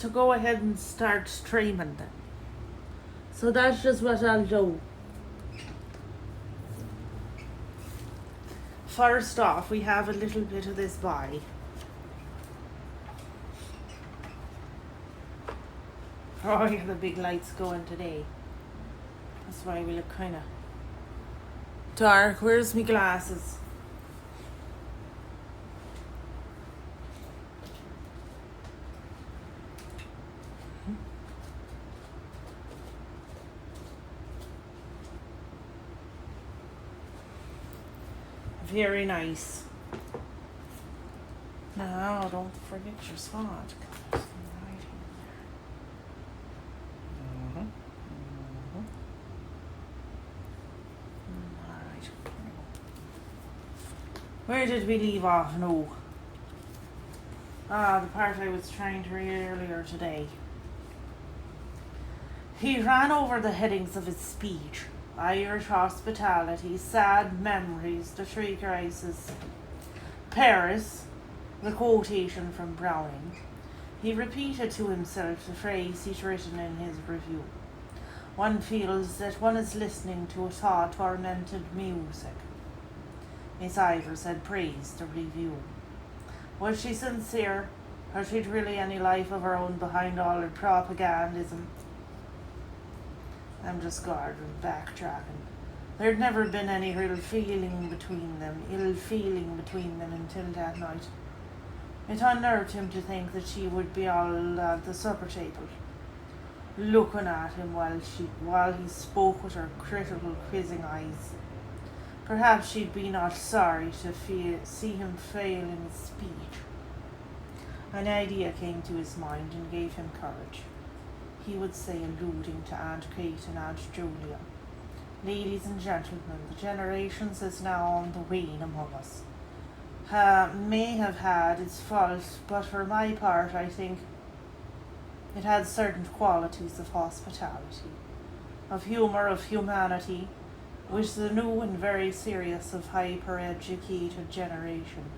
to go ahead and start streaming them. So that's just what I'll do. First off, we have a little bit of this bye. Oh yeah, the big lights going today. That's why we look kind of dark. Where's my glasses? Very nice. Now, don't forget your spot. There's some writing there. Alright. Where did we leave off? No. The part I was trying to read earlier today. He ran over the headings of his speech. Irish hospitality, sad memories, the three crises. Paris, the quotation from Browning. He repeated to himself the phrase he'd written in his review. One feels that one is listening to a thought-tormented music. Miss Ivors had praised the review. Was she sincere? Had she really any life of her own behind all her propagandism? I'm just backtracking. There'd never been any real feeling between them, ill feeling between them until that night. It unnerved him to think that she would be all at the supper table, looking at him while he spoke with her critical, quizzing eyes. Perhaps she'd be not sorry to see him fail in his speech. An idea came to his mind and gave him courage. He would say, alluding to Aunt Kate and Aunt Julia, "Ladies and gentlemen, the generations is now on the wane among us. May have had its faults, but for my part I think it had certain qualities of hospitality, of humour, of humanity, which the new and very serious of hyper-educated generation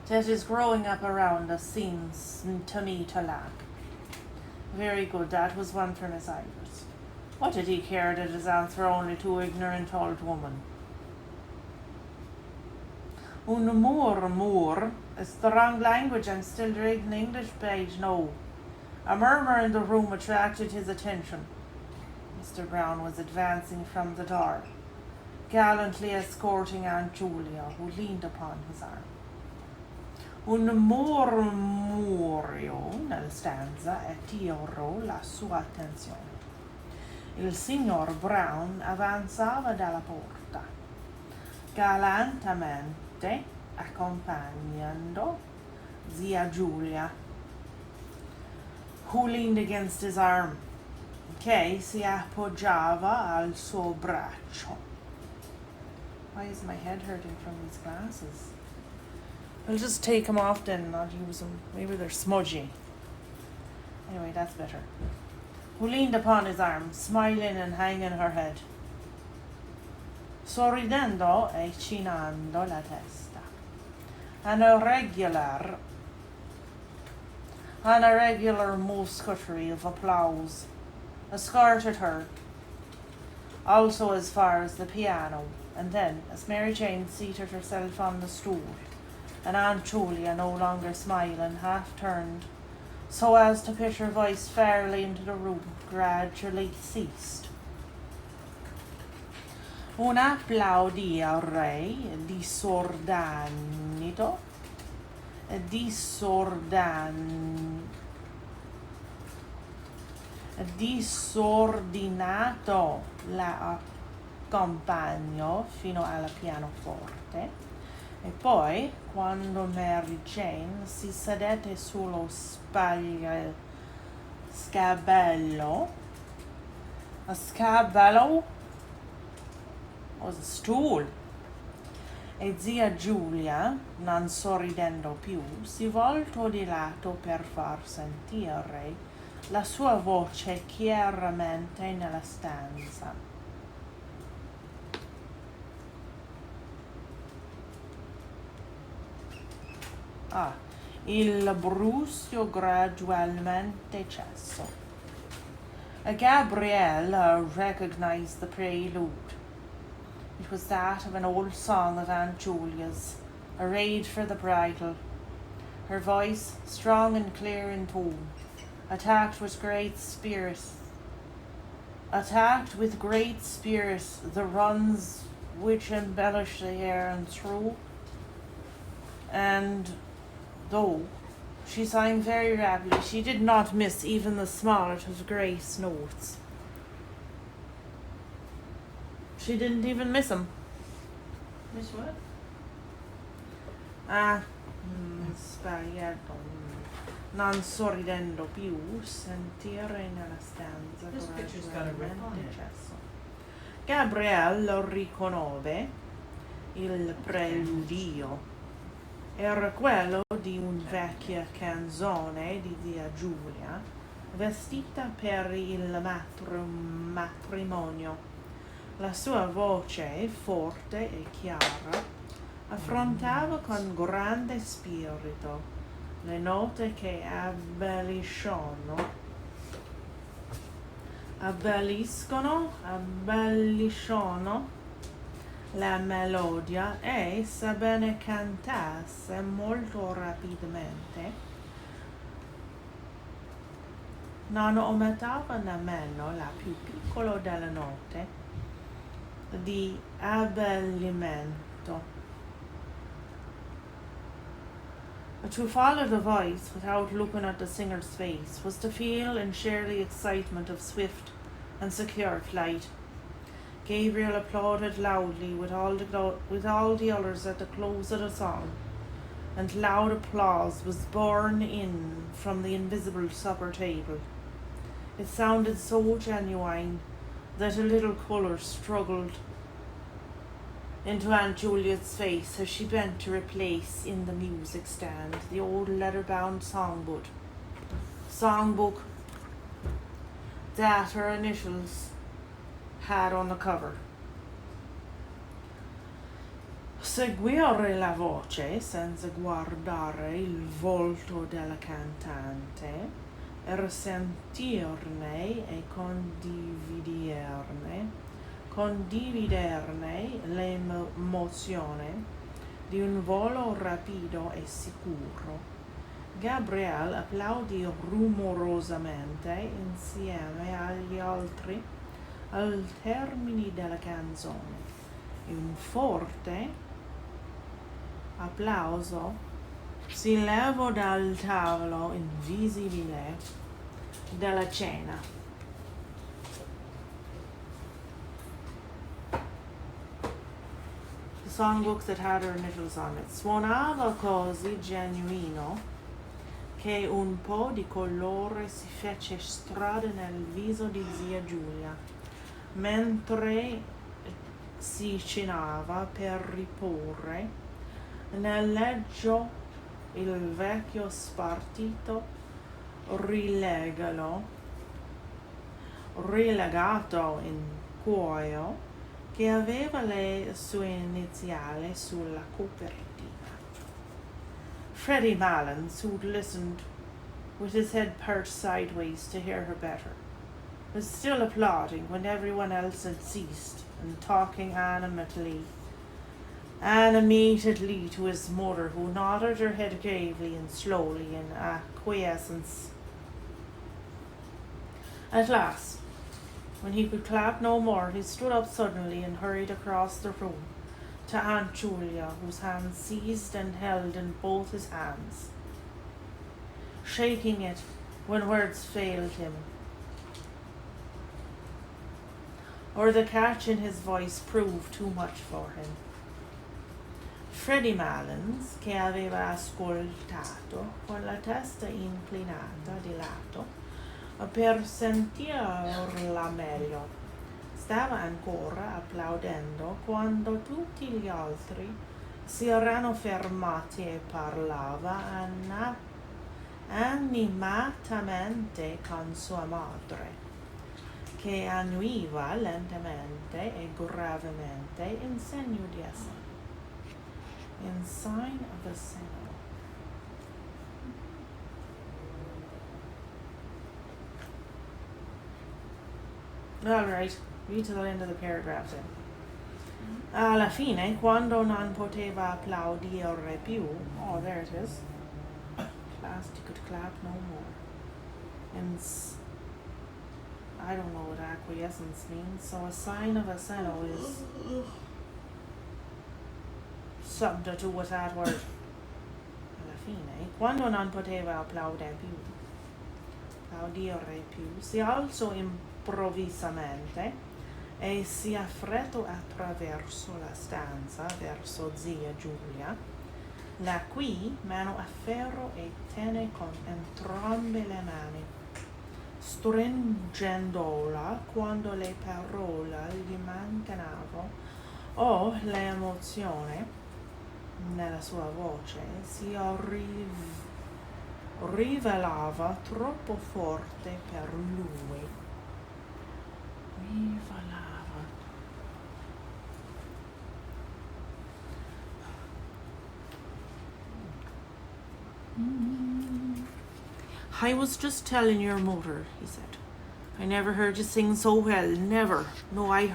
that is growing up around us seems to me to lack." Very good, that was one for Miss Ivors. What did he care that his aunts were only two ignorant old women? Un more is the wrong language. I'm still reading the English page now. A murmur in the room attracted his attention. Mr. Brown was advancing from the door, gallantly escorting Aunt Julia, who leaned upon his arm. Un murmurio nella stanza attirò la sua attenzione. Il signor Brown avanzava dalla porta, galantemente accompagnando zia Julia, who leaned against his arm, che si appoggiava al suo braccio. Why is my head hurting from these glasses? I'll just take them off then, not use them. Maybe they're smudgy. Anyway, that's better. Who leaned upon his arm, smiling and hanging her head, sorridendo e chinando la testa. An irregular musketry of applause escorted her, also as far as the piano, and then, as Mary Jane seated herself on the stool, and Aunt Julia, no longer smiling, half turned, so as to pitch her voice fairly into the room, gradually ceased. Un applaudirei disordinato la accompagnò fino al pianoforte. E poi, quando Mary Jane si sedette sullo scabello was a stool, e zia Giulia, non sorridendo più, si voltò di lato per far sentire la sua voce chiaramente nella stanza. Il brusio gradualmente cessò. Gabrielle recognized the prelude. It was that of an old song of Aunt Julia's, arrayed for the bridal. Her voice, strong and clear in tone, attacked with great spirit the runs which embellished the air and through, and though she sang very rapidly, she did not miss even the smallest of grace notes. She didn't even miss them. Miss what? Sbagliato. Non sorridendo più, sentire nella stanza. This picture's got a rip on it. Gabrielle riconobbe il preludio. Era quello di una vecchia canzone di zia Giulia, vestita per il matrimonio. La sua voce, forte e chiara, affrontava con grande spirito le note che abbelliscono la melodia e, sebbene cantasse molto rapidamente, non ometteva nemmeno la più piccola delle note di abbellimento. To follow the voice without looking at the singer's face was to feel and share the excitement of swift and secure flight. Gabriel applauded loudly with all the others at the close of the song, and loud applause was borne in from the invisible supper table. It sounded so genuine that a little colour struggled into Aunt Julia's face as she bent to replace in the music stand the old leather-bound songbook that her initials had on the cover. Seguire la voce senza guardare il volto della cantante era sentirne e condividerne l'emozione di un volo rapido e sicuro. Gabriel applaudì rumorosamente insieme agli altri al termine della canzone. Un forte applauso si levò dal tavolo invisibile della cena. The songbook that had her initials on it suonava così genuino che un po' di colore si fece strada nel viso di zia Giulia, mentre si chinava per riporre nel leggio il vecchio spartito rilegato in cuoio che aveva le sue iniziali sulla copertina. Freddie Malins, who'd listened with his head perched sideways to hear her better, was still applauding when everyone else had ceased and talking animatedly to his mother, who nodded her head gravely and slowly in acquiescence. At last, when he could clap no more, he stood up suddenly and hurried across the room to Aunt Julia, whose hand seized and held in both his hands, shaking it when words failed him, or the catch in his voice proved too much for him. Freddie Malins, che aveva ascoltato con la testa inclinata di lato per sentirla meglio, stava ancora applaudendo quando tutti gli altri si erano fermati e parlava animatamente con sua madre, che annuiva lentamente e gravemente in sign of assent. Alright, read to the end of the paragraph then. Alla fine, quando non poteva applaudire più, oh, there it is. Class, you could clap no more. And I don't know what acquiescence means, so a sign of assent is substitute that word. Alla fine, quando non poteva applaudire più, si alzò improvvisamente e si affrettò attraverso la stanza verso zia Giulia, la cui mano a ferro e tenne con entrambe le mani, stringendola quando le parole gli mancavano o l'emozione nella sua voce si rivelava troppo forte per lui. Rivelava. I was just telling your motor, he said. I never heard you sing so well, never. No, I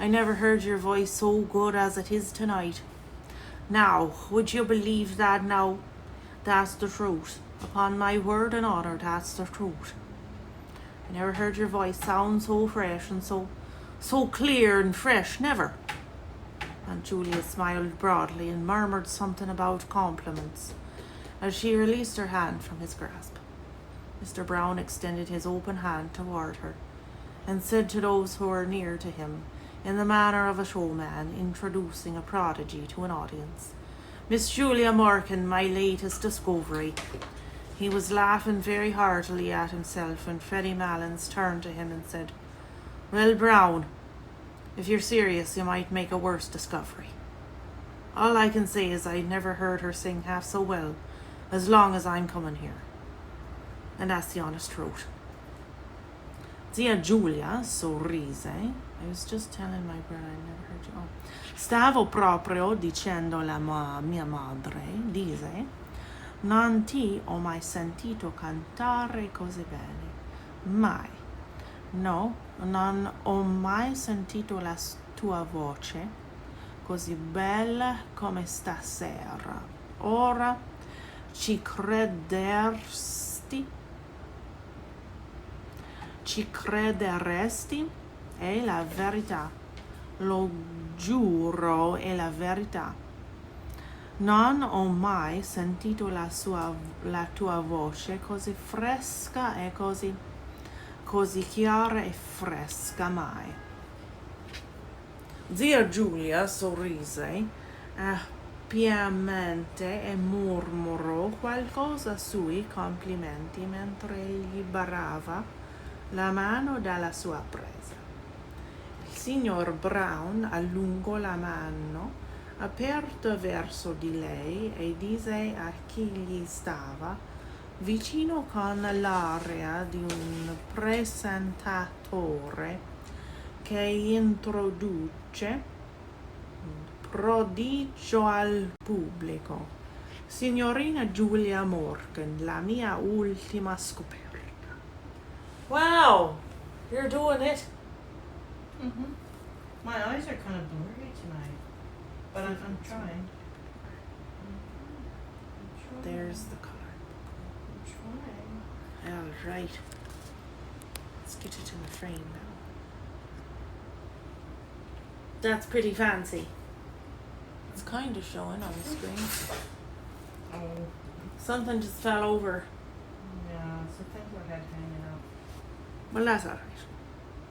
never heard your voice so good as it is tonight. Now, would you believe that now? That's the truth. Upon my word and honor, that's the truth. I never heard your voice sound so fresh and so clear and fresh, never. Aunt Julia smiled broadly and murmured something about compliments as she released her hand from his grasp. Mr. Brown extended his open hand toward her and said to those who were near to him, in the manner of a showman introducing a prodigy to an audience, "Miss Julia Morgan, my latest discovery." He was laughing very heartily at himself when Freddie Malins turned to him and said, "Well, Brown, if you're serious, you might make a worse discovery. All I can say is I never heard her sing half so well as long as I'm coming here. And that's the honest truth." Zia Giulia sorrise. I was just telling my brother, I never heard you. Oh. Stavo proprio dicendo alla mia madre, disse, "Non ti ho mai sentito cantare così bene. Mai. No, non ho mai sentito la tua voce così bella come stasera. Ora ci crederesti? Ci crederesti? È la verità. Lo giuro, è la verità. Non ho mai sentito la tua voce così fresca e così chiara e fresca mai." Zia Giulia sorrise piamente e mormorò qualcosa sui complimenti mentre gli barava la mano dalla sua presa. Il signor Brown allungò la mano aperta verso di lei e disse a chi gli stava vicino con l'aria di un presentatore che introduce prodigio al pubblico: "Signorina Julia Morgan, la mia ultima scoperta." Wow, you're doing it. Mm-hmm. My eyes are kind of blurry tonight, but I'm trying. There's the color. I'm trying. All right. Let's get it in the frame now. That's pretty fancy. It's kind of showing on the screen. Oh. Something just fell over. Yeah, so things were head hanging out. Well, that's all right.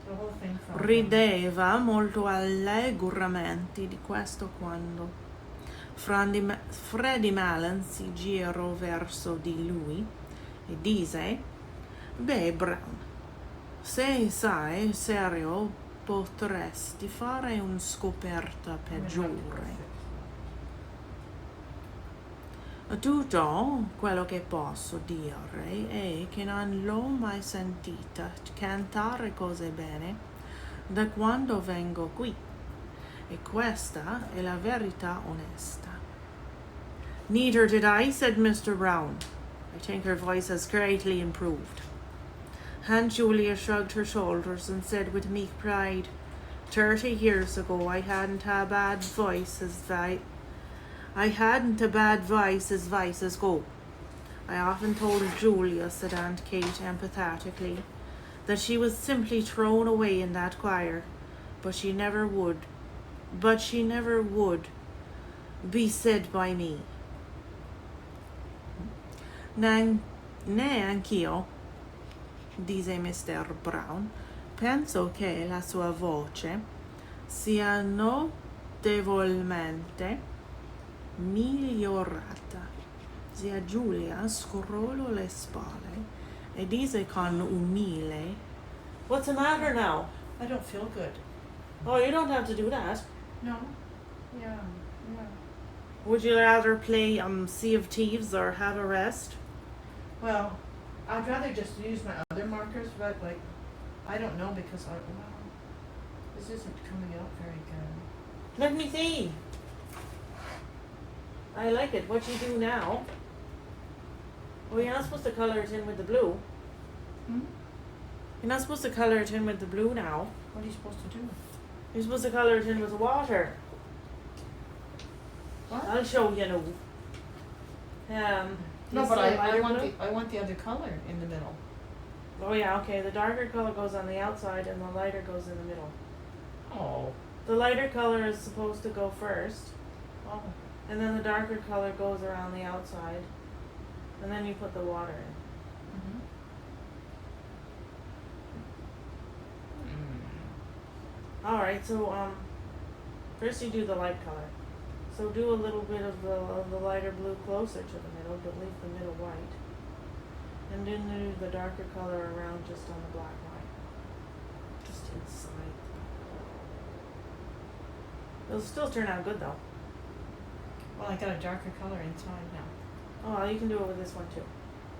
The whole thing fell Rideva molto allegramente di questo quando Freddie Malin si girò verso di lui e disse: "Beh, Brown, se sei serio potresti fare una scoperta peggiore. Tutto quello che posso dire è che non l'ho mai sentita cantare così bene da quando vengo qui, e questa è la verità onesta." "Neither did I," said Mr. Brown. I think her voice has greatly improved. Aunt Julia shrugged her shoulders and said with meek pride, 30 years ago I hadn't a bad voice as vices go. I often told Julia, said Aunt Kate empathetically, that she was simply thrown away in that choir, but she never would be said by me. Neanch'io, disse Mr. Brown, penso che la sua voce sia notevolmente migliorata. Zia Giulia scrollò le spalle e disse con umile, what's the matter now? I don't feel good. Oh, you don't have to do that. No? Yeah. Would you rather play Sea of Thieves or have a rest? Well, I'd rather just use my other markers, but I don't know because this isn't coming out very good. Let me see. I like it. What you do now? Oh, you're not supposed to color it in with the blue. You're not supposed to color it in with the blue now. What are you supposed to do? You're supposed to color it in with the water. What? I'll show you now. No, but I want the other color in the middle. Oh yeah, okay. The darker color goes on the outside and the lighter goes in the middle. Oh. The lighter color is supposed to go first, Oh. and then the darker color goes around the outside, and then you put the water in. Alright, so first you do the light color. So do a little bit of the lighter blue closer to the middle, but leave the middle white. And then do the darker color around just on the black line. Just inside. It'll still turn out good though. Well, I got a darker color inside now. Oh, well, you can do it with this one too.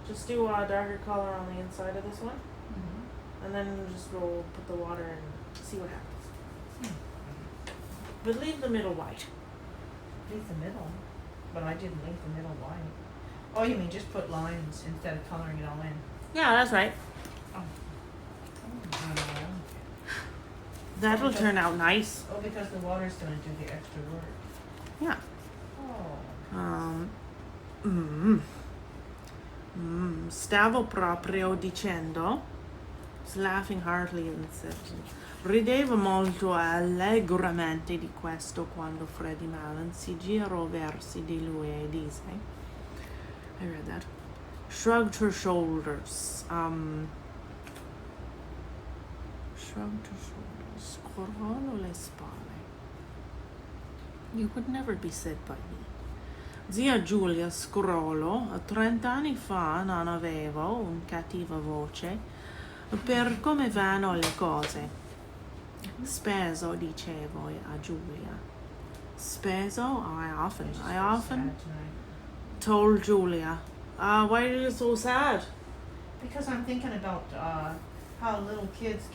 Just do a darker color on the inside of this one, and then just go put the water in, see what happens. But leave the middle white. Leave the middle, but I didn't leave the middle white. Oh, you mean just put lines instead of coloring it all in? Yeah, that's right. That'll turn out nice. Oh, because the water's gonna do the extra work. Yeah. Oh. Stavo proprio dicendo, laughing heartily and said, rideva molto allegramente di questo quando Freddie Malin si girò verso di lui e disse, I read that, shrugged her shoulders, scrollò le spalle. You would never be said by me. Zia Giulia scrollò, 30 anni fa non avevo una cattiva voce per come vanno le cose. Spesso dicevo a Giulia. Spesso, I often told Julia. Why are you so sad? Because I'm thinking about how little kids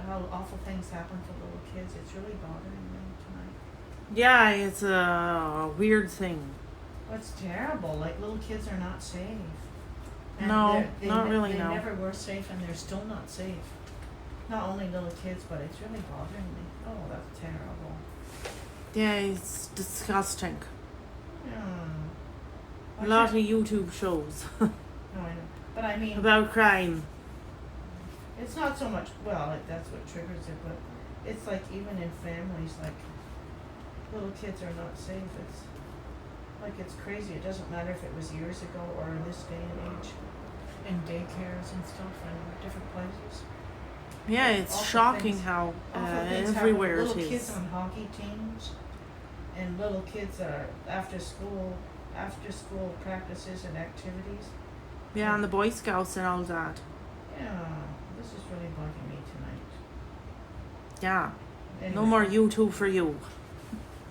how awful things happen to little kids. It's really bothering me tonight. Yeah, it's a weird thing. What's terrible? Like, little kids are not safe. And No, they not really, They no. never were safe, and they're still not safe. Not only little kids, but it's really bothering me. Oh, that's terrible. Yeah, it's disgusting. Yeah. A lot of YouTube shows No, I know. But I mean, about crime. it's not so much, well, that's what triggers it, but it's like even in families, like, little kids are not safe. It's crazy. It doesn't matter if it was years ago or in this day and age, in daycares and stuff and different places. Yeah, it's Awful shocking things- how awful things happen. everywhere it Little kids is. on hockey teams, and little kids that are after school practices and activities. Yeah, and the Boy Scouts and all that. Yeah, this is really bugging me tonight. Yeah, Anyway, no more YouTube for you.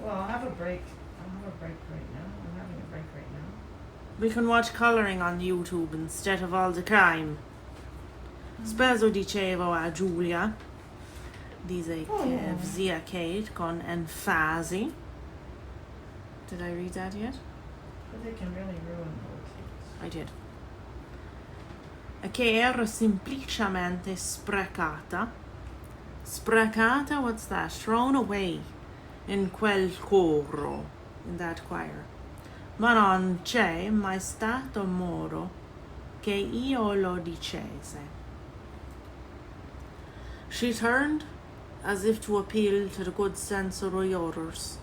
Well, I'll have a break. I'll have a break right now. I'm having a break right now. We can watch coloring on YouTube instead of all the crime. Spesso dicevo a Giulia, disse zia Kate con enfasi. Did I read that yet? But they can really ruin little kids. I did. che era semplicemente sprecata. Sprecata, what's that? Thrown away in quel coro, in that choir. Ma non c'è mai stato modo che io lo dicesse. She turned as if to appeal to the good sense of the others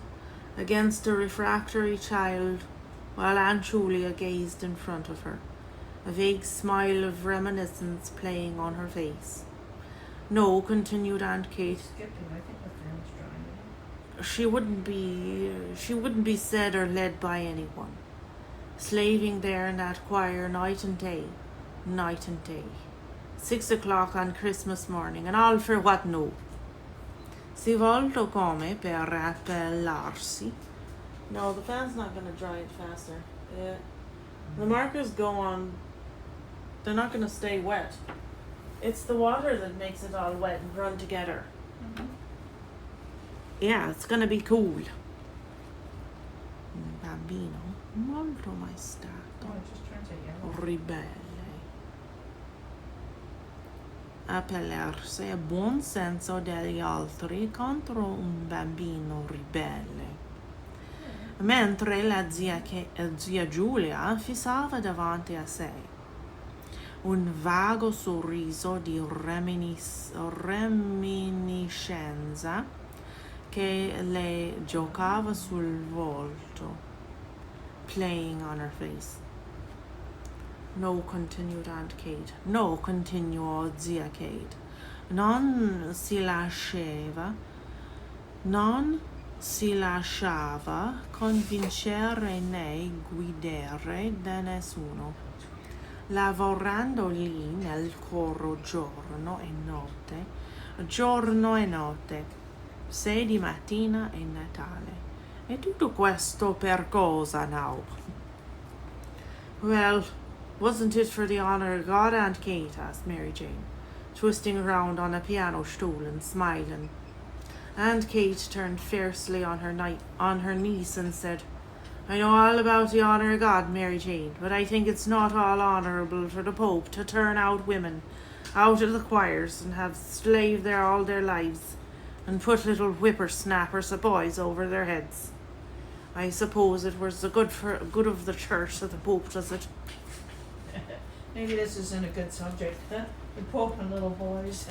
against the refractory child, while Aunt Julia gazed in front of her, a vague smile of reminiscence playing on her face. No, continued Aunt Kate. Skipping, I think the fan's drying it. She wouldn't be said or led by anyone, slaving there in that choir night and day. 6 o'clock on Christmas morning, and all for what? No. Si voltò come per appellarsi. No, the fan's not going to dry it faster. The markers go on. They're not going to stay wet. It's the water that makes it all wet and run together. Mm-hmm. Yeah, it's going to be cool. Il bambino, molto mai stato, Oh, it just turns it yellow. ribelle. Appellarsi a buon senso degli altri contro un bambino ribelle. Mentre la zia Giulia fissava davanti a sé un vago sorriso di reminiscenza che le giocava sul volto, playing on her face. No, continued Aunt Kate. No, continuò zia Kate. Non si lasciava convincere né guidare da nessuno, lavorando lì nel coro giorno e notte, 6 di mattina e Natale. E tutto questo per cosa now? Well, wasn't it for the honor of God, Aunt Kate? Asked Mary Jane, twisting around on a piano stool and smiling. Aunt Kate turned fiercely on her niece and said, I know all about the honor of God, Mary Jane, but I think it's not all honourable for the Pope to turn out women out of the choirs and have slaved there all their lives and put little whippersnappers of boys over their heads. I suppose it was the good of the church that the Pope does it. Maybe this isn't a good subject, huh? The Pope and little boys.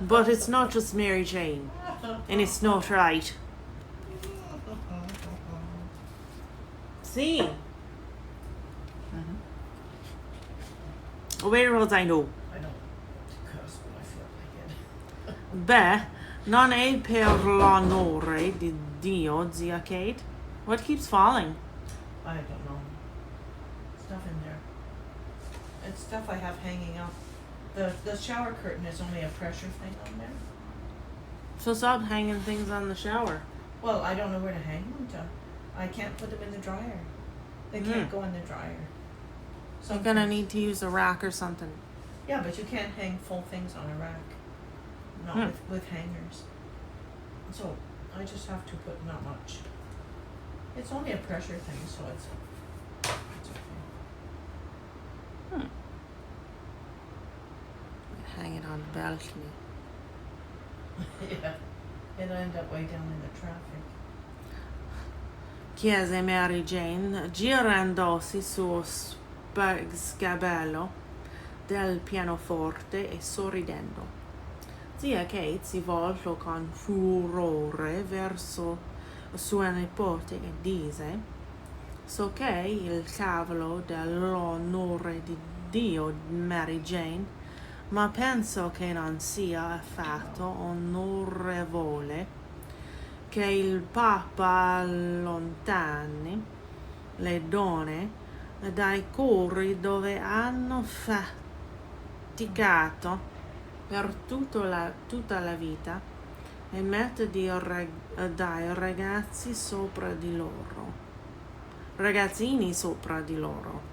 But it's not just Mary Jane, and it's not right. See? Where else I know? I don't cuss, but I feel like it. Beh, non è per l'onore di Dio, zia Kate. What keeps falling? I don't know. Stuff in there. It's stuff I have hanging up. The shower curtain is only a pressure thing on there. So stop hanging things on the shower. Well, I don't know where to hang them to. I can't put them in the dryer. They can't go in the dryer. You're gonna need to use a rack or something. Yeah, but you can't hang full things on a rack. Not with hangers. So I just have to put not much. It's only a pressure thing, so it's okay. Hang it on the balcony. Yeah. It'll end up way down in the traffic. Chiese Mary Jane, girandosi sullo sgabello del pianoforte e sorridendo. Zia Kate si voltò con furore verso sua nipote e disse: So che il cavolo dell'onore di Dio, Mary Jane, ma penso che non sia affatto onorevole che il Papa allontani le donne dai cori dove hanno faticato per tutta la vita e mette dei ragazzini sopra di loro.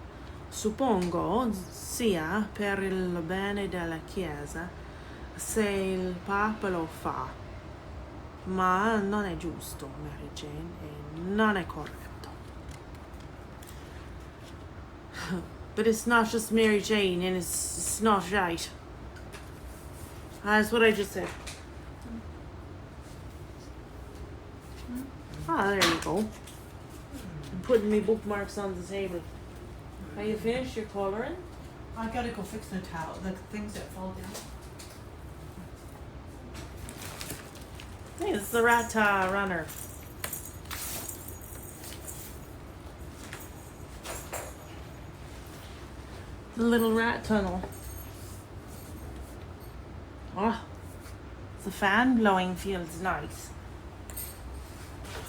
Suppongo sia per il bene della Chiesa se il Papa lo fa, ma non è giusto, Mary Jane, e non è corretto. But it's not just Mary Jane, and it's not right. That's what I just said. Ah, there you go. I'm putting me bookmarks on the table. Are you finished your colouring? I gotta go fix the things that fall down. Hey, it's the rat runner. The little rat tunnel. Oh, the fan blowing feels nice.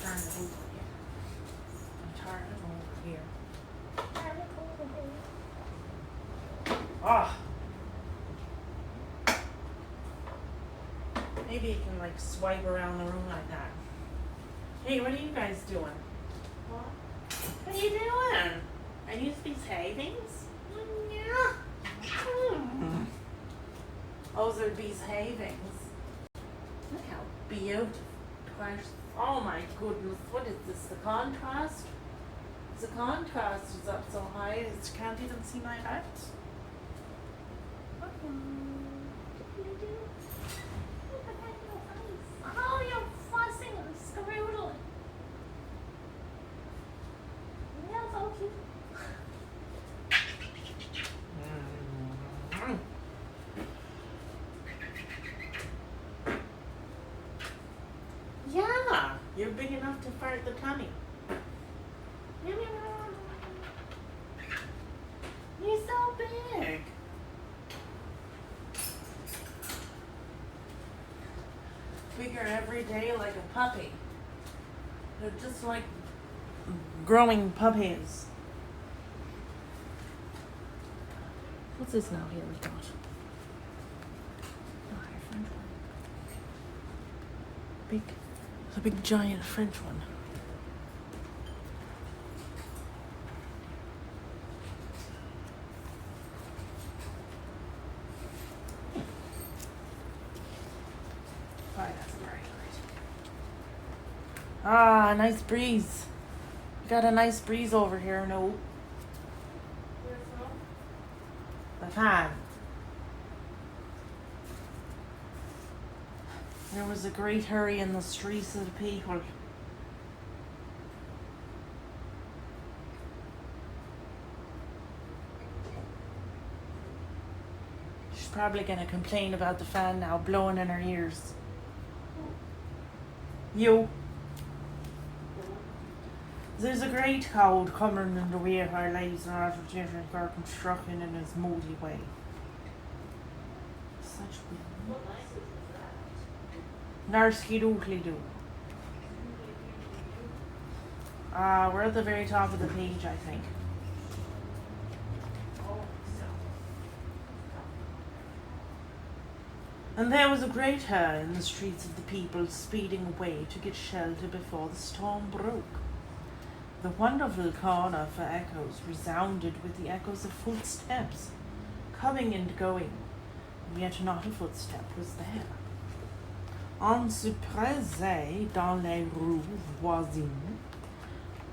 Turn it over here. Turn it over here. Turn it over here. Ah. Maybe you can like swipe around the room like that. Hey, what are you guys doing? What? What are you doing? Are you behavings? Yeah. Those are behavings. Look how beautiful. Oh my goodness, what is this? The contrast? The contrast is up so high that you can't even see my eyes. Oh, you're fussing and scroodling. You're so cute. Yeah, you're big enough to fart the tummy. You're so big. Bigger every day like a puppy. They're just like growing puppies. What's this now here we got? Oh, a French one. A big giant French one. Ah, nice breeze. Got a nice breeze over here, no? The fan. There was a great hurry in the streets of the people. She's probably gonna complain about the fan now blowing in her ears. You. There's a great crowd coming in the way of our lives and our traditions are constructing in its moody way. Such wind. Narsky doodly do. We're at the very top of the page, I think. And there was a great hurry in the streets of the people speeding away to get shelter before the storm broke. The wonderful corner for echoes resounded with the echoes of footsteps, coming and going, yet not a footstep was there. On se pressait dans les rues voisines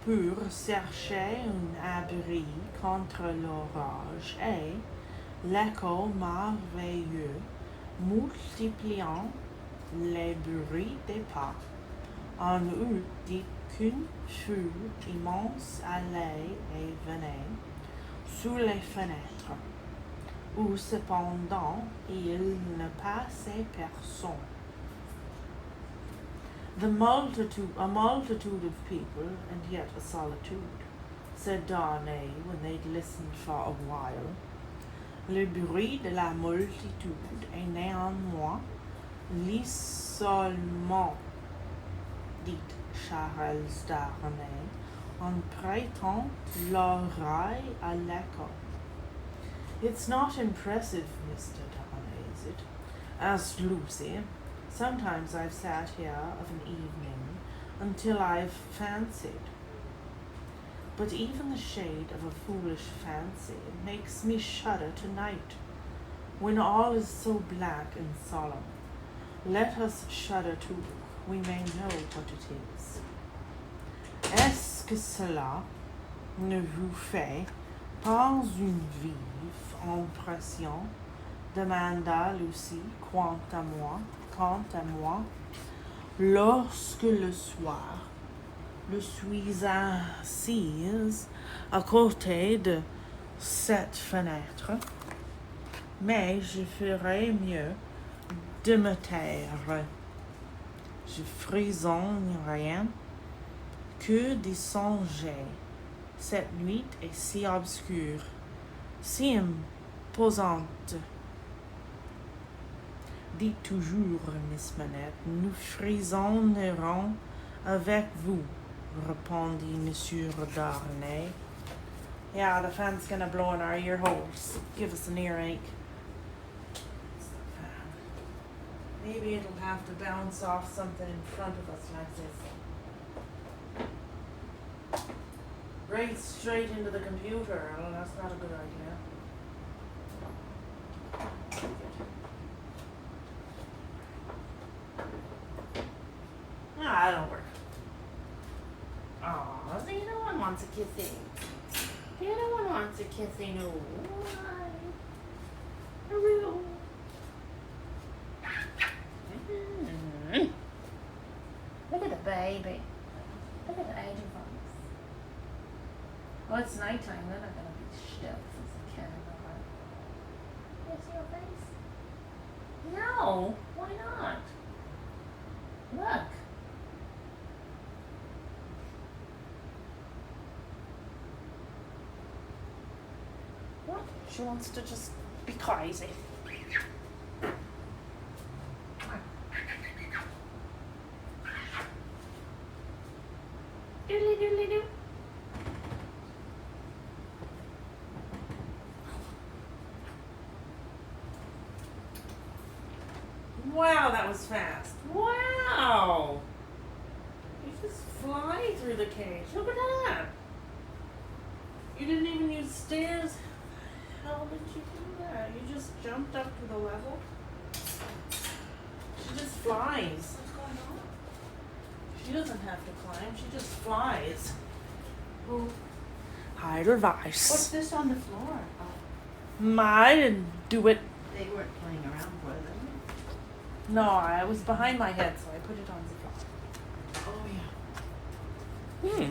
pour chercher un abri contre l'orage et l'écho merveilleux multipliant les bruits des pas. On eût dit qu'une foule immense allait et venait sous les fenêtres, où cependant il ne passait personne. A multitude of people, and yet a solitude, said Darnay when they'd listened for a while. Le bruit de la multitude est néanmoins l'isolement, dit Charles Darnay, en prêtant l'oreille à l'écho. It's not impressive, Mr. Darnay, is it? Asked Lucy. Sometimes I've sat here of an evening until I've fancied. But even the shade of a foolish fancy makes me shudder tonight, when all is so black and solemn. Let us shudder too, we may know what it is. Est-ce que cela ne vous fait pas une vive impression, demanda Lucie. Quant à moi, lorsque le soir, je suis assise à côté de cette fenêtre, mais je ferais mieux de me taire. Je frissonne rien que d'y songer. Cette nuit est si obscure, si imposante. Dites toujours, Miss Manette, nous frissonnerons avec vous, répondit Monsieur Darnay. Yeah, the fan's gonna blow in our ear holes. Give us an earache. It's the fan. Maybe it'll have to bounce off something in front of us like this. Right straight into the computer. Well, that's not a good idea. Ah, that'll work. Aw, see, no one wants a kissy. No one wants a kissy, no. Why? Hello. Look at the baby. Look at the aging folks. Well, it's nighttime. They're not gonna be still since the camera. Can you see your face? No. Why not? Look. What? She wants to just be crazy. Doodly doodly doo. Wow, that was fast. Wow! You just fly through the cage. Look at that. You didn't even use stairs. How did you do that? You just jumped up to the level? She just flies. What's going on? She doesn't have to climb. She just flies. Who? Hide or vice. What's this on the floor? I didn't do it. They weren't playing around, were they? No, I was behind my head, so I put it on the floor. Oh, yeah.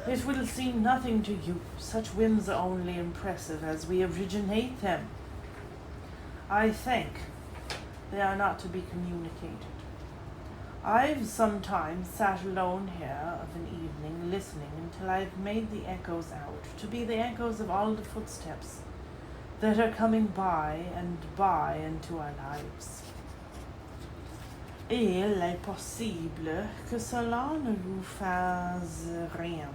It will seem nothing to you. Such whims are only impressive as we originate them. I think they are not to be communicated. I've sometimes sat alone here of an evening listening until I've made the echoes out to be the echoes of all the footsteps that are coming by into our lives. Et il est possible que cela ne vous fasse rien,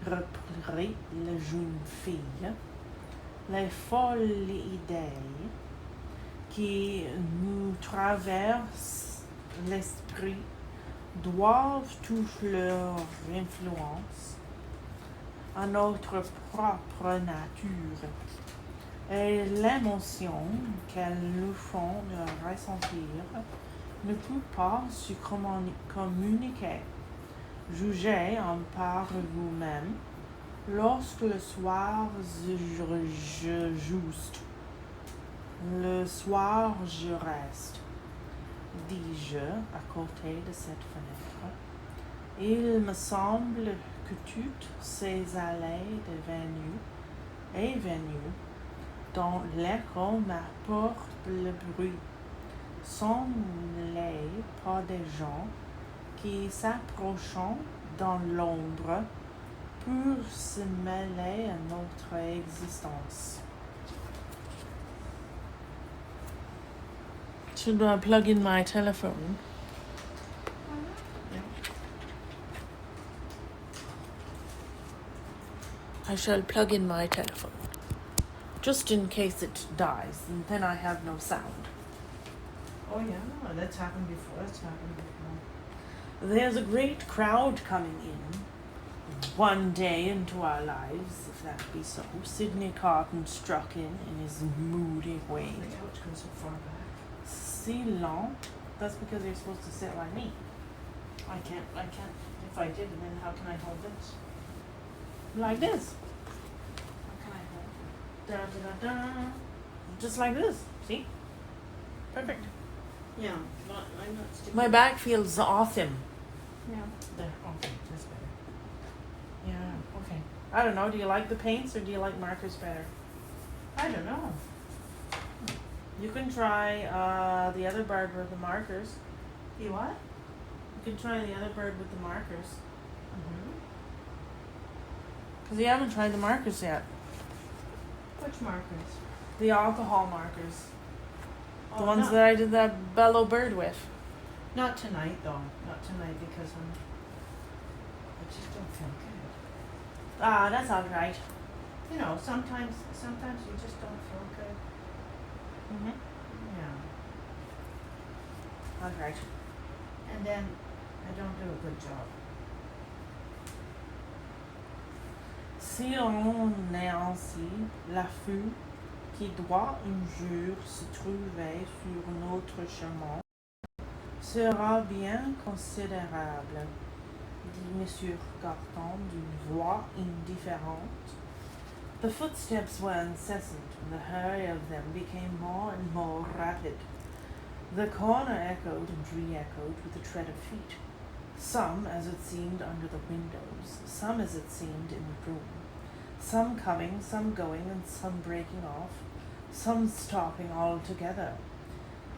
reprit la jeune fille. Les folles idées qui nous traversent l'esprit doivent toute leur influence à notre propre nature et l'émotion qu'elles nous font ressentir ne peut pas se communiquer. Jugez en par vous-même. Lorsque le soir je juste, le soir je reste, dis-je à côté de cette fenêtre. Il me semble que toutes ces allées et venues, dont l'écho m'apporte le bruit, sont les pas des gens qui s'approchent dans l'ombre pour se mêler à notre existence. Should I plug in my telephone? Yeah. I shall plug in my telephone, just in case it dies, and then I have no sound. Oh, yeah. That's happened before. There's a great crowd coming in one day into our lives, if that be so. Sidney Carton struck in his moody way. The couch goes so far back. Si long? That's because you're supposed to sit like me. I can't. If I did, then how can I hold this? Like this. What can I hold? Da, da, da, da. Just like this. See? Perfect. Yeah, but I'm not sticking. My back feels awesome. Yeah. There. Okay, that's better. Yeah, okay. I don't know. Do you like the paints or do you like markers better? I don't know. You can try the other bird with the markers. You what? You can try the other bird with the markers. Mm-hmm. Because you haven't tried the markers yet. Which markers? The alcohol markers. The Oh, ones not, that I did that bellow bird with. not tonight though. Not tonight because I just don't feel good. Ah, that's alright. You know, sometimes you just don't feel good. Mm-hmm. Yeah. Alright. And then I don't do a good job. Si on est ainsi, la feu qui doit un jour se trouver sur notre chemin sera bien considérable, dit Monsieur Carton d'une voix indifférente. The footsteps were incessant, and the hurry of them became more and more rapid. The corner echoed and re-echoed with the tread of feet, some, as it seemed, under the windows, some, as it seemed, in the room, some coming, some going, and some breaking off, some stopping altogether,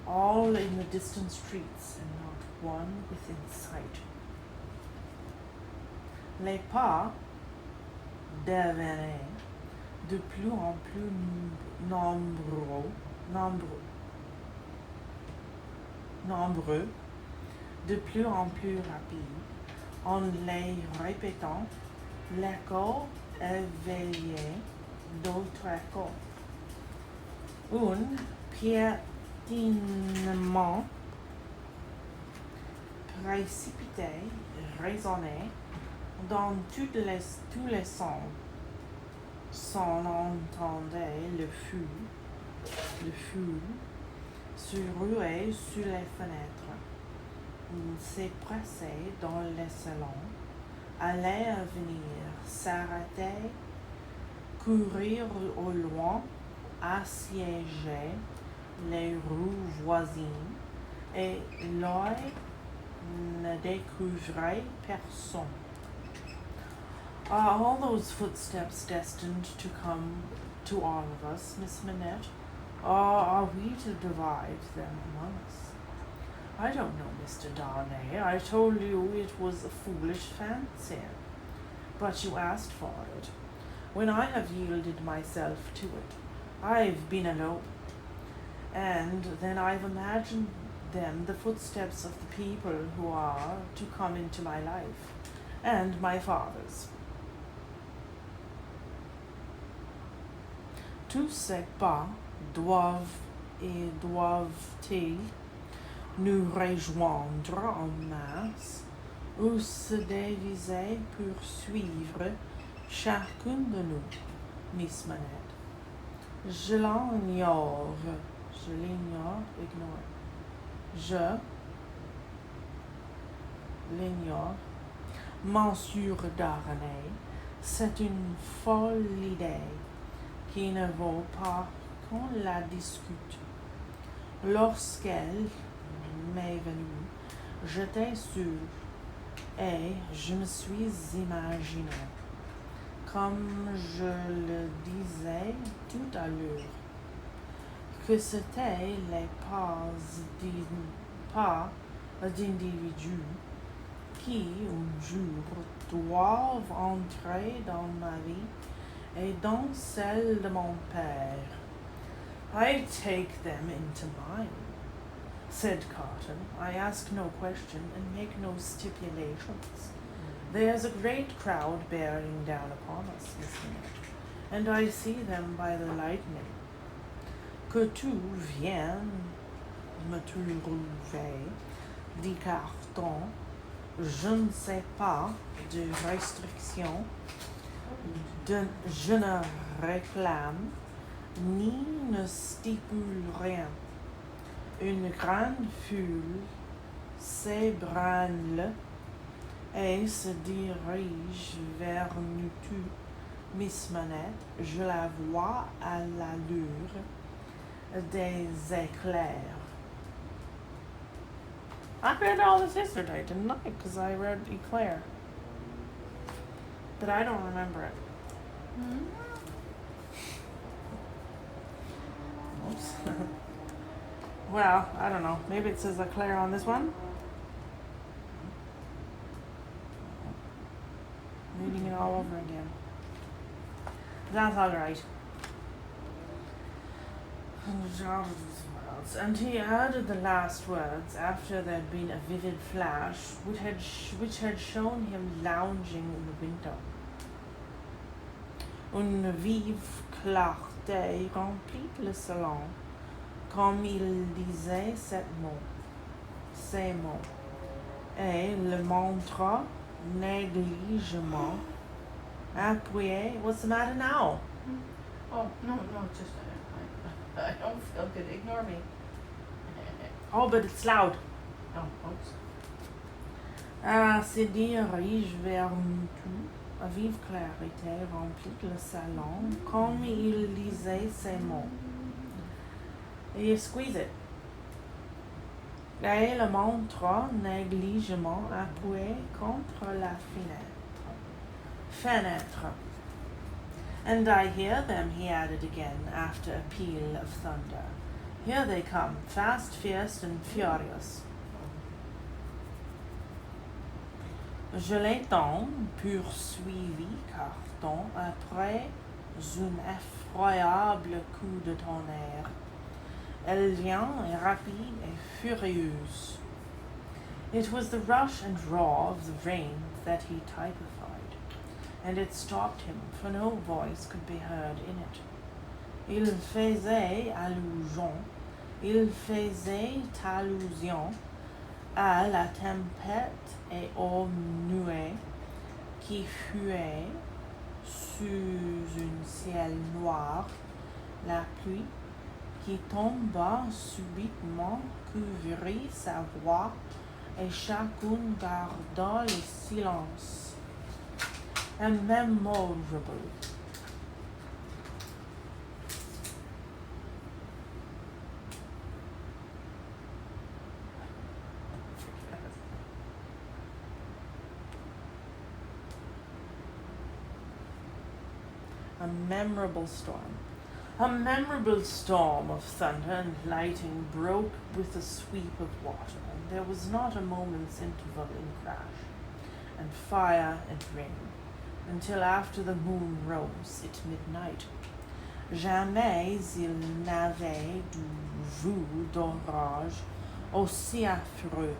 all in the distant streets, and not one within sight. Les pas devenaient de plus en plus nombreux, de plus en plus rapides, en les répétant, l'écho éveillait d'autres échos. Un piétinement précipité résonnait dans tous les sens. S'en entendait le feu se ruer sur les fenêtres, se presser dans les salons, aller et venir, s'arrêter, courir au loin, assiéger les rues voisines, et l'œil ne découvrait personne. Are all those footsteps destined to come to all of us, Miss Manette, or are we to divide them among us? I don't know, Mr. Darnay. I told you it was a foolish fancy, but you asked for it. When I have yielded myself to it, I've been alone, and then I've imagined them the footsteps of the people who are to come into my life, and my father's. Tous ces pas doivent-ils nous rejoindre en masse ou se diviser pour suivre chacun de nous, Miss Manette? Je l'ignore. Monsieur Darnay, c'est une folle idée qui ne vaut pas qu'on la discute. Lorsqu'elle m'est venue, j'étais sûre et je me suis imaginé, comme je le disais tout à l'heure, que c'était les pas d'individus qui, un jour, doivent entrer dans ma vie et dans celle de mon père. I take them into mine, said Carton. I ask no question and make no stipulations. There's a great crowd bearing down upon us, Miss Manette, and I see them by the lightning. Que tu viennes me trouver, dit Carton, je ne sais pas de restrictions, je ne réclame ni ne stipule rien. Une grande foule s'ébranle et se dirige vers nous tous. Miss Manette, je la vois à l'allure des éclairs. I read all this yesterday, didn't I? Because I read Eclair. But I don't remember it. Oops. Well, I don't know. Maybe it says Eclair on this one. Reading it all over again. That's alright. And he added the last words after there'd been a vivid flash which had shown him lounging in the window. Une vive clarté remplit le salon comme il disait ces mots, et le montra négligemment appuyé. What's the matter now? Oh, no, just I don't feel good. Ignore me. Oh, but it's loud. Oh, oops. Se dirige vers nous tous. À vive clarté remplit le salon comme il disait ces mots. Et you squeeze it. Et le montre négligemment appuyé contre la fenêtre. And I hear them, he added again, after a peal of thunder. Here they come, fast, fierce, and furious. Je l'ai donc poursuivi, Carton, après un effroyable coup de tonnerre. Elle vient, rapide et furieuse. It was the rush and roar of the rain that he typified, and it stopped him, for no voice could be heard in it. Il faisait allusion à la tempête et aux nuées qui fuyaient sous un ciel noir, la pluie qui tomba subitement couvrit sa voix et chacun garda le silence. Memorable. A memorable storm. A memorable storm of thunder and lightning broke with a sweep of water, and there was not a moment's interval in crash, and fire and rain, until after the moon rose at midnight. Jamais il n'avait vu d'orage aussi affreux.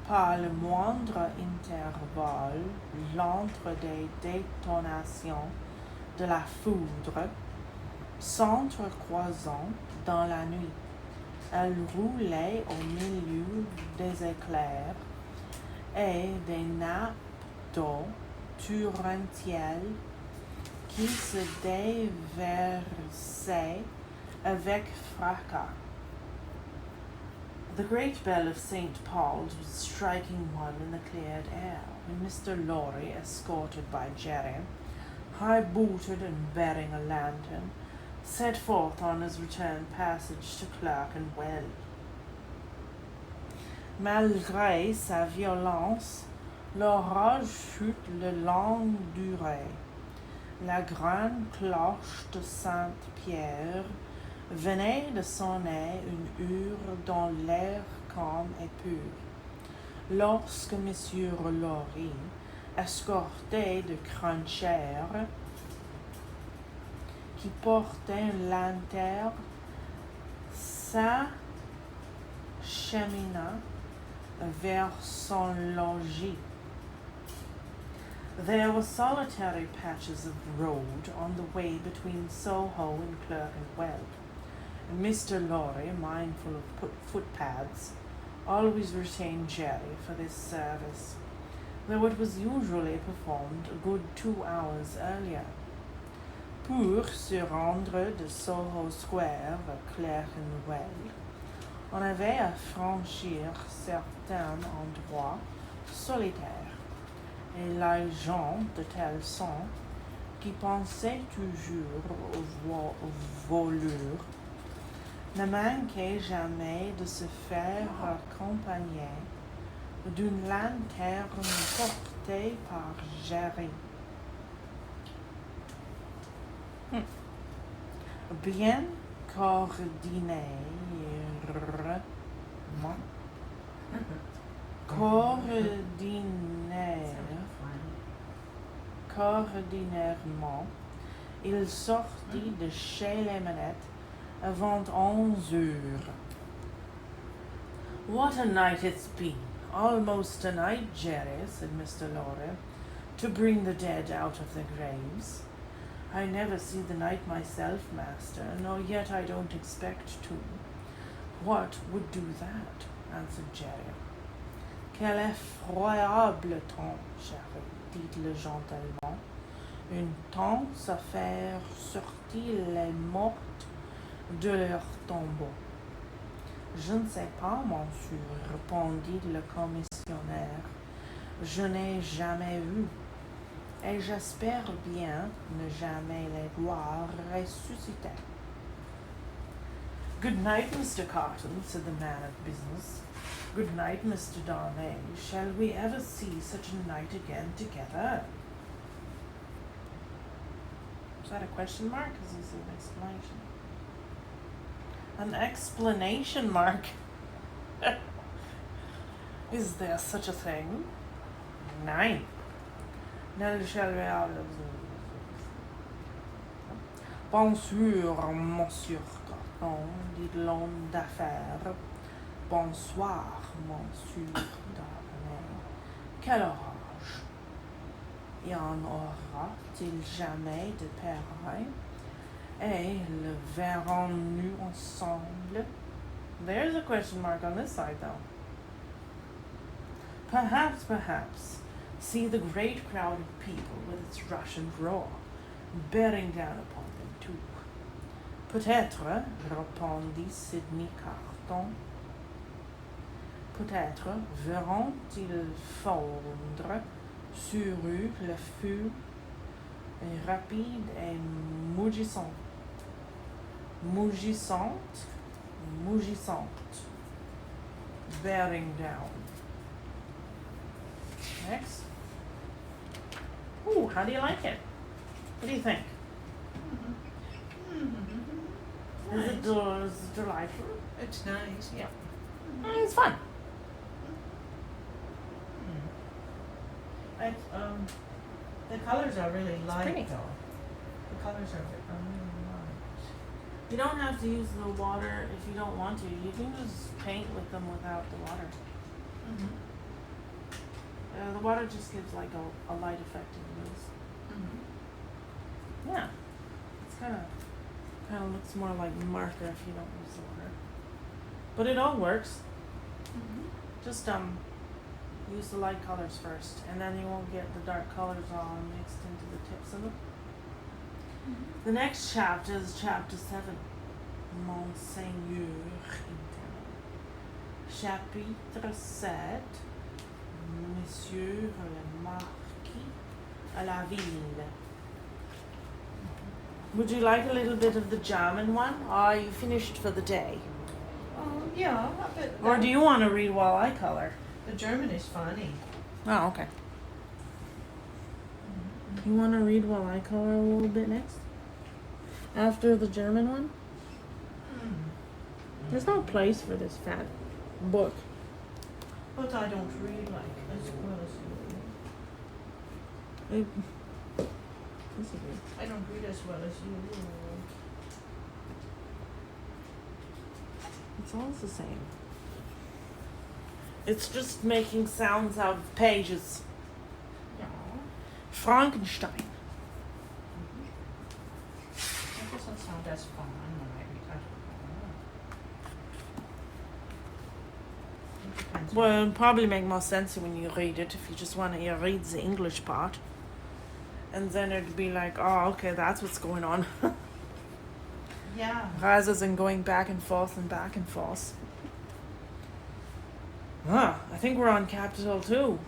Par le moindre intervalle, l'entre des détonations de la foudre, s'entrecroisant dans la nuit. Elle roulait au milieu des éclairs et des nappes d'eau torrentielles qui se déversaient avec fracas. The great bell of St. Paul's was striking one in the cleared air when Mr. Lorry, escorted by Jerry, high-booted and bearing a lantern, set forth on his return passage to Clerkenwell. Malgré sa violence, l'orage fut de longue durée. La grande cloche de Sainte-Pierre venait de sonner une heure dans l'air calme et pur, lorsque M. Lorry, escorté de Crancher, qui portait une lanterne, s'achemina vers son logis. There were solitary patches of road on the way between Soho and Clerkenwell, and Mr. Lorry, mindful of footpaths, always retained Jerry for this service, though it was usually performed a good 2 hours earlier. Pour se rendre de Soho Square à Clerkenwell, on avait à franchir certains endroits solitaires, et les gens de telle sorte qui pensait toujours aux voleurs, ne manquait jamais de se faire accompagner d'une lanterne portée par Jerry. Bien coordonnément, coordinairement, il sortit de chez les manettes avant 11 heures. What a night it's been. Almost a night, Jerry, said Mr. Lorry, to bring the dead out of their graves. I never see the night myself, master, nor yet I don't expect to. What would do that? Answered Jerry. Quel effroyable temps, Jerry, dit-le gentiment. Un temps à faire sortir les morts de leur tombeau. Je ne sais pas, monsieur, répondit le commissionnaire. Je n'ai jamais vu, et j'espère bien ne jamais les voir ressusciter. Good night, Mr. Carton, said the man of business. Good night, Mr. Darnay. Shall we ever see such a night again together? Is that a question mark? Is this an exclamation? An explanation mark. Is there such a thing? Nein. Ne shall we Bonjour, monsieur Carton, dit l'homme d'affaires. Bonsoir, monsieur Darnay. Quel orage! Y en aura-t-il jamais de pareil? Et le verrons-nous ensemble? There's a question mark on this side, though. Perhaps. See the great crowd of people with its rush and roar, bearing down upon them, too. Peut-être, répondit Sidney Carton. Peut-être verront-ils fondre sur eux le feu rapide et mugissante, bearing down. Next. Ooh, how do you like it? What do you think? Is it delightful? It's nice, yeah. It's fun. It's, the colors are really light, pretty. though. The colors are really light. You don't have to use the water if you don't want to. You can just paint with them without the water. Mm-hmm. The water just gives like a light effect to the nose. Mm-hmm. Yeah, it's kind of looks more like marker if you don't use the water. But it all works. Mm-hmm. Just use the light colors first, and then you won't get the dark colors all mixed into the tips of them. Mm-hmm. The next chapter is chapter 7. Monseigneur interne. Chapitre 7. Monsieur le Marquis à la ville. Would you like a little bit of the German one? Or are you finished for the day? Yeah, a bit. Or do you want to read while I color? The German is funny. Oh, okay. You want to read while I color a little bit next? After the German one? There's no place for this fat book. But I don't read like as well as you do. This is weird. I don't read as well as you do. It's all the same. It's just making sounds out of pages. Yeah. Frankenstein. It doesn't sound as fun when I read. It depends. Well, it'll probably make more sense when you read it if you just want to read the English part. And then it'd be like, oh, okay, that's what's going on. Yeah. Rather than going back and forth and back and forth. I think we're on Capital 2.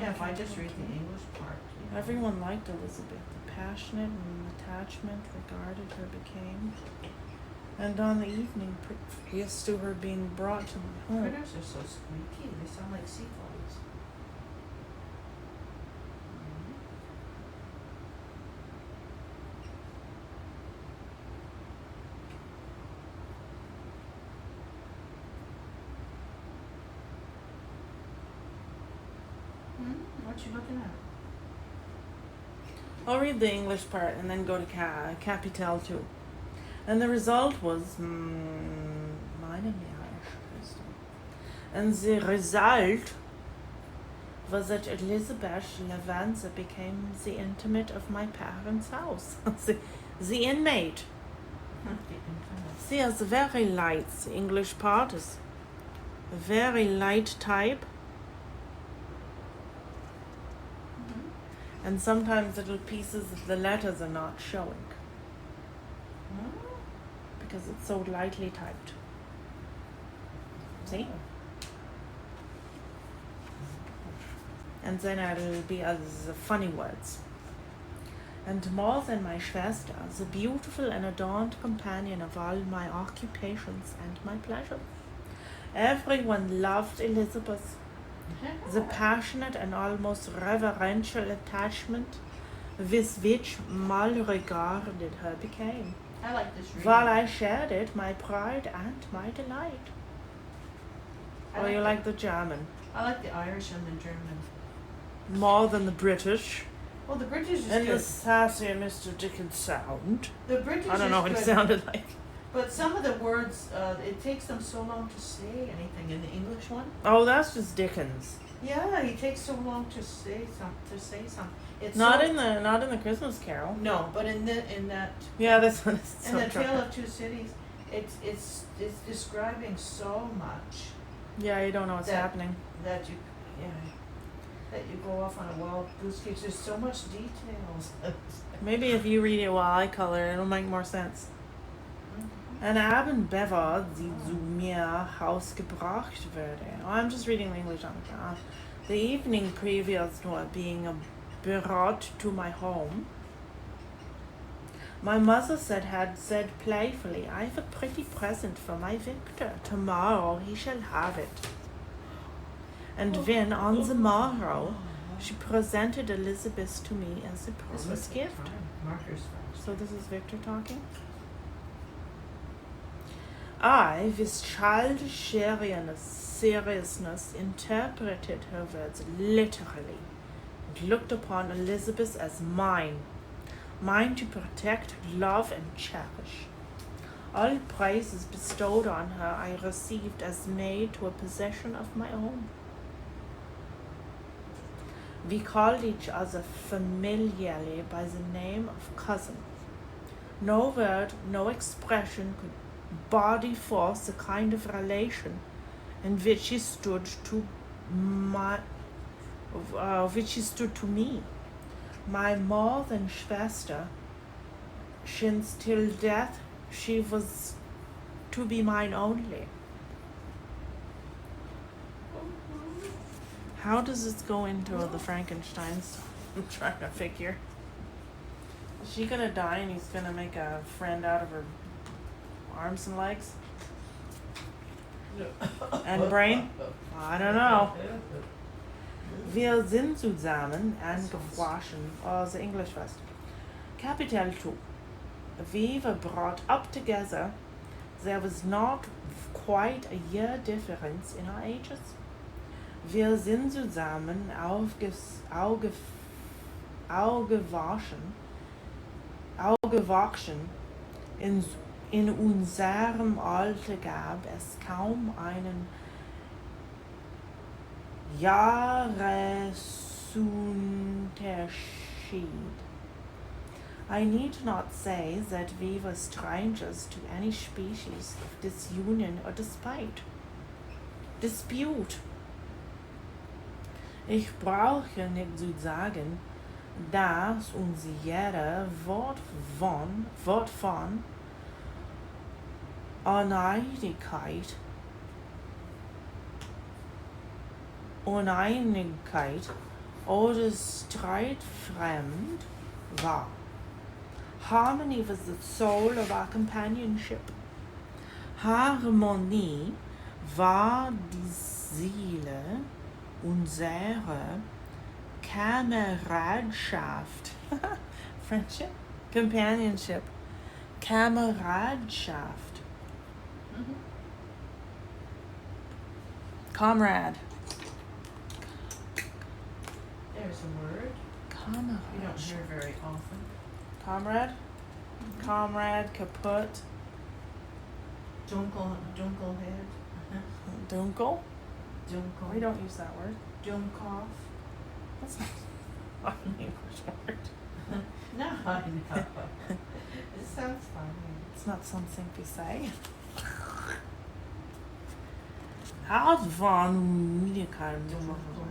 Yeah, if I just read the English part. Yeah. Everyone liked Elizabeth the passionate and attachment regarded her became, and on the evening previous to her being brought to my home. Critters are so squeaky. They sound like seagulls. What you looking at? I'll read the English part and then go to Capital too. And the result was meine Irish. And the result was that Elizabeth Lavanza became the intimate of my parents' house. the inmate. She is very light. The English part is a very light type. And sometimes little pieces of the letters are not showing because it's so lightly typed. See? And then it'll be as funny words. And more than my Schwester, the beautiful and adorned companion of all my occupations and my pleasures. Everyone loved Elizabeth. The passionate and almost reverential attachment with which Mal regarded her became, I like this reading. while I shared it, my pride and my delight. You like the German? I like the Irish and the German. More than the British. Well, the British is And good. the sassy Mr. Dickens sound. The British I don't know is what he good, sounded like. But some of the words, it takes them so long to say anything in the English one. Oh, that's just Dickens. Yeah, he takes so long to say something. It's Not so, in the Christmas Carol. No, but in that Yeah, this one is in so the dry. Tale of Two Cities, it's describing so much Yeah, you don't know what's happening. that you go off on a wild goose chase. There's so much details. Maybe if you read it while I color, it'll make more sense. An Abend bever, die zu mir Haus gebracht würde. Oh, I'm just reading the English on the evening previous to it being brought to my home. My mother had said playfully, I have a pretty present for my Victor. Tomorrow he shall have it. And then on the morrow, she presented Elizabeth to me as a promised gift. Markers. So this is Victor talking? I, with childish seriousness, interpreted her words literally and looked upon Elizabeth as mine to protect, love, and cherish. All praises bestowed on her I received as made to a possession of my own. We called each other familiarly by the name of cousin. No word, no expression could body forth the kind of relation in which she stood to me. My more than Schwester, since till death she was to be mine only. How does this go into the Frankensteins? I'm trying to figure. Is she gonna die and he's gonna make a friend out of her arms and legs? And brain? I don't know. Wir sind zusammen angewaschen, or the English first. Capital 2. We were brought up together. There was not quite a year difference in our ages. Wir sind zusammen aufgewachsen. In unserem Alter gab es kaum einen Jahresunterschied. I need not say that we were strangers to any species of disunion or dispute. Ich brauche nicht zu sagen, dass uns jeder Wort von Uneinigkeit oder Streit fremd war. Harmony was the soul of our companionship. Harmonie war die Seele unserer Kameradschaft. Friendship? Companionship. Kameradschaft. Comrade. There's a word Comrade. you don't hear very often. Comrade? Comrade, kaput, Dunkelhead. dunkel? Dunkel. We don't use that word. Dunkoff. That's not an English word. No, I know. It sounds funny. It's not something we say. How van moeilijkheid.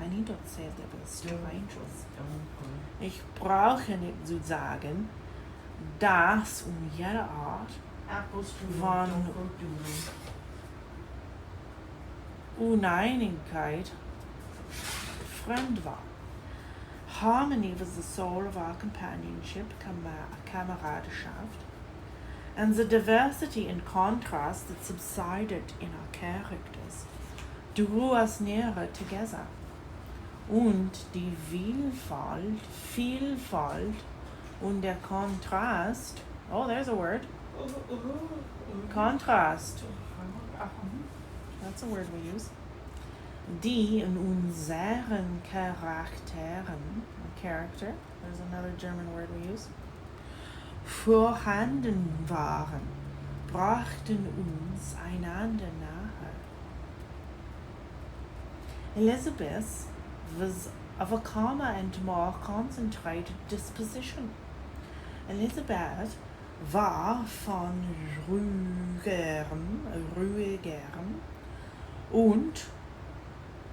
I need to say that with strangers. Dunkel. Ich brauche nicht zu sagen, dass jede Art Appelstrudel. Van- Dunkeldoodle. Uneinigkeit fremd war. Harmony was the soul of our companionship, Kameradschaft, and the diversity and contrast that subsided in our characters drew us nearer together. Und die Vielfalt und der Kontrast, oh, there's a word, Kontrast, that's a word we use, die in unseren Charakteren, character, there's another German word we use, vorhanden waren, brachten uns einander nahe. Elizabeth was of a calmer and more concentrated disposition. Elizabeth war von ruhigerem und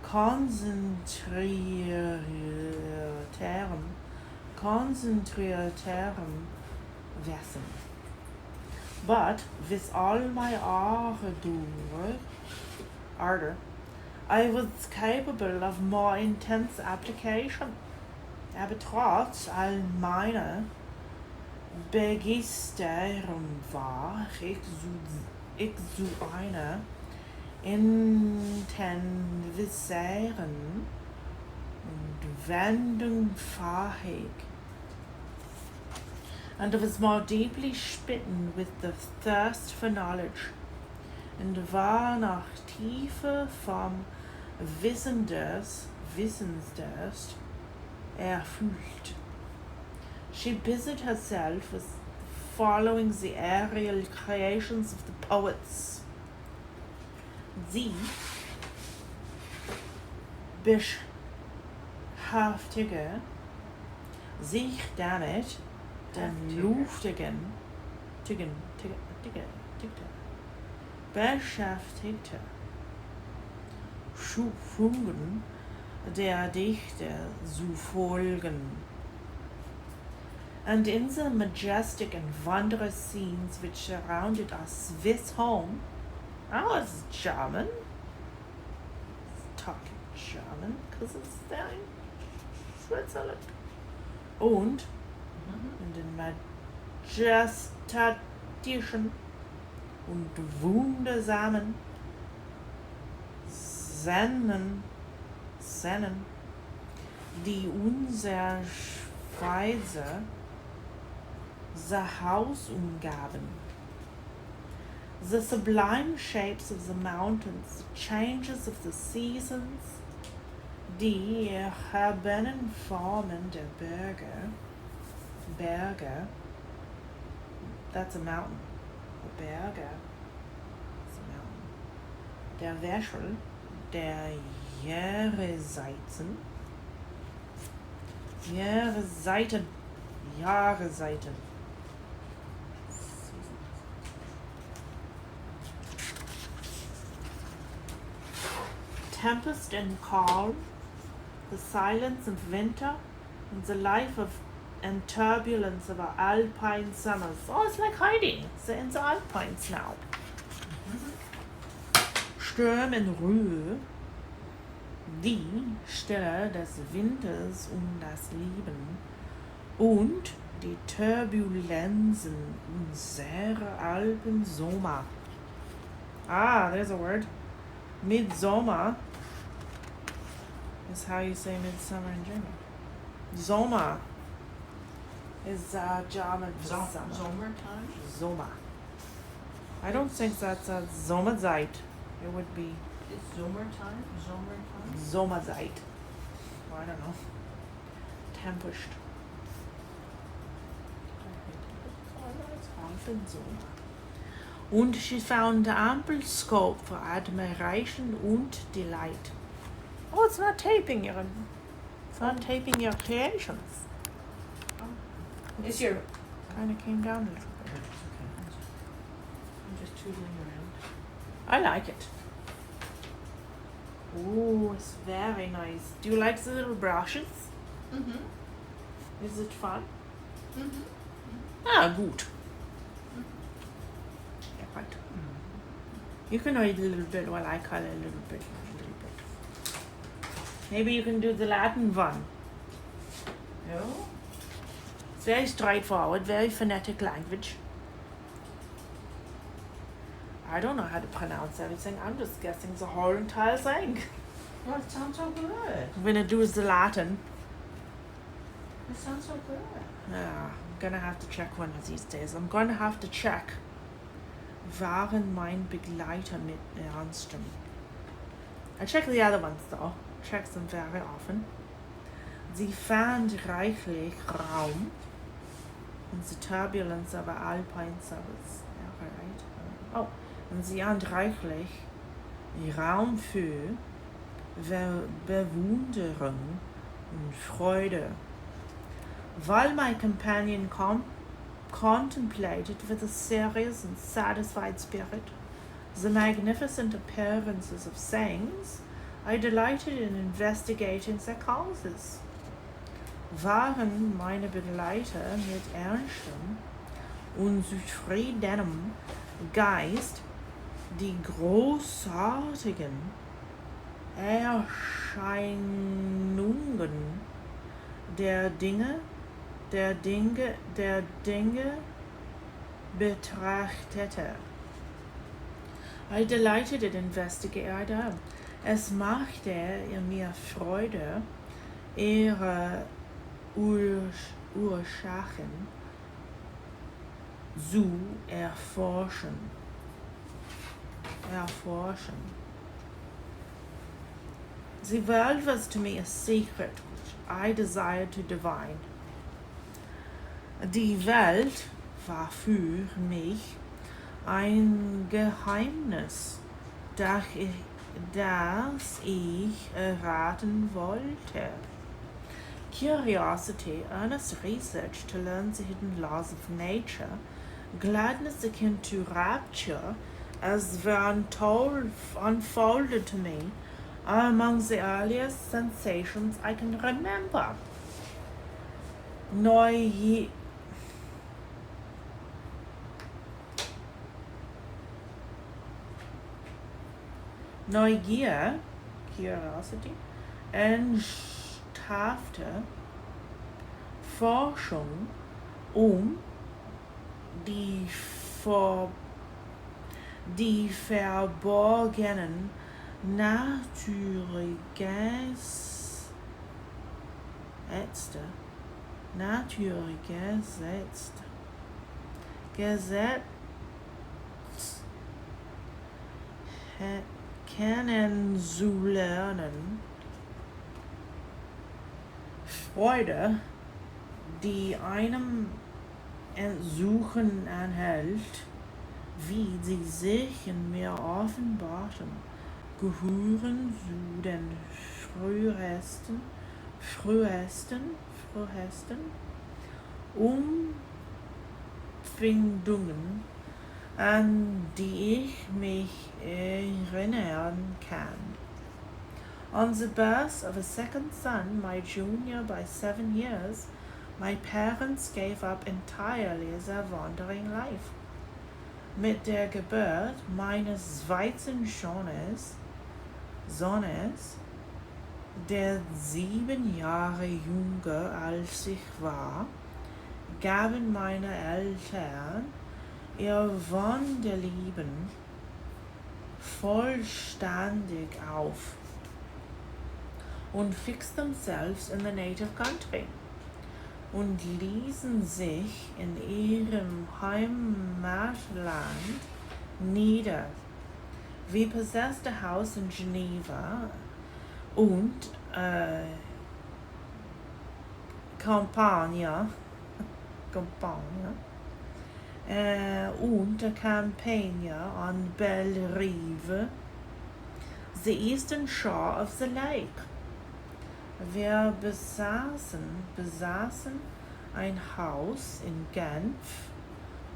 konzentrierterem Wesen. But with all my ardor, I was capable of more intense application. Aber trotz all meiner Begeisterung war ich zu einer intensiven und Wendung fähig, and was more deeply smitten with the thirst for knowledge, and war nach Tiefe vom Wissensdurst erfüllt. She busied herself with following the aerial creations of the poets. Sie beschäftigte sich damit, den luftigen beschäftigte Schöpfungen der Dichter zu folgen. And in the majestic and wondrous scenes which surrounded our Swiss home, I was German, talking German, because it's there in Switzerland. Und in den majestatischen und wundersamen Szenen, die unser Schweizer Haus umgaben. The sublime shapes of the mountains, the changes of the seasons, die erhabenen Formen der Berge, that's a mountain, a Berge, that's a mountain, der Wäschel, der Jahreszeiten. Tempest and calm, the silence of winter, and the life of and turbulence of our alpine summers. Oh, it's like hiding. They're in the Alpines now. Sturm und Ruhe, die Stille des Winters und das Leben und die Turbulenzen unserer Alpensommer. Ah, there's a word. Midsommer is how you say midsummer in German. Sommer is German for summer. Sommertime? Sommer. I don't think that's a Sommerzeit. It would be It's Sommertime? Sommertime? Sommerzeit. I don't know. Tempest. And she found ample scope for admiration and delight. Oh, it's not taping your creations. Is your... Kind of came down a little bit. I'm just tootling around. I like it. Oh, it's very nice. Do you like the little brushes? Mm-hmm. Is it fun? Mm-hmm. Ah, gut. Yeah, right. You can read a little bit while I color a little bit. Maybe you can do the Latin one. No? It's very straightforward, very phonetic language. I don't know how to pronounce everything. I'm just guessing the whole entire thing. Well, it sounds so good. I'm gonna do is the Latin. It sounds so good. Yeah, I'm gonna have to check one of these days. I'm gonna have to check. Waren mein Begleiter mit Ernstem? I check the other ones though. Check them very often. Sie fand reichlich Raum in the turbulence of alpine suburbs. Yeah, right. Oh, und sie fand reichlich Raum für Bewunderung und Freude. While my companion contemplated with a serious and satisfied spirit the magnificent appearances of things, I delighted in investigating their causes. Waren meine Begleiter mit ernstem und zufriedenem Geist die großartigen Erscheinungen der Dinge betrachtete. I delighted in investigating. Es machte mir Freude, ihre Ursachen zu erforschen. The world was to me a secret which I desired to divine. Die Welt war für mich ein Geheimnis, das ich erraten wollte. Curiosity, earnest research to learn the hidden laws of nature, gladness akin to rapture, as they unfolded to me, are among the earliest sensations I can remember. Neugier, curiosity, ernsthafte Forschung die verborgenen kennenzulernen. Freude, die einem Entsuchen anhält, wie sie sich in mir offenbarten, gehören zu den frühesten Empfindungen, an die ich mich erinnern kann. On the birth of a second son, my junior by 7 years, my parents gave up entirely their wandering life. Mit der Geburt meines zweiten Sohnes, der 7 Jahre jünger als ich war, gaben meine Eltern ihr Wanderleben vollständig auf und fixed themselves in the native country und ließen sich in ihrem Heimatland nieder. We possessed a house in Geneva und Campania und Campania on Bellerive, the eastern shore of the lake. Wir besaßen ein Haus in Genf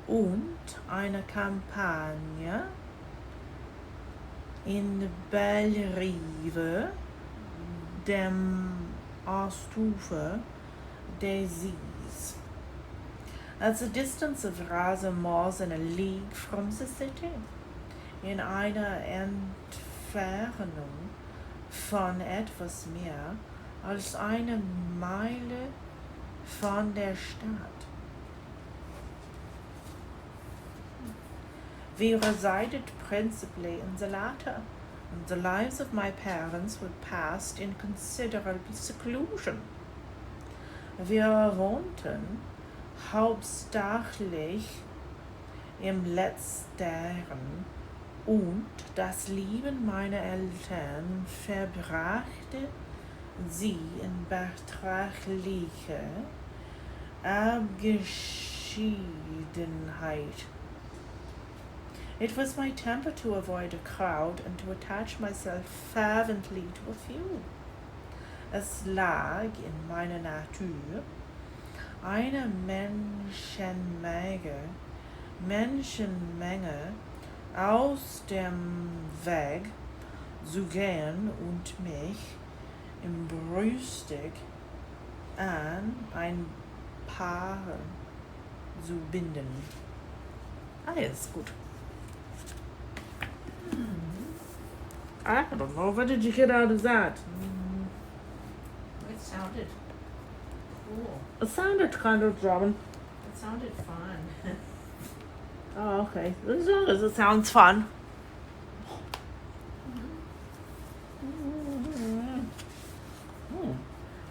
und eine Kampagne in Bellerive, dem Ostufer des Sees, at a distance of rather more than a league from the city, in einer Entfernung von etwas mehr als eine Meile von der Stadt. We resided principally in the latter, and the lives of my parents were passed in considerable seclusion. Wir wohnten hauptsächlich im Letzteren, und das Leben meiner Eltern verbrachte sie in beträchtlicher Abgeschiedenheit. It was my temper to avoid a crowd and to attach myself fervently to a few. Es lag in meiner Natur, eine Menschenmenge aus dem Weg zu gehen und mich inbrünstig an ein Paar zu binden. Alles gut. I don't know. What did you get out of that? It sounded cool. It sounded kind of German. It sounded fun. Oh, okay. As long as it sounds fun.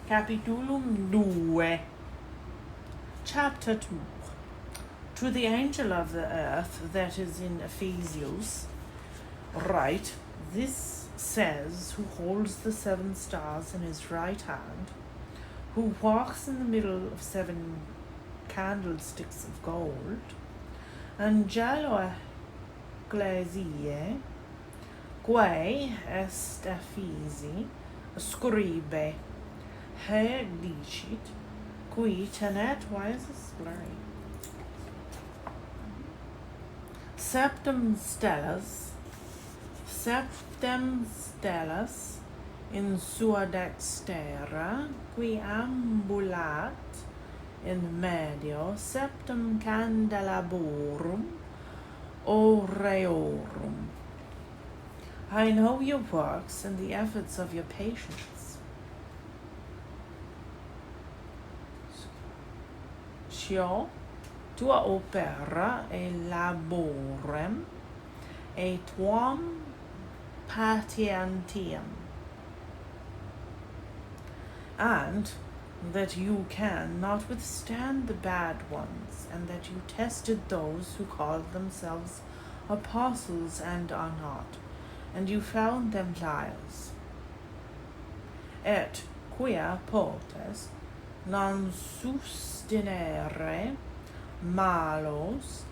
Capitulum 2. Chapter 2. To the angel of the earth that is in Ephesians, write, this says, who holds the 7 stars in his right hand, who walks in the middle of 7 candlesticks of gold, Angelo ecclesiae, quae est Ephesi, scribe, he dicit, qui tenet, why is this blurry? Septem stellas in sua dextera, qui ambulat in medio septem candelaborum aureorum. I know your works and the efforts of your patience. Cio tua opera e laborem et tuam patientiam, and that you can not withstand the bad ones, and that you tested those who called themselves apostles and are not, and you found them liars. Et quia potes non sustinere malos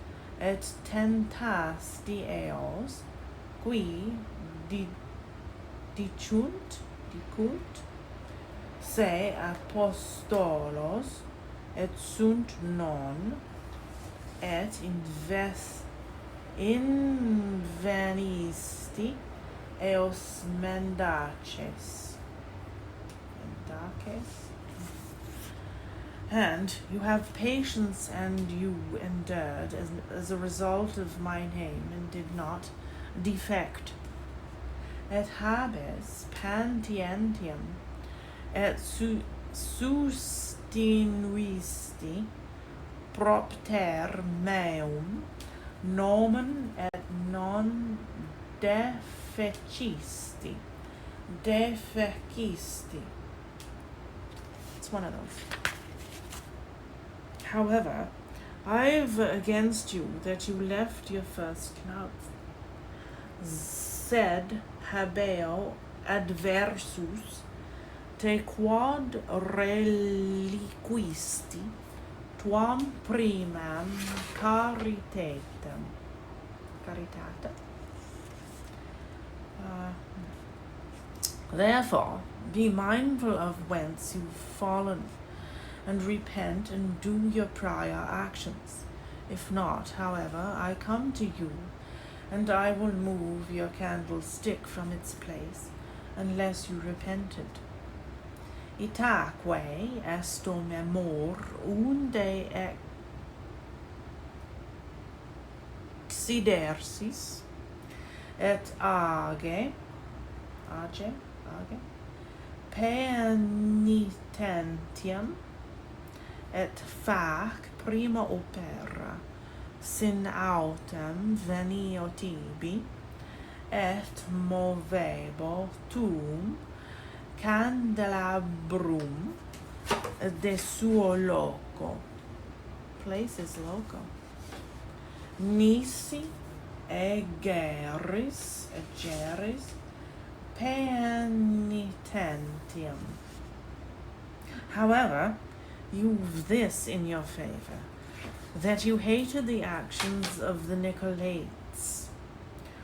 et tentasti eos, qui dicunt se apostolos et sunt non, et invenisti eos mendaces. And you have patience, and you endured as a result of my name, and did not defect. Et habes patientiam, et sustinuisti propter meum nomen et non defecisti. Defecisti. It's one of those. However, I've against you that you left your first love. Sed habeo adversus te quod reliquisti tuam primam caritatem. Therefore, be mindful of whence you've fallen, and repent and do your prior actions. If not, however, I come to you, and I will move your candlestick from its place, unless you repented. Itaque estum amor unde exsidersis, et age penitentiam, et fac prima opera sin autem venio tibi, et movebo tuum candelabrum de suo loco. Place is loco. Nisi egeris penitentiam. However, you've this in your favor, that you hated the actions of the Nicolaitans,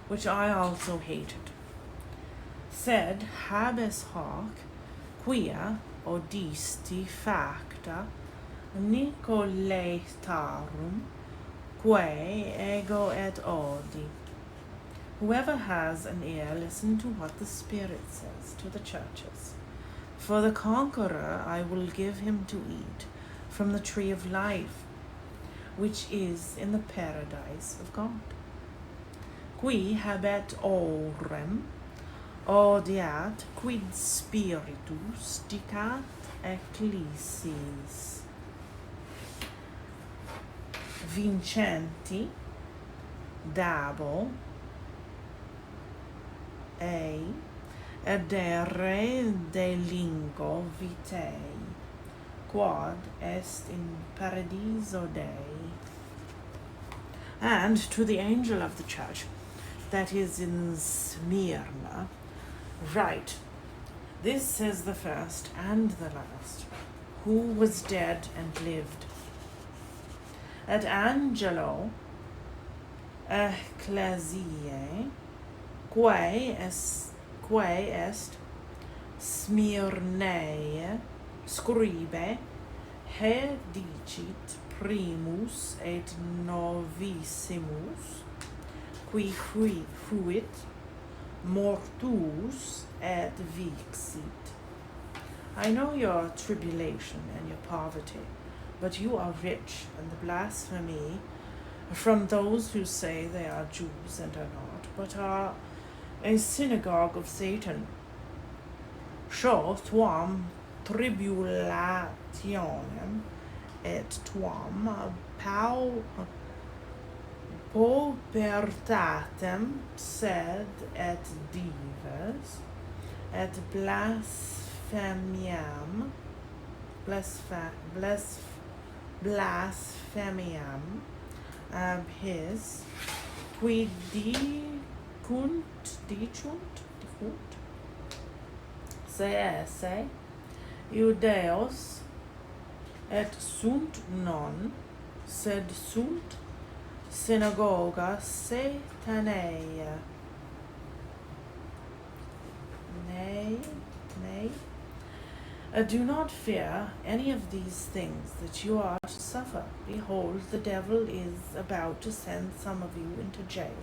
which I also hated. Sed habes hoc quia odisti facta Nicolaitarum quae ego et odi. Whoever has an ear, listen to what the Spirit says to the churches. For the conqueror I will give him to eat from the tree of life, which is in the paradise of God. Qui habet orem odiat quid spiritus dicat ecclesiis. Vincenti dabo edere delingo vitei, quod est in paradiso Dei. And to the angel of the church that is in Smyrna, write, this says the first and the last, who was dead and lived. Et angelo ecclesiae quae est Smyrnae scribe, he dicit primus et novissimus, qui fuit mortuus et vixit. I know your tribulation and your poverty, but you are rich, and the blasphemy from those who say they are Jews and are not, but are a synagogue of Satan. Sho tuam tribulationem et tuam paupertatem sed et divers et blasphemiam ab his qui dicunt se esse Iudeos et sunt non, sed sunt synagoga Satanae. Nay. Do not fear any of these things that you are to suffer. Behold, the devil is about to send some of you into jail,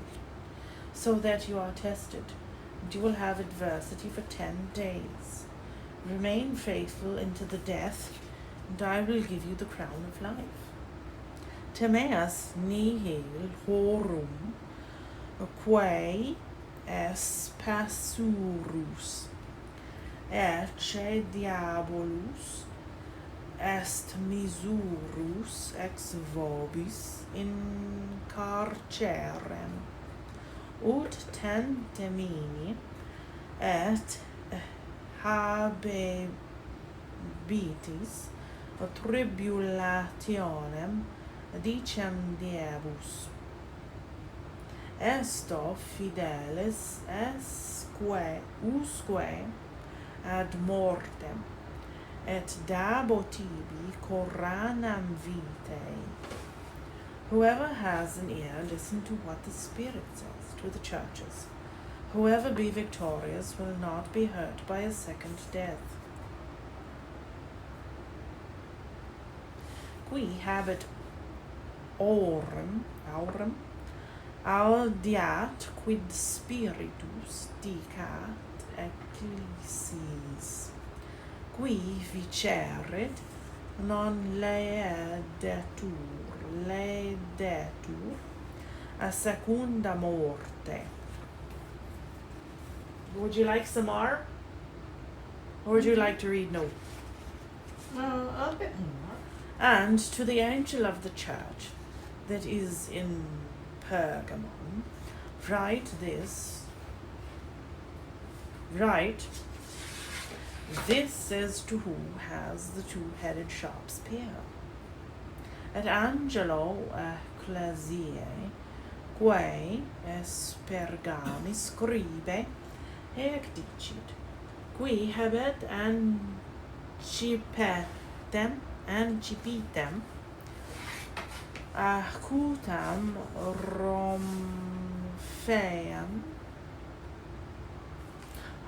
so that you are tested, and you will have adversity for 10 days. Remain faithful into the death, and I will give you the crown of life. Timaeus nihil horum quae es passurus, ecce diabolus est misurus ex vobis in carcerem, ut tentemini et habebitis tribulationem dicem diebus. Esto fidelis usque ad mortem, et dabo tibi coranam vitae. Whoever has an ear, listen to what the Spirit says to the churches. Whoever be victorious will not be hurt by a second death. Qui habet aurum audiat quid spiritus dicat ecclesiis. Qui vicerit non ledetur a secunda morte. Would you like some more? Or would you like to read no? A bit more. And to the angel of the church that is in Pergamon, write, this says to who has the two-headed sharp spear. Et angelo ecclesiae, quae es Pergami scribe, ec dicit, qui habet ancipitem acutam Rompheiam.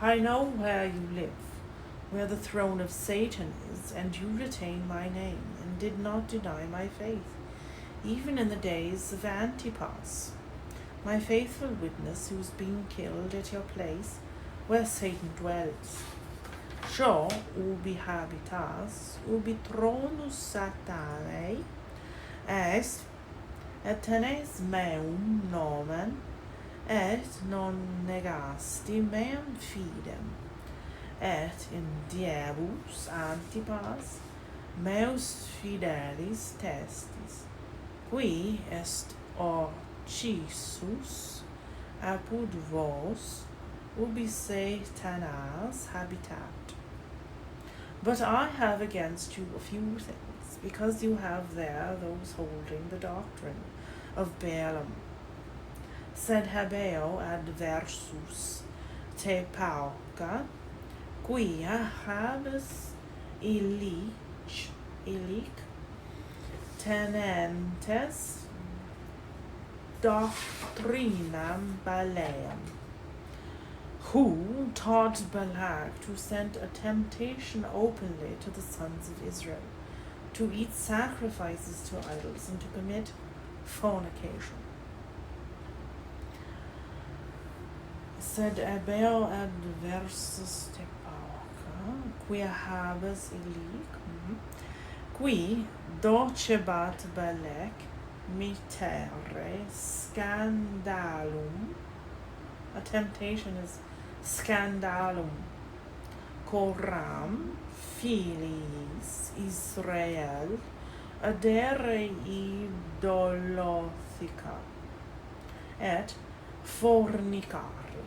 I know where you live, where the throne of Satan is, and you retain my name, and did not deny my faith, even in the days of Antipas, my faithful witness, who is being killed at your place, where Satan dwells. Sho ubi habitas, ubi tronus Satanae est, et tenes meum nomen, et non negasti meam fidem, et in diebus Antipas meus fidelis testis, qui est occisus apud vos, ubi Satanas habitat. But I have against you a few things, because you have there those holding the doctrine of Balaam. Sed habeo adversus te pauca, quia habes illic tenentes doctrinam Balaam, who taught Balak to send a temptation openly to the sons of Israel, to eat sacrifices to idols and to commit fornication. Sed ebeo adversus te pauca, quia habes illic, qui docebat Balak mitere scandalum. A temptation is scandalum coram filiis Israel adere idolothica et fornicari.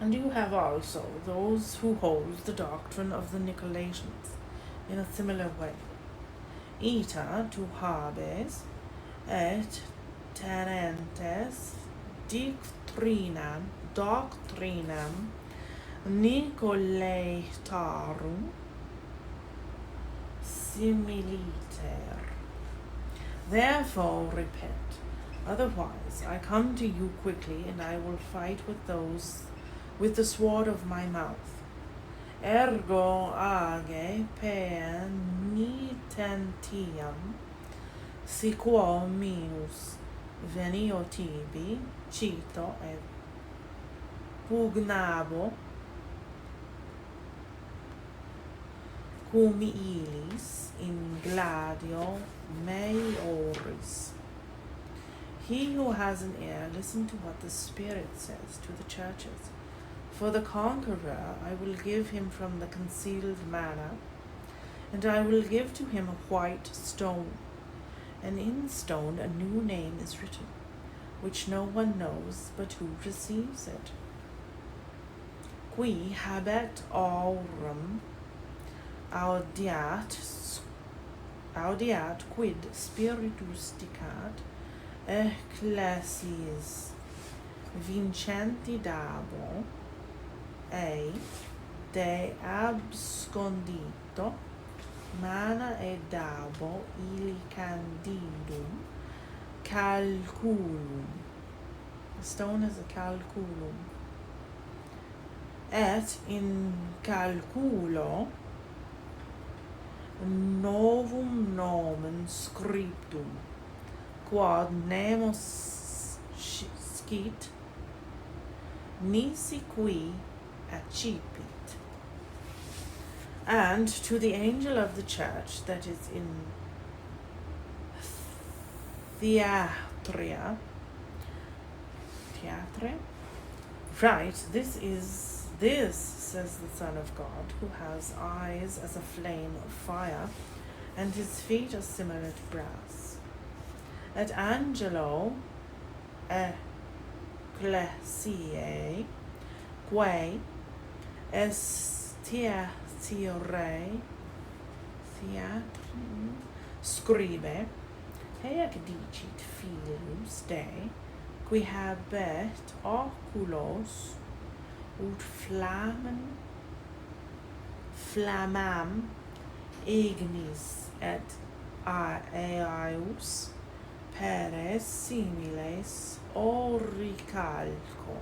And you have also those who hold the doctrine of the Nicolaitans in a similar way. Ita tu habes et tenentes doctrinam Nicolaitarum similiter. Therefore repent, otherwise I come to you quickly, and I will fight with the sword of my mouth. Ergo age penitentiam si quo minus venio tibi cito et pugnabo cum illis in gladio mei oris. He who has an ear, listen to what the Spirit says to the churches. For the conqueror I will give him from the concealed manna, And I will give to him a white stone, and in the stone a new name is written, which no one knows but who receives it. Qui habet aurum audiat quid spiritus dicat ecclesiis vincenti dabo de abscondito mana dabo ili candidum calculum. The stone is a calculum. Et in calculo novum nomen scriptum, quod nemo scit, nisi qui accipit. And to the angel of the church that is in Thyatira, right, this, says the Son of God, who has eyes as a flame of fire, and his feet are similar to brass. Et angelo ecclesiae quae estiatire scribe, haec dicit Filius Dei, qui habet oculos ut flammam ignis et aeus peres similes oricalco.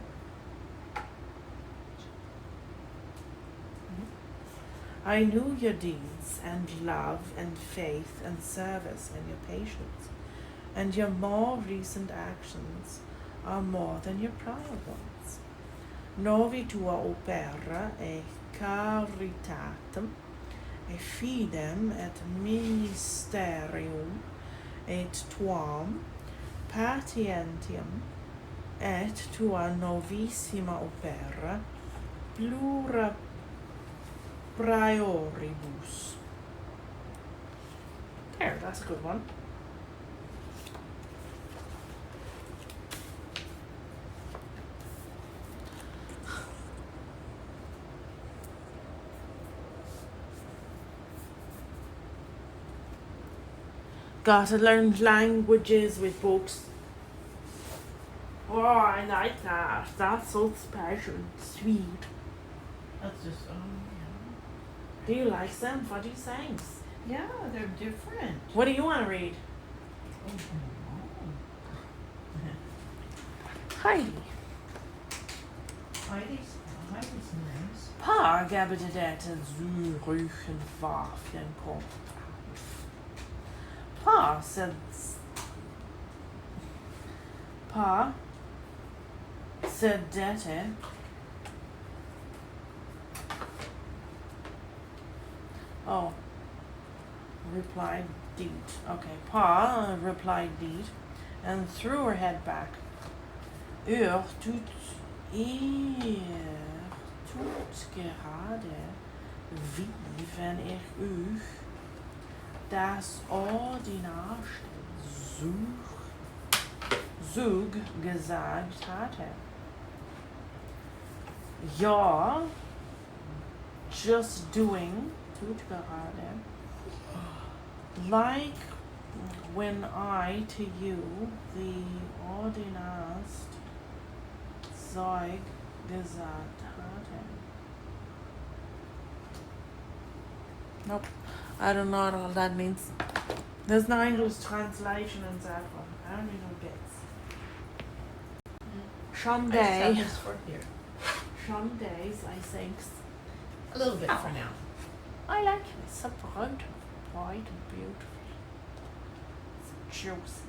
I knew your deeds and love and faith and service and your patience, and your more recent actions are more than your prior ones. Novi tua opera e caritatem e fidem et ministerium et tuam patientiam et tua novissima opera plura prioribus. There, that's a good one. Gotta learn languages with books. Oh, I like that. That's so special, sweet. That's just, Do you like them? What do you think? yeah, they're different. What do you want to read? Heidi. Heidi's nice. Pa gabbete det Zürchen Waffen kom. Pa said dette. Oh, replied Deet. Okay, Pa replied Deet, and threw her head back. Tut gerade wie wenn ich euch das ordinarste Zug gesagt hatte. Ja, just doing, tut gerade, like when I to you the ordinarst Zeug gesagt hatte. Nope, I don't know what all that means. There's no English translation in that one. I don't even get some I just have day. this for here. Some days I think A little bit for now. I like it. It's so bright and beautiful. It's juicy.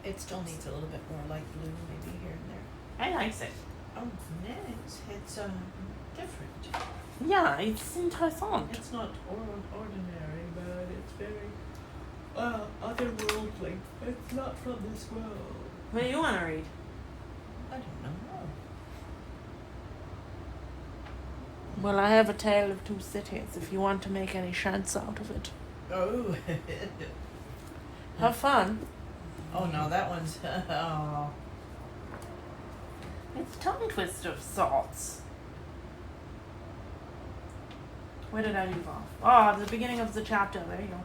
It still needs a little bit more light blue, maybe here and there. I like it. Oh, nice. It's different. Yeah, it's interessant. It's not ordinary, but it's very otherworldly. It's not from this world. What do you want to read? I don't know. Well, I have a tale of two cities if you want to make any sense out of it. Oh. Have fun. Oh no, that one's. Oh. It's a tongue twister of sorts. Where did I leave off? Oh, the beginning of the chapter. There you go.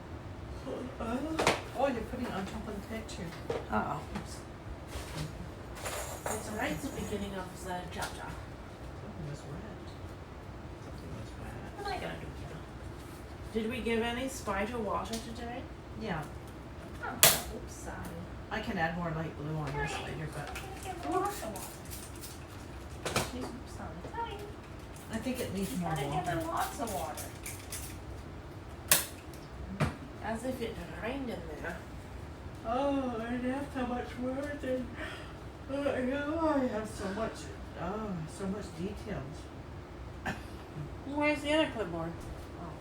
Oh, you're putting it on top of the picture. Uh-oh. Oops. It's right at the beginning of the chapter. Something was wet. Something was wet. What am I gonna do here? Did we give any spider water today? Yeah, Oh, oops, sorry. I can add more light blue on this later, but Oops, sorry. I think it needs more Gotta give water. her lots of water. As if it rained in there. Oh, and that's how much work and I have so much details. Where's the other clipboard? Oh.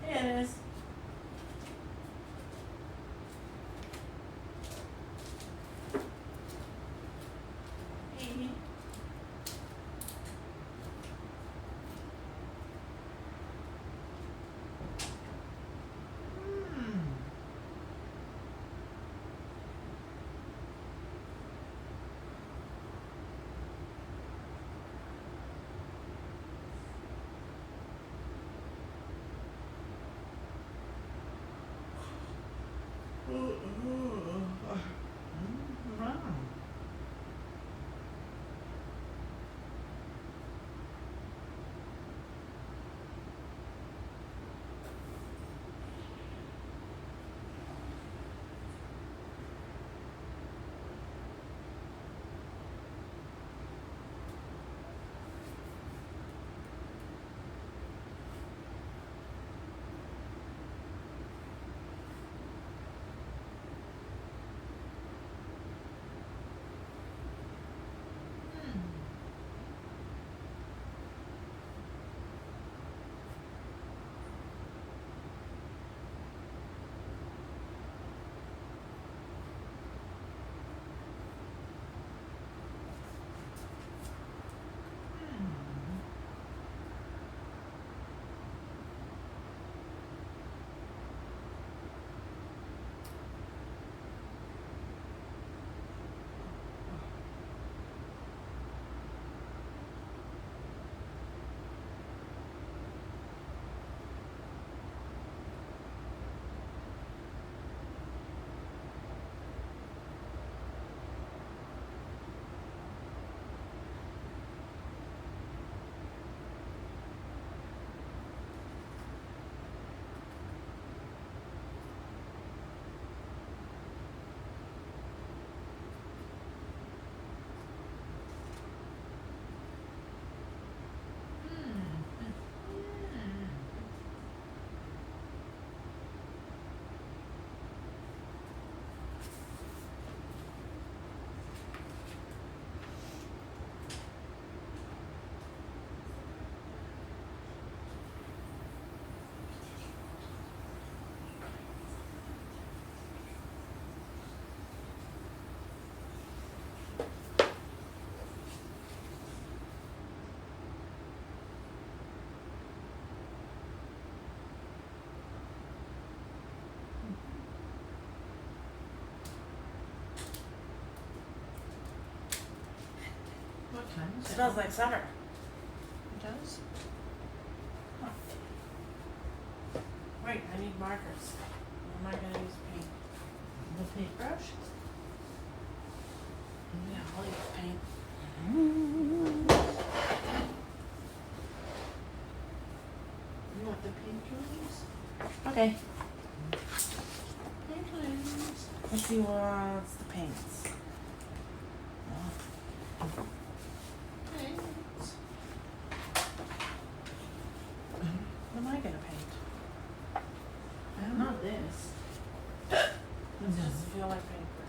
Here it is. Wow. What time is It it? smells like summer. It does? Huh. Wait, I need markers. What am I gonna use paint? The paintbrush? Yeah, I'll use paint. You want the paintlings? Okay. Paintlings. Let's see what's the paints. Paints. What am I gonna paint? Not this. It doesn't feel like paper.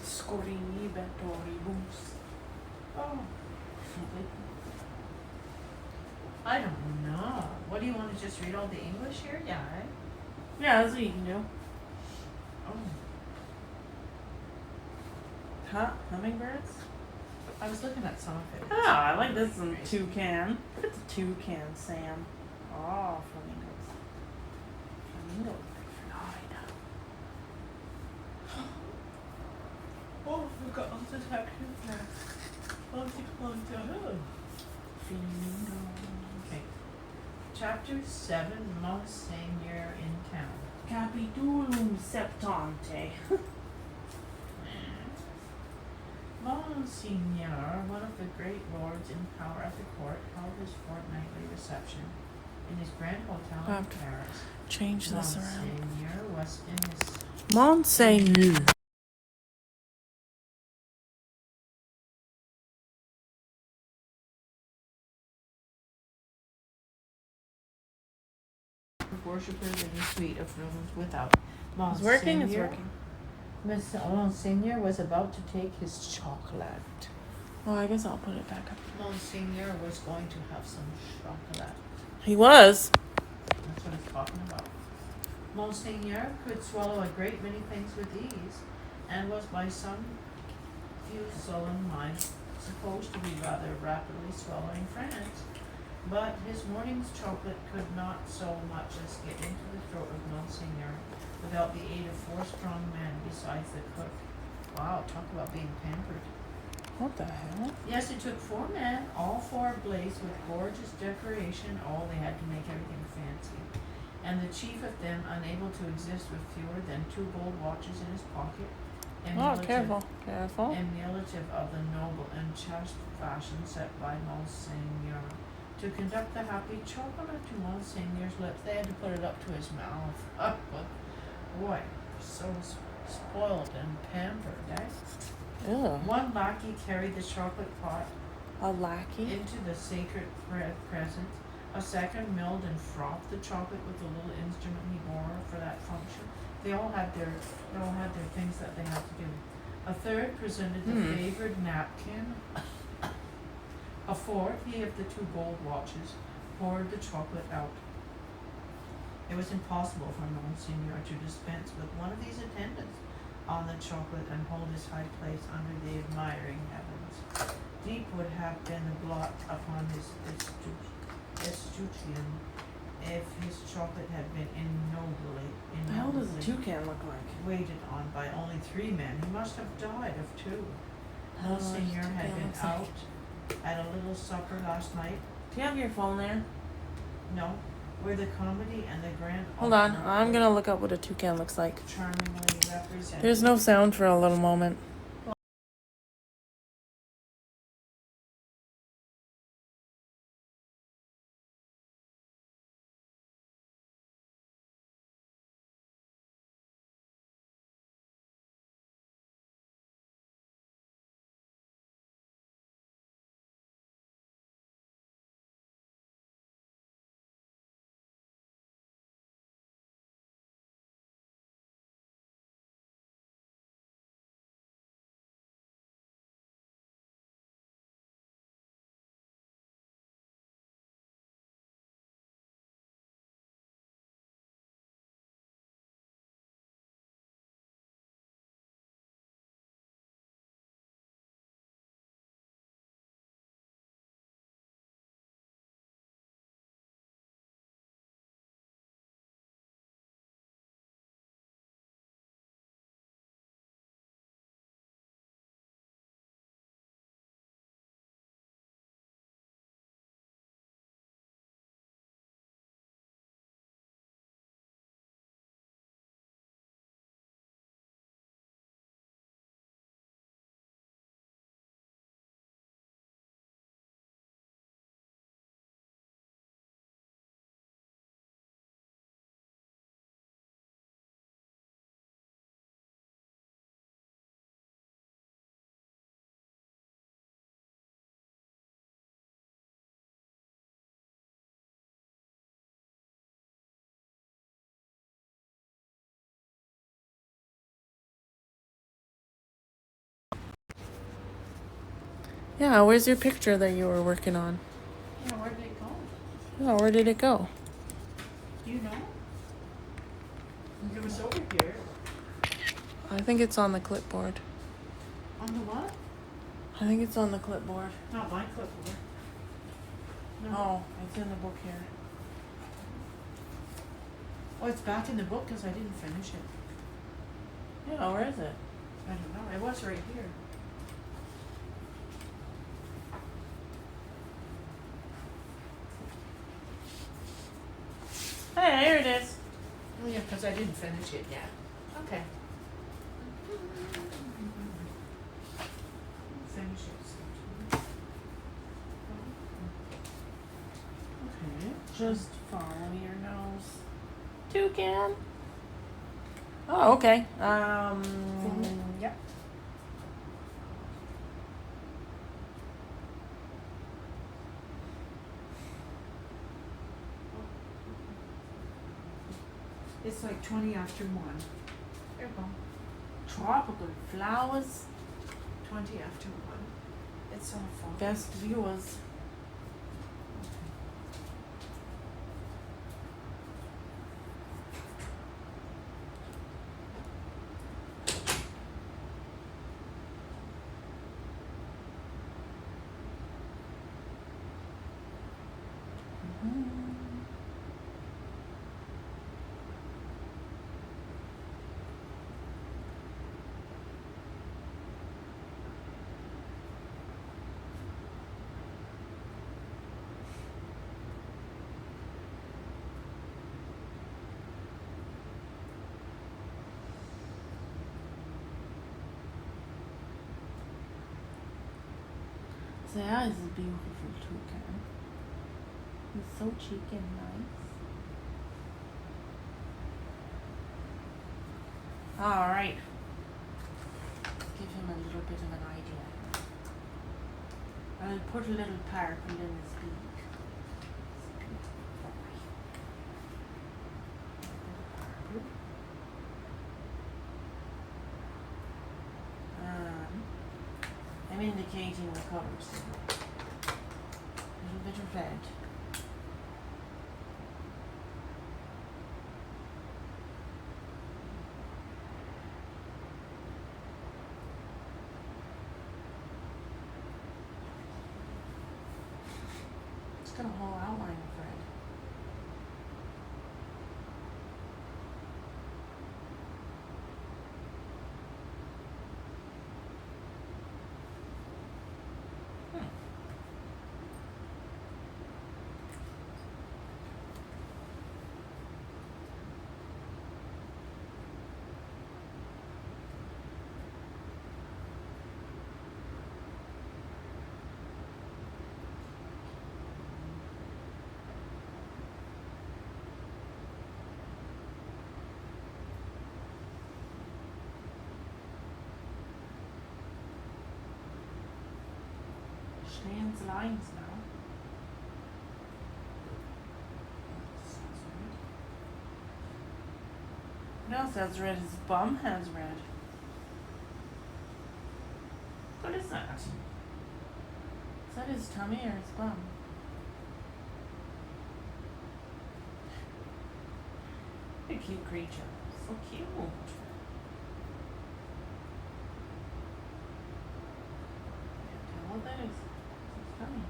Scorini Bettoribus. Oh. I don't know. What do you want to just read all the English here? Yeah. Eh? Yeah, that's what you can do. Oh. Huh? Hummingbirds? I was looking at some of it. Oh, I like this one. Toucan. Look at the toucan, Sam. Oh, flamingos. Flamingos are Florida. Oh, we've got all the sections now. Flamingos. Okay. Chapter 7, Monseigneur in Town. Capitulum septante. Monseigneur, one of the great lords in power at the court, held his fortnightly reception in his grand hotel in Paris. Change this around. Monseigneur was in his Monseigneur. worshippers in the suite of rooms without. It's working, it's working. Monseigneur was about to take his chocolate. Oh, I guess I'll put it back up. Monseigneur was going to have some chocolate. He was. That's what it's talking about. Monseigneur could swallow a great many things with ease, and was by some few sullen minds supposed to be rather rapidly swallowing France. But his morning's chocolate could not so much as get into the throat of Monseigneur without the aid of 4 strong men besides the cook. Wow, talk about being pampered. What the hell? Yes, it took 4 men, all 4 ablaze with gorgeous decoration. Oh, they had to make everything fancy. And the chief of them, unable to exist with fewer than 2 gold watches in his pocket, Careful. emulative of the noble and chaste fashion set by Monseigneur. To conduct the happy chocolate to Monseigneur's lips, they had to put it up to his mouth. Oh, boy, so spoiled and pampered, eh? Ew. One lackey carried the chocolate pot A lackey? into the sacred presence. A second milled and frothed the chocolate with the little instrument he bore for that function. They all had their things that they had to do. A third presented the favored napkin. A fourth, he of the 2 gold watches, poured the chocolate out. It was impossible for Monseigneur to dispense with one of these attendants on the chocolate and hold his high place under the admiring heavens. Deep would have been the blot upon his escutcheon if his chocolate had been What the hell does a toucan look like? waited on by only 3 men. He must have died of 2. Monseigneur had been out at a little supper last night. Do you have your phone there? No, where the comedy and the grand Hold on, I'm gonna look up what a toucan looks like. charmingly represented. There's no sound for a little moment. Yeah, where's your picture that you were working on? Yeah, where did it go? Yeah, where did it go? Do you know? It was over here. I think it's on the clipboard. On the what? I think it's on the clipboard. Not my clipboard. No. Oh, it's in the book here. Oh, it's back in the book because I didn't finish it. Yeah, where is it? I don't know. It was right here. Hey, here it is. Oh yeah, because I didn't finish it yet. Okay. Finish it sometime. Okay. Just follow your nose. Toucan. Oh, okay. Yep. It's like 20 after 1. There you go. Tropical flowers. 20 after 1. It's all fall. Best viewers. That is a beautiful toucan. He's so cheeky and nice. Alright. Give him a little bit of an idea. I'll put a little purple in his beak. He's a beautiful boy. A bit of purple. I'm indicating the colours here. A little bit of red. It's got a whole outline of red. Strands lines now. What else has red? His bum has red. What is that? Is that his tummy or his bum? What a cute creature. So cute. Can't tell what that is. It's tummy.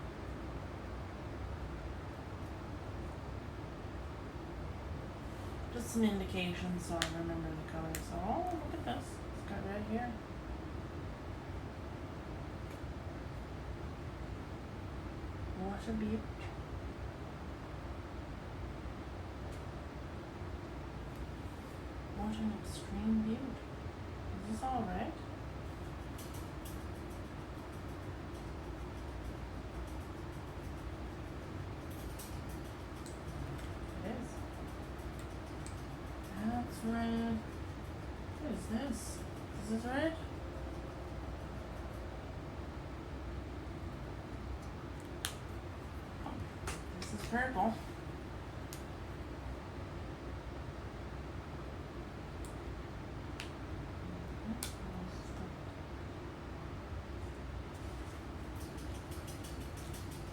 Just some indications so I remember the colors. Oh, look at this. It's got red here. What a beaut. What an extreme beaut. Is this all red? It is. That's red. What is this? Is this red? This is purple.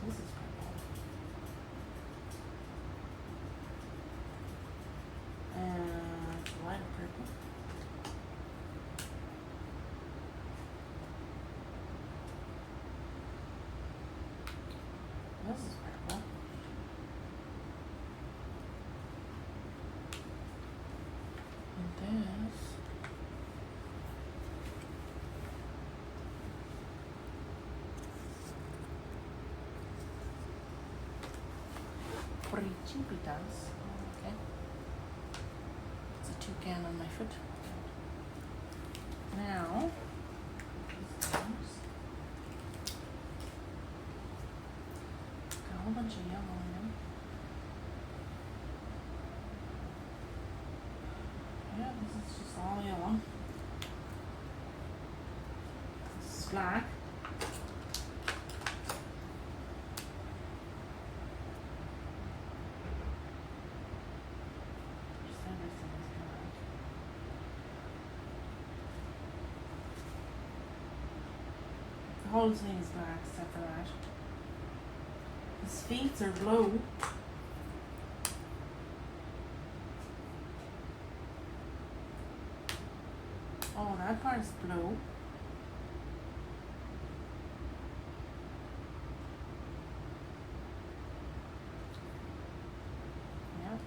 This is purple. And it's light purple. Principitas. Okay. It's a toucan on my foot. Now, these things. Got a whole bunch of yellow in them. Yeah, this is just all yellow. This is black. Just everything is black. The whole thing is black except for that. His feet are blue. Oh, that part is blue. Yep.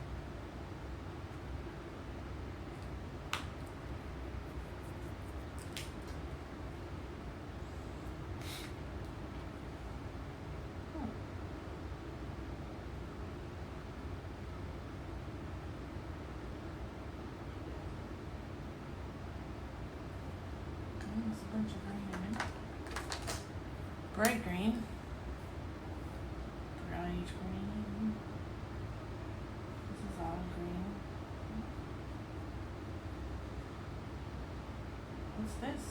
There's a bunch of green in it. Bright green. Bright green. This is all green. What's this?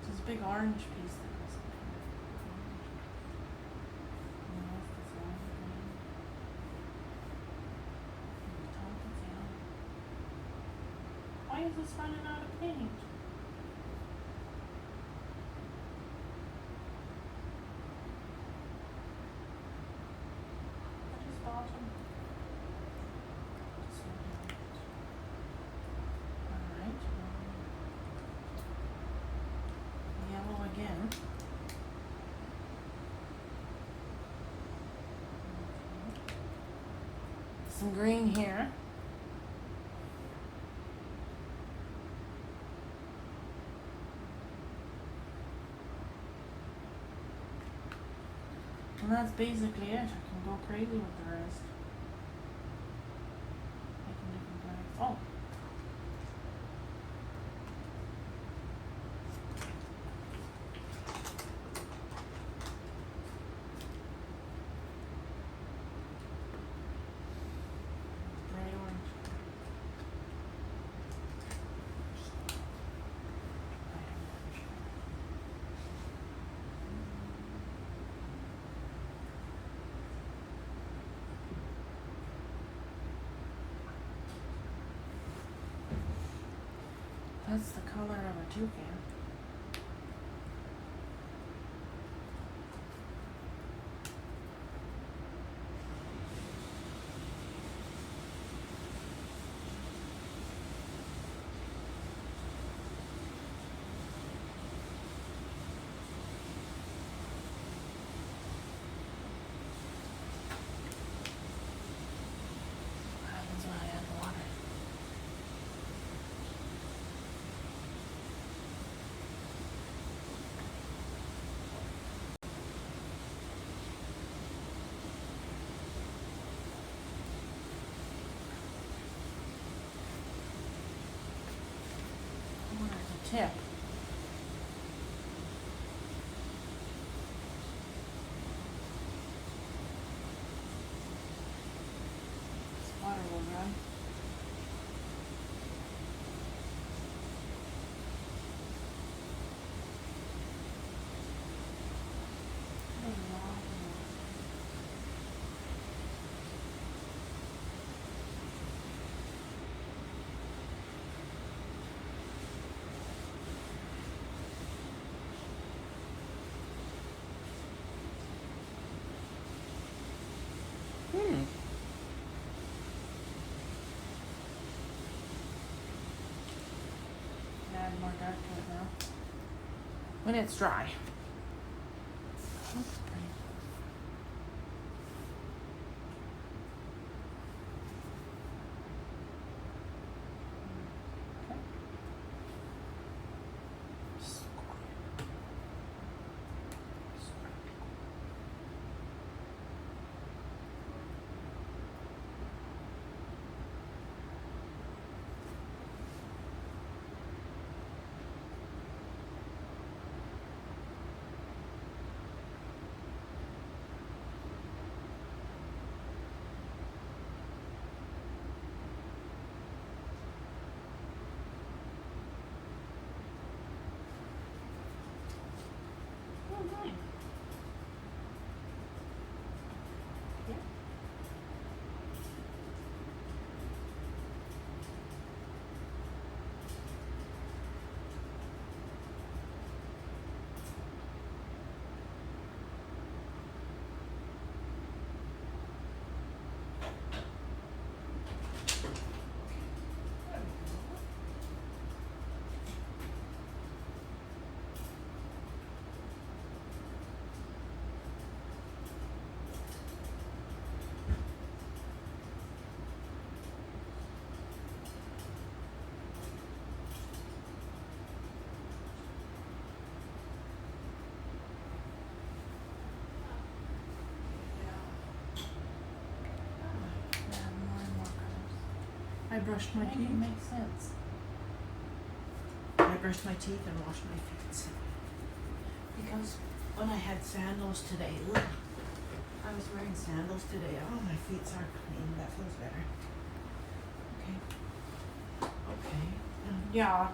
This big orange piece that goes up here. And the rest is all green. And the top is yellow. Why is this running out of paint? What is bottom? Alright. Yellow again. Some green here. And that's basically it. I can go crazy with the rest. Making different blacks. Oh. Bright orange. That's the color of a toucan. What happens when I add water? Where's the tip? This water will run. There's a lot of water. back to it now. When it's dry. That's pretty. Okay. Oh, nice. Yeah. Yeah, more and more colors. I brushed my I think teeth. it makes sense. I brushed my teeth and washed my feet. Because when I had sandals today, ugh, I was wearing sandals today. Oh, my feet are clean. That feels better. Okay. Okay. Yeah.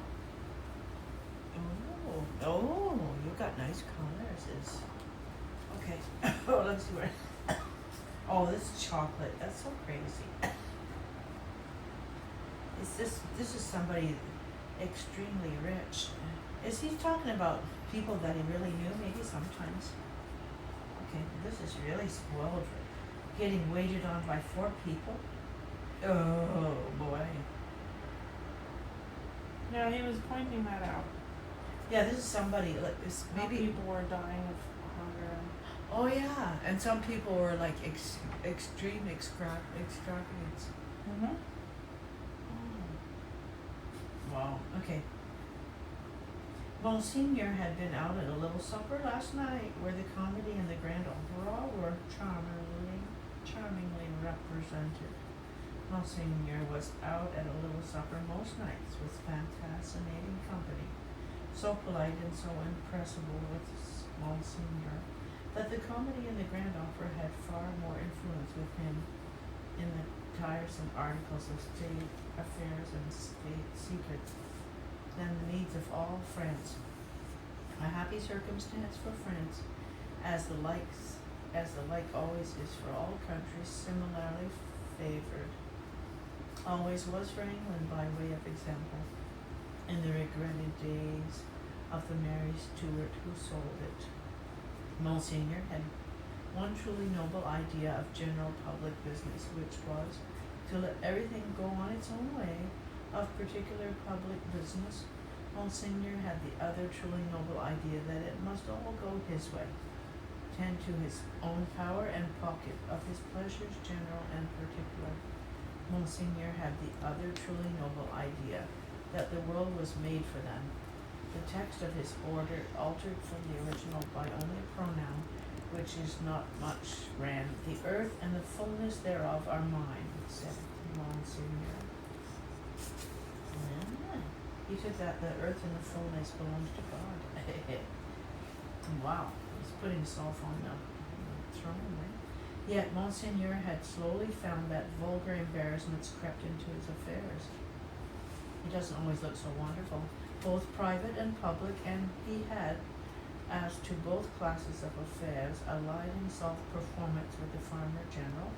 Oh, you got nice colors. Okay. Oh, let's see where. Oh, this is chocolate. That's so crazy. This is somebody extremely rich. Is he talking about people that he really knew? Maybe sometimes. Okay, this is really spoiled. Getting waited on by 4 people. Oh boy. Yeah, he was pointing that out. Yeah, this is somebody like this. How Maybe. people were dying of hunger and Oh yeah, and some people were like extreme extravagance. mm-hmm. Wow. Okay. Monsignor had been out at a little supper last night where the comedy and the grand opera were charmingly represented. Monsignor was out at a little supper most nights with fascinating company, so polite and so impressible with Monsignor that the comedy and the grand opera had far more influence with him in the tiresome articles of state affairs and state secrets than the needs of all friends. A happy circumstance for France, as the like always is for all countries similarly favored, always was for England by way of example, in the regretted days of the Mary Stuart who sold it. Monsignor had one truly noble idea of general public business, which was to let everything go on its own way. Of particular public business, Monsignor had the other truly noble idea that it must all go his way, tend to his own power and pocket, of his pleasures general and particular. Monsignor had the other truly noble idea that the world was made for them. The text of his order, altered from the original by only a pronoun, which is not much, ran, "The earth and the fullness thereof are mine," said Monsignor. Yeah. He took that the earth and the fullness belongs to God. Wow, he's putting himself on the throne, right? Yet Monsignor had slowly found that vulgar embarrassments crept into his affairs. He doesn't always look so wonderful, both private and public, and he had, as to both classes of affairs, allied himself performance with the farmer general.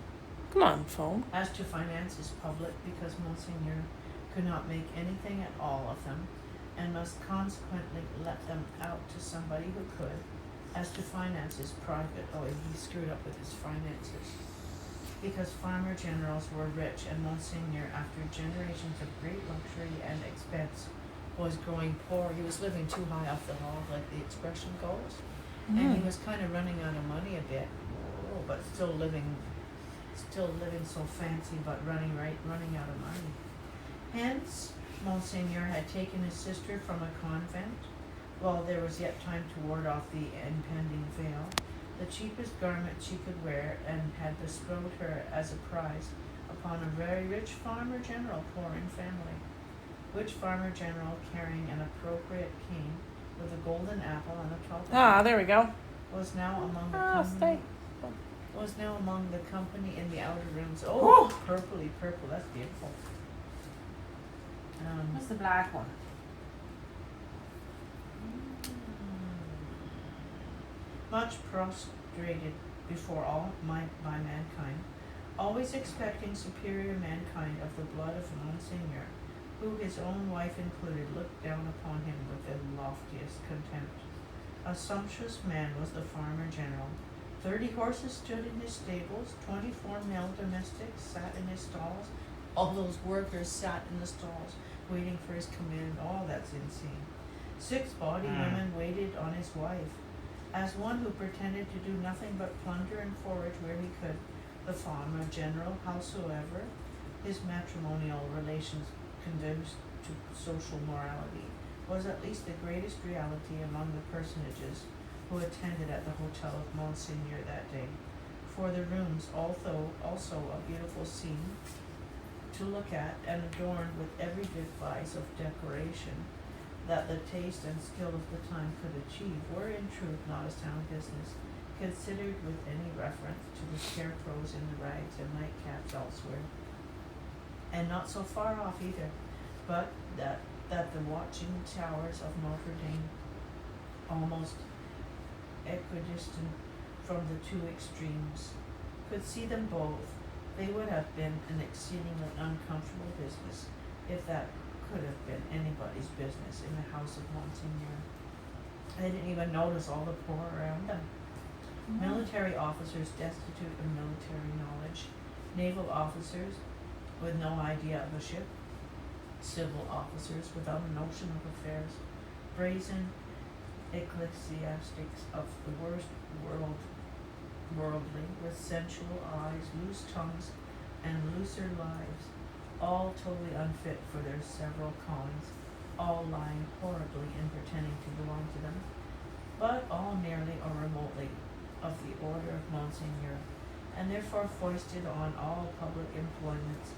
Come on, phone. As to finances public, because Monsignor could not make anything at all of them, and must consequently let them out to somebody who could. As to finances private, he screwed up with his finances. Because farmer generals were rich, and Monsignor, after generations of great luxury and expense, was growing poor. He was living too high off the hog, like the expression goes. And he was kind of running out of money a bit, but still living so fancy, but running out of money. Hence, Monsignor had taken his sister from a convent, while there was yet time to ward off the impending veil, the cheapest garment she could wear, and had bestowed her as a prize upon a very rich farmer general, poor in family. Which farmer general, carrying an appropriate cane with a golden apple on the top of it, there we go. was now among the company in the outer rooms. Purpley purple, that's beautiful. What's the black one? Much prostrated before all by mankind, always expecting superior mankind of the blood of Monsignor, who his own wife included, looked down upon him with the loftiest contempt. A sumptuous man was the farmer general. 30 horses stood in his stables, 24 male domestics sat in his stalls, all those workers sat in the stalls, waiting for his command. Oh, that's insane. 6 bawdy women waited on his wife. As one who pretended to do nothing but plunder and forage where he could, the farmer general, howsoever his matrimonial relations conduced to social morality, was at least the greatest reality among the personages who attended at the hotel of Monsignor that day. For the rooms, although also a beautiful scene to look at and adorned with every device of decoration that the taste and skill of the time could achieve, were in truth not a sound business, considered with any reference to the scarecrows in the rags and nightcaps elsewhere. And not so far off either, but that the watching towers of Notre Dame, almost equidistant from the two extremes, could see them both, they would have been an exceedingly uncomfortable business, if that could have been anybody's business in the house of Monsignor. They didn't even notice all the poor around them. Military officers destitute of military knowledge, naval officers with no idea of a ship, civil officers without a notion of affairs, brazen ecclesiastics of the worst worldly, with sensual eyes, loose tongues, and looser lives, all totally unfit for their several callings, all lying horribly in pretending to belong to them, but all nearly or remotely of the order of Monsignor, and therefore foisted on all public employments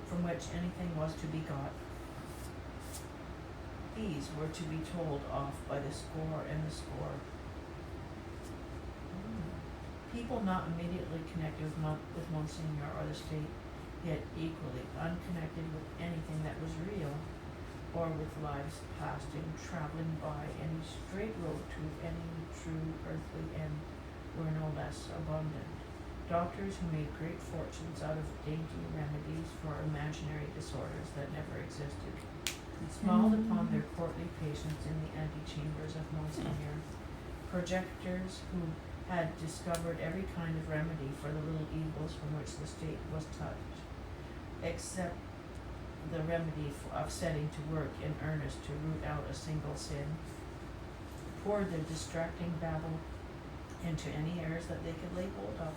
from which anything was to be got. These were to be told off by the score and the score. People not immediately connected with Monsignor or the state, yet equally unconnected with anything that was real, or with lives passed in traveling by any straight road to any true earthly end, were no less abundant. Doctors who made great fortunes out of dainty remedies for imaginary disorders that never existed, smiled upon their courtly patients in the antechambers of Monsignor. Projectors who had discovered every kind of remedy for the little evils from which the state was touched, except the remedy of setting to work in earnest to root out a single sin, poured their distracting babble into any errors that they could lay hold of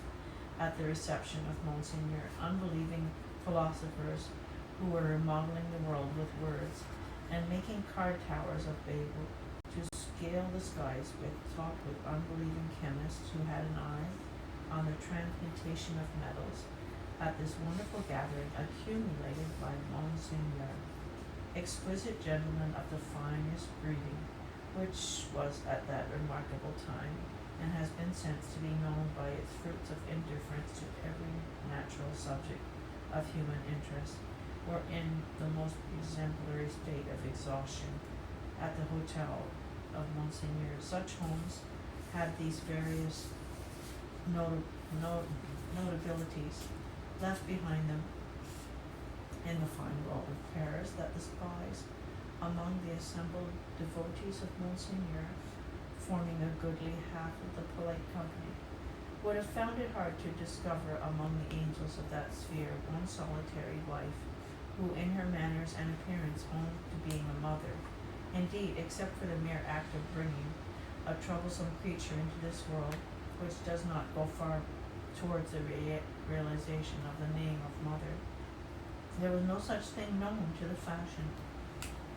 at the reception of Monsignor. Unbelieving philosophers who were remodeling the world with words and making card towers of Babel to scale the skies with, talked with unbelieving chemists who had an eye on the transmutation of metals at this wonderful gathering accumulated by Monsignor, exquisite gentlemen of the finest breeding, which was at that remarkable time, and has been since to be known by its fruits of indifference to every natural subject of human interest, were in the most exemplary state of exhaustion at the hotel of Monsignor. Such homes had these various notabilities left behind them in the fine world of Paris, that the spies among the assembled devotees of Monsignor, forming a goodly half of the polite company, would have found it hard to discover among the angels of that sphere one solitary wife, who in her manners and appearance owned to being a mother, Indeed, except for the mere act of bringing a troublesome creature into this world, which does not go far towards the realization of the name of mother, there was no such thing known to the fashion.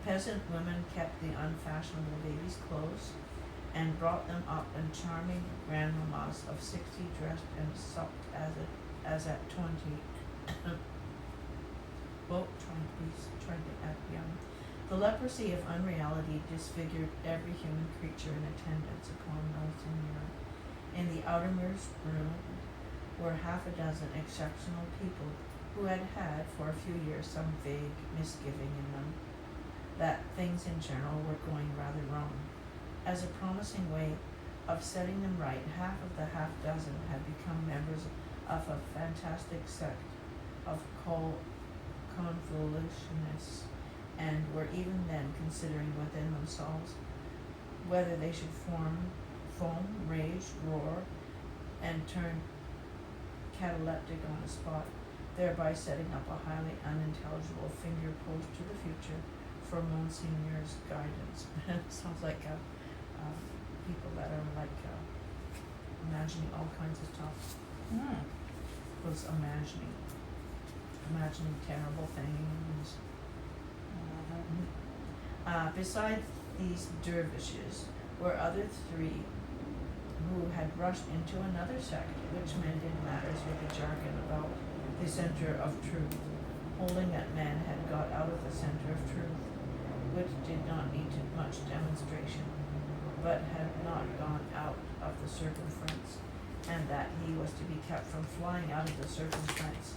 Peasant women kept the unfashionable babies close, and brought them up in charming grandmamas of 60, dressed and supped as at 20. Well, trying to act young. The leprosy of unreality disfigured every human creature in attendance upon Monseigneur. In the outermost room were half a dozen exceptional people who had had for a few years some vague misgiving in them that things in general were going rather wrong. As a promising way of setting them right, half of the half dozen had become members of a fantastic sect of convolutionists, and were even then considering within themselves whether they should foam, rage, roar, and turn cataleptic on the spot, thereby setting up a highly unintelligible finger post to the future for Monseigneur's guidance. Sounds like people that are like imagining all kinds of stuff. Was imagining terrible things. Besides these dervishes were other three who had rushed into another sect, which mended matters with the jargon about the center of truth, holding that man had got out of the center of truth, which did not need much demonstration, but had not gone out of the circumference, and that he was to be kept from flying out of the circumference,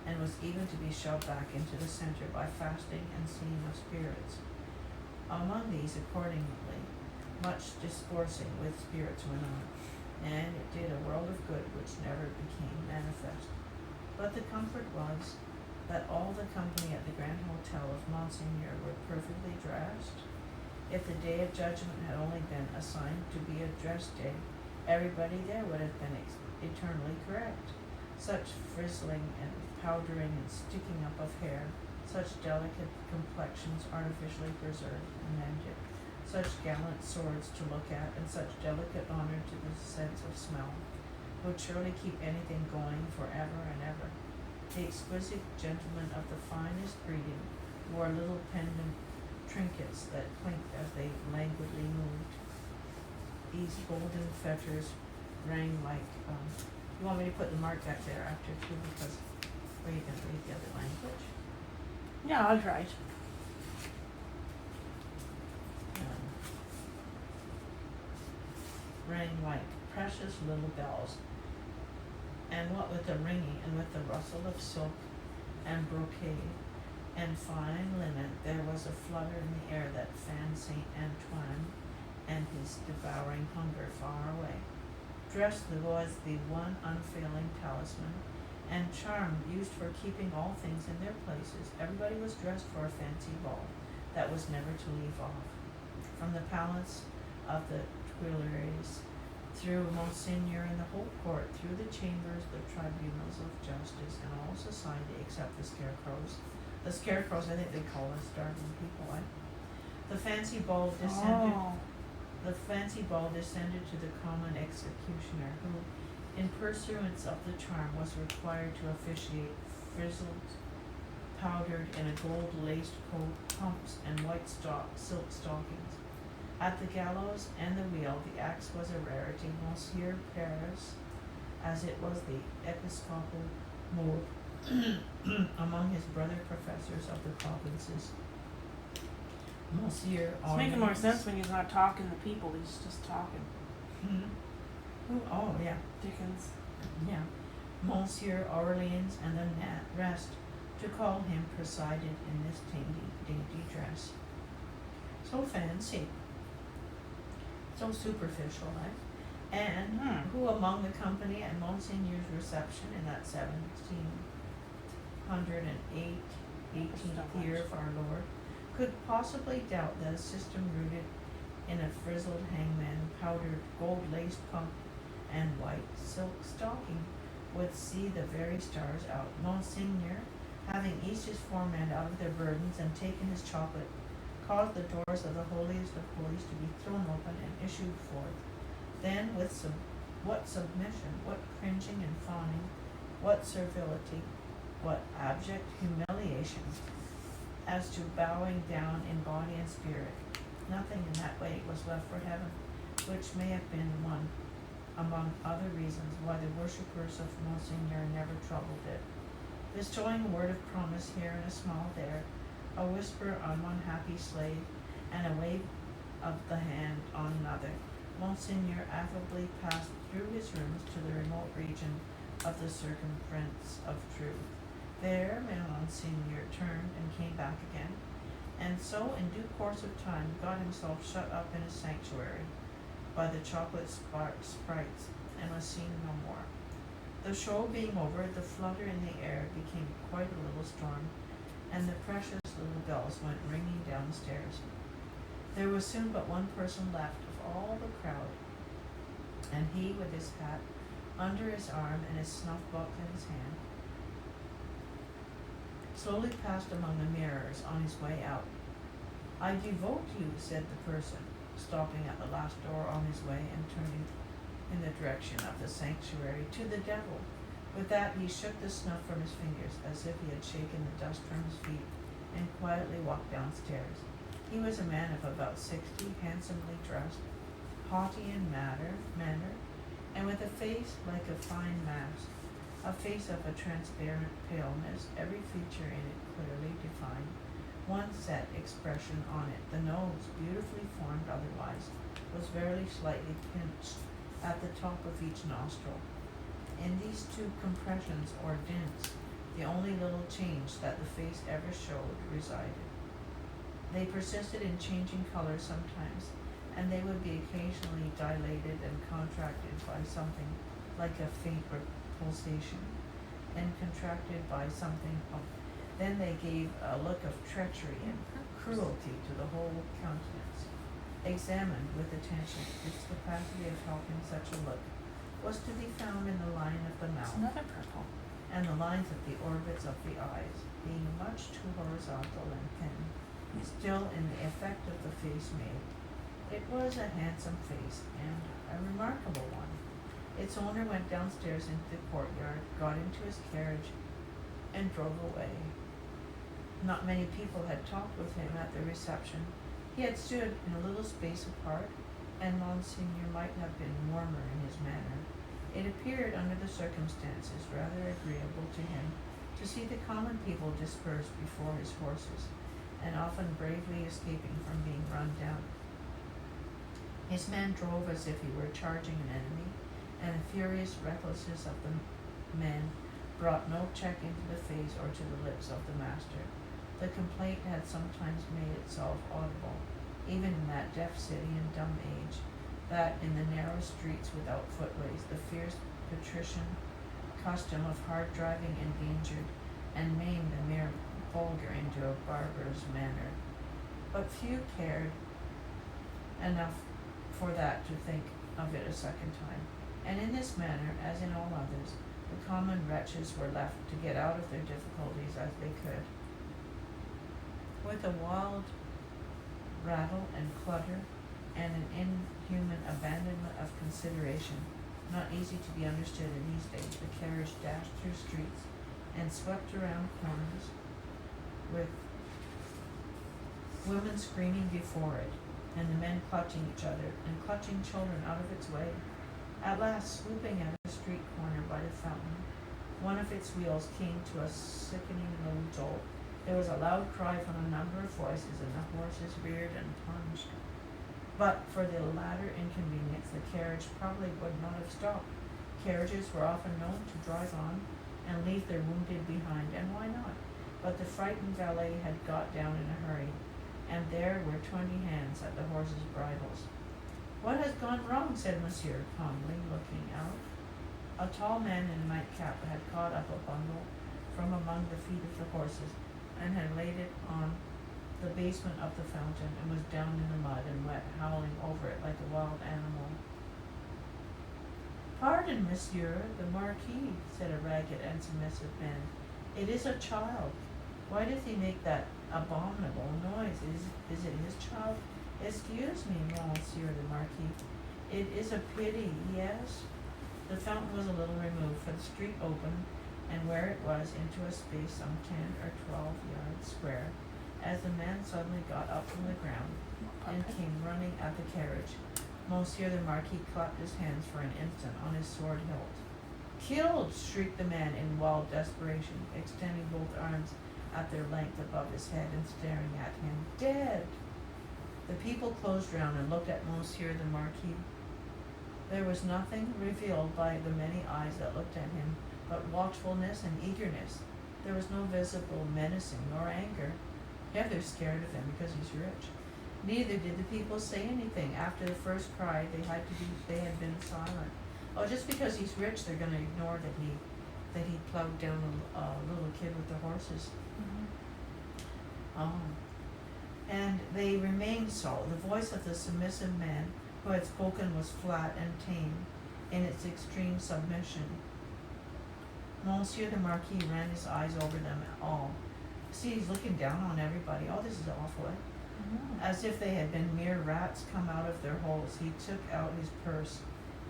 and was even to be shoved back into the center by fasting and seeing of spirits. Among these, accordingly, much discoursing with spirits went on, and it did a world of good which never became manifest. But the comfort was that all the company at the Grand Hotel of Monseigneur were perfectly dressed. If the day of judgment had only been assigned to be a dress day, everybody there would have been eternally correct. Such frizzling and powdering and sticking up of hair, such delicate complexions artificially preserved and mended, such gallant swords to look at, and such delicate honor to the sense of smell, would surely keep anything going for ever and ever. The exquisite gentlemen of the finest breeding wore little pendant trinkets that clinked as they languidly moved. These golden fetters rang like, you want me to put the mark back there after too, because, or are you going to read the other language? Yeah, I'll try it. Rang like precious little bells, and what with the ringing and with the rustle of silk and brocade and fine linen, there was a flutter in the air that fanned Saint Antoine and his devouring hunger far away. Dress was the one unfailing talisman and charm used for keeping all things in their places. Everybody was dressed for a fancy ball that was never to leave off. From the palace of the Tuileries, through Monseigneur and the whole court, through the chambers, the tribunals of justice, and all society except the scarecrows. The scarecrows, I think they call us starving people, eh? The fancy ball descended. Oh. The fancy ball descended to the common executioner, who, in pursuance of the charm, was required to officiate, frizzled, powdered in a gold-laced coat, pumps, and white silk stockings. At the gallows and the wheel, the axe was a rarity. Monsieur Paris, as it was the episcopal mode among his brother professors of the provinces. Monsieur It's making more sense when he's not talking to people, he's just talking. Who? Oh, yeah. Dickens. Yeah. Monsieur Orleans and the rest, to call him, presided in this dainty dress. So fancy. So superficial, eh? And who among the company at Monseigneur's reception in that 18th year of our Lord could possibly doubt that a system rooted in a frizzled hangman, powdered gold-laced pump, and white silk stocking would see the very stars out? Monseigneur, having eased his four men out of their burdens and taken his chocolate caused the doors of the holiest of holies to be thrown open and issued forth. Then with what submission, what cringing and fawning, what servility, what abject humiliation, as to bowing down in body and spirit. Nothing in that way was left for heaven, which may have been one among other reasons why the worshippers of Monseigneur never troubled it. Bestowing a word of promise here and a smile there, a whisper on one happy slave, and a wave of the hand on another, Monseigneur affably passed through his rooms to the remote region of the circumference of truth. There Monseigneur turned and came back again, and so in due course of time got himself shut up in his sanctuary by the chocolate sprites, and was seen no more. The show being over, the flutter in the air became quite a little storm, and the precious little bells went ringing downstairs. There was soon but one person left of all the crowd, and he, with his hat under his arm and his snuff-box in his hand, slowly passed among the mirrors on his way out. "I devote you," said the person, stopping at the last door on his way and turning in the direction of the sanctuary, "to the devil." With that he shook the snuff from his fingers as if he had shaken the dust from his feet, and quietly walked downstairs. He was a man of about 60, handsomely dressed, haughty in manner, and with a face like a fine mask, a face of a transparent paleness, every feature in it clearly defined, one set expression on it. The nose, beautifully formed otherwise, was very slightly pinched at the top of each nostril. In these two compressions or dints, the only little change that the face ever showed resided. They persisted in changing color sometimes, and they would be occasionally dilated and contracted by something like a faint pulsation, and contracted by something else. Then they gave a look of treachery and cruelty to the whole countenance. Examined with attention, its capacity of helping such a look was to be found in the line of the mouth, Another purple. and the lines of the orbits of the eyes, being much too horizontal and thin, still in the effect of the face made. It was a handsome face, and a remarkable one. Its owner went downstairs into the courtyard, got into his carriage, and drove away. Not many people had talked with him at the reception. He had stood in a little space apart, and Monseigneur might have been warmer in his manner. It appeared, under the circumstances, rather agreeable to him to see the common people dispersed before his horses, and often bravely escaping from being run down. His man drove as if he were charging an enemy, and the furious recklessness of the men brought no check into the face or to the lips of the master. The complaint had sometimes made itself audible, even in that deaf city and dumb age, that in the narrow streets without footways the fierce patrician custom of hard driving endangered and maimed the mere vulgar into a barbarous manner. But few cared enough for that to think of it a second time, and in this manner, as in all others, the common wretches were left to get out of their difficulties as they could. With a wild rattle and clutter, and an inhuman abandonment of consideration, not easy to be understood in these days, the carriage dashed through streets and swept around corners, with women screaming before it, and the men clutching each other, and clutching children out of its way. At last, swooping at a street corner by the fountain, one of its wheels came to a sickening low jolt. There was a loud cry from a number of voices, and the horses reared and plunged. But for the latter inconvenience, the carriage probably would not have stopped. Carriages were often known to drive on and leave their wounded behind, and why not? But the frightened valet had got down in a hurry, and there were 20 hands at the horses' bridles. "What has gone wrong?" said Monsieur, calmly, looking out. A tall man in a nightcap had caught up a bundle from among the feet of the horses, and had laid it on the basement of the fountain, and was down in the mud and wet, howling over it like a wild animal. "Pardon, monsieur, the Marquis," said a ragged and submissive man. "It is a child." Why does he make that abominable noise? Is it his child? Excuse me, Monsieur the Marquis. It is a pity, yes. The fountain was a little removed, for the street opened, and where it was, into a space some 10 or 12 yards square, as the man suddenly got up from the ground and came running at the carriage. Monsieur the Marquis clapped his hands for an instant on his sword hilt. Killed! Shrieked the man in wild desperation, extending both arms at their length above his head and staring at him. Dead! The people closed round and looked at Monsieur the Marquis. There was nothing revealed by the many eyes that looked at him but watchfulness and eagerness. There was no visible menacing nor anger. Yeah, they're scared of him because he's rich. Neither did the people say anything. After the first cry, they had been silent. Oh, just because he's rich, they're going to ignore that he plowed down a little kid with the horses. Oh. And they remained so. The voice of the submissive man who had spoken was flat and tame in its extreme submission. Monsieur the Marquis ran his eyes over them all. See, he's looking down on everybody. Oh, this is awful. As if they had been mere rats come out of their holes, he took out his purse.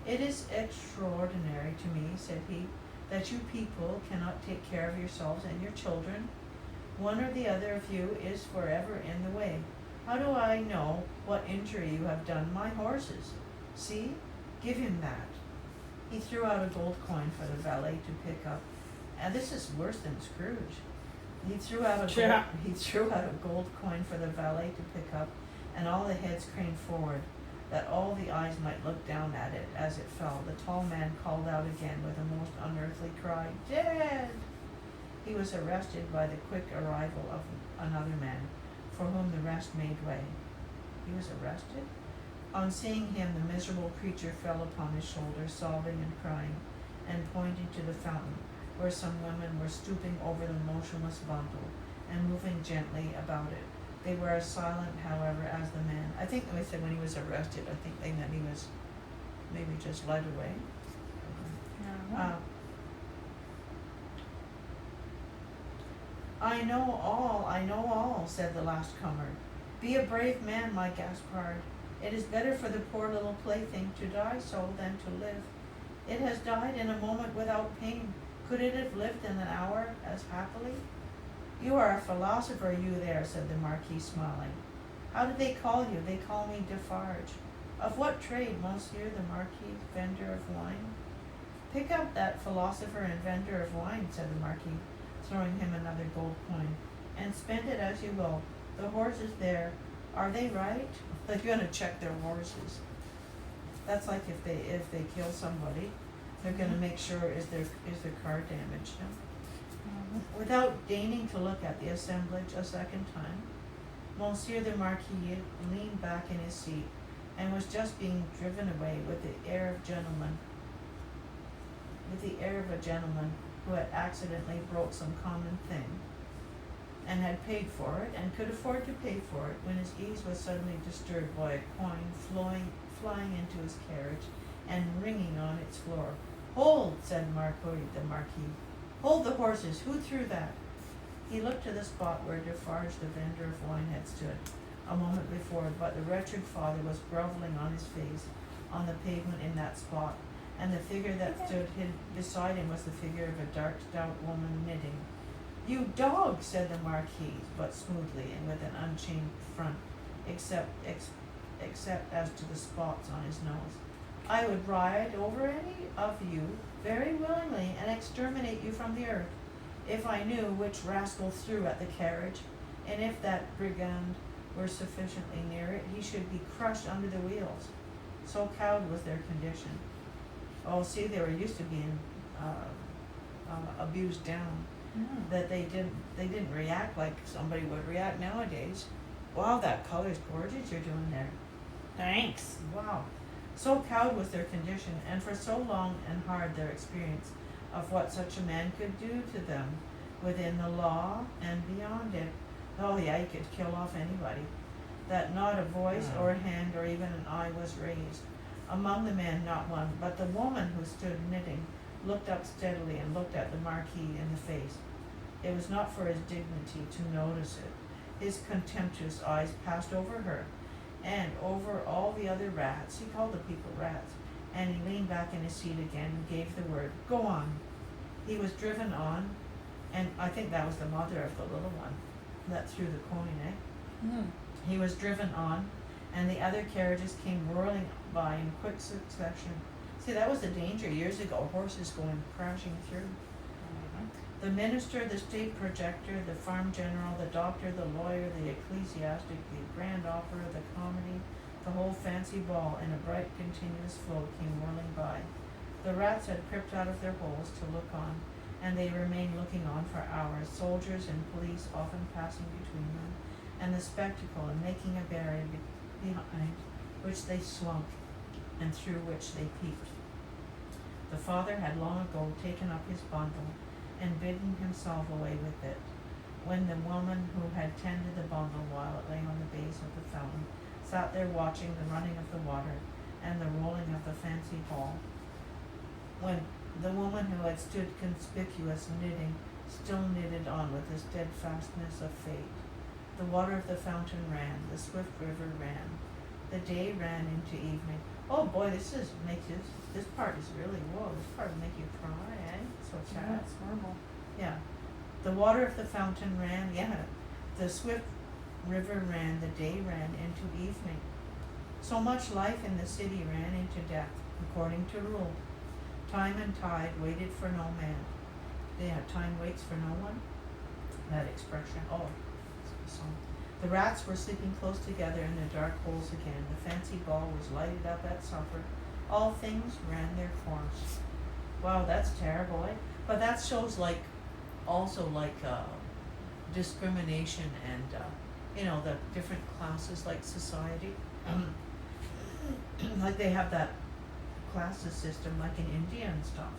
It is extraordinary to me, said he, that you people cannot take care of yourselves and your children. One or the other of you is forever in the way. How do I know what injury you have done my horses? See, give him that. He threw out a gold coin for the valet to pick up. And this is worse than Scrooge. He threw out a gold coin for the valet to pick up, and all the heads craned forward, that all the eyes might look down at it as it fell. The tall man called out again with a most unearthly cry, Dead! He was arrested by the quick arrival of another man, for whom the rest made way. He was arrested? On seeing him, the miserable creature fell upon his shoulder, sobbing and crying, and pointing to the fountain, where some women were stooping over the motionless bundle and moving gently about it. They were as silent, however, as the man. I think they said when he was arrested, I think they meant he was maybe just led away. I know all, said the last comer. Be a brave man, my Gaspard. It is better for the poor little plaything to die so than to live. It has died in a moment without pain. Could it have lived in an hour as happily? You are a philosopher, you there, said the Marquis, smiling. How do they call you? They call me Defarge. Of what trade, Monsieur the Marquis, vendor of wine? Pick up that philosopher and vendor of wine, said the Marquis, throwing him another gold coin, and spend it as you will. The horses there, are they right? They're going to check their horses. That's like if they kill somebody, they're going to make sure is their car damaged. No? Without deigning to look at the assemblage a second time, Monsieur the Marquis leaned back in his seat and was just being driven away with the air of a gentleman who had accidentally broke some common thing and had paid for it and could afford to pay for it, when his ease was suddenly disturbed by a coin flying into his carriage and ringing on its floor. Hold, said the Marquis. Hold the horses. Who threw that? He looked to the spot where Defarge, the vendor of wine, had stood a moment before, but the wretched father was groveling on his face on the pavement in that spot, and the figure that stood beside him was the figure of a dark, stout woman knitting. You dog, said the Marquis, but smoothly and with an unchanged front, except as to the spots on his nose. I would ride over any of you very willingly and exterminate you from the earth, if I knew which rascal threw at the carriage, and if that brigand were sufficiently near it, he should be crushed under the wheels. So cowed was their condition. Oh, see, they were used to being abused down, that they didn't react like somebody would react nowadays. Wow, that color's gorgeous you're doing there. Thanks. Wow. So cowed was their condition, and for so long and hard their experience of what such a man could do to them within the law and beyond it. Oh yeah, he could kill off anybody. That not a voice or a hand or even an eye was raised. Among the men, not one, but the woman who stood knitting looked up steadily and looked at the Marquis in the face. It was not for his dignity to notice it. His contemptuous eyes passed over her, and over all the other rats. He called the people rats, and he leaned back in his seat again and gave the word, "Go on." He was driven on, and I think that was the mother of the little one that threw the coin, eh? Mm. He was driven on, and the other carriages came whirling by in quick succession. See, that was the danger years ago, horses going crashing through. The minister, the state projector, the farm general, the doctor, the lawyer, the ecclesiastic, the grand opera, the comedy, the whole fancy ball in a bright continuous flow came whirling by. The rats had crept out of their holes to look on, and they remained looking on for hours, soldiers and police often passing between them, and the spectacle and making a barrier behind which they slunk and through which they peeped. The father had long ago taken up his bundle and bidden himself away with it, when the woman who had tended the bundle while it lay on the base of the fountain sat there watching the running of the water and the rolling of the fancy ball. When the woman who had stood conspicuous knitting still knitted on with the steadfastness of fate. The water of the fountain ran, the swift river ran, the day ran into evening. Oh boy, this part is really, whoa, this part will make you cry, eh? So sad. Yeah, it's horrible. Yeah. The water of the fountain ran, yeah. The swift river ran, the day ran into evening. So much life in the city ran into death, according to rule. Time and tide waited for no man. Yeah, time waits for no one. That expression, oh, it's a song. The rats were sleeping close together in their dark holes again. The fancy ball was lighted up at supper. All things ran their course. Wow, that's terrible, eh? But that shows also discrimination and the different classes like society. Like they have that classes system like in India and stuff.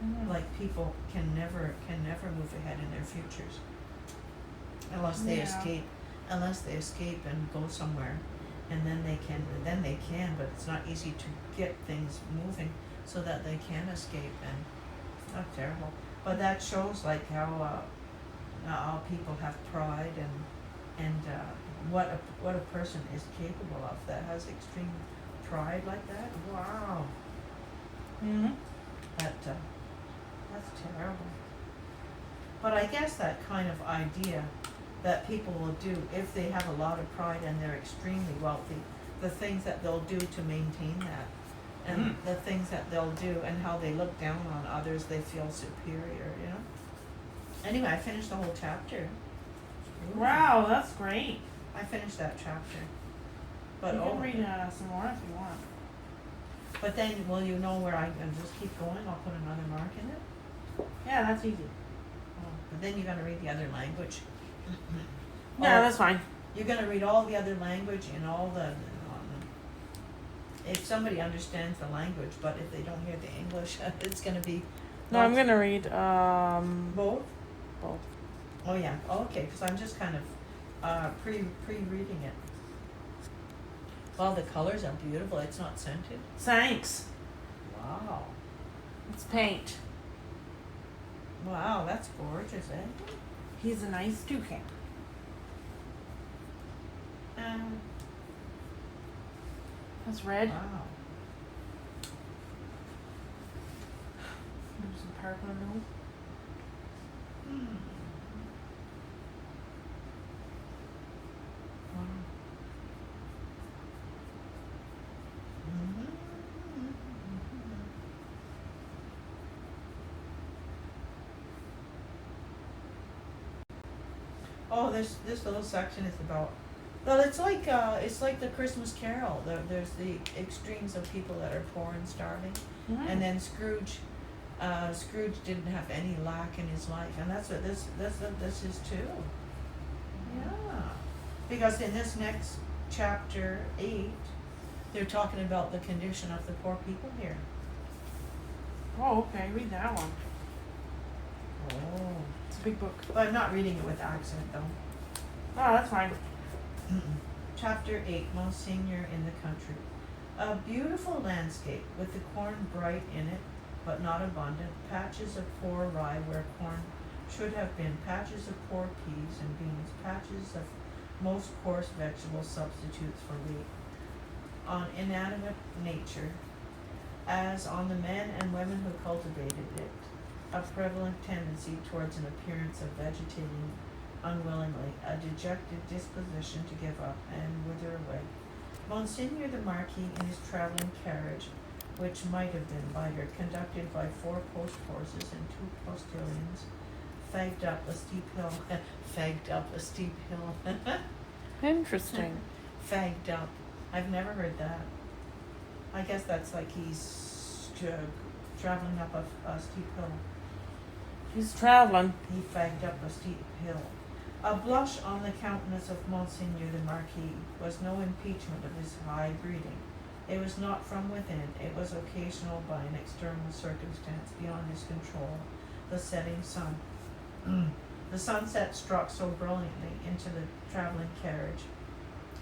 Mm. Like people can never move ahead in their futures unless they escape and go somewhere, and then they can, but it's not easy to get things moving so that they can escape, and it's not terrible. But that shows like how people have pride and what a person is capable of that has extreme pride like that. Wow. Mm-hmm. That's terrible. But I guess that kind of idea that people will do if they have a lot of pride and they're extremely wealthy, the things that they'll do to maintain that, and the things that they'll do and how they look down on others, they feel superior, Anyway, I finished the whole chapter. Ooh. Wow, that's great. I finished that chapter. But You can read some more if you want. But then, will you know where I can just keep going? I'll put another mark in it. Yeah, that's easy. Oh, but then you're gonna read the other language. Yeah, that's fine. You're gonna read all the other language and all the. If somebody understands the language, but if they don't hear the English, it's gonna be. No, I'm gonna read Both. both. Oh yeah. Okay, because I'm just kind of pre-reading it. Wow, the colors are beautiful. It's not scented. Thanks. Wow. It's paint. Wow, that's gorgeous, eh? He's a nice toucan. That's red. Wow. There's some purple in those. Hmm. Wow. Oh, this little section is about. Well, it's like the Christmas Carol. There's the extremes of people that are poor and starving, and then Scrooge didn't have any lack in his life, and that's what this is too. Yeah, because in this next chapter 8, they're talking about the condition of the poor people here. Oh, okay. Read that one. Oh, It's a big book. but I'm not reading it with accent though. Oh, that's fine. Chapter 8, Monsignor in the Country. A beautiful landscape with the corn bright in it, but not abundant. Patches of poor rye where corn should have been patches of poor peas and beans, patches of most coarse vegetable substitutes for wheat, on inanimate nature, as on the men and women who cultivated it, a prevalent tendency towards an appearance of vegetating unwillingly, a dejected disposition to give up and wither away. Monsignor the Marquis, in his travelling carriage, which might have been lighter, conducted by 4 post horses and 2 postilions, fagged up a steep hill. Interesting. Fagged up. I've never heard that. I guess that's like he's traveling up a steep hill. He's traveling. He fagged up a steep hill. A blush on the countenance of Monsignor the Marquis was no impeachment of his high breeding. It was not from within, it was occasional by an external circumstance beyond his control, the setting sun. The sunset struck so brilliantly into the travelling carriage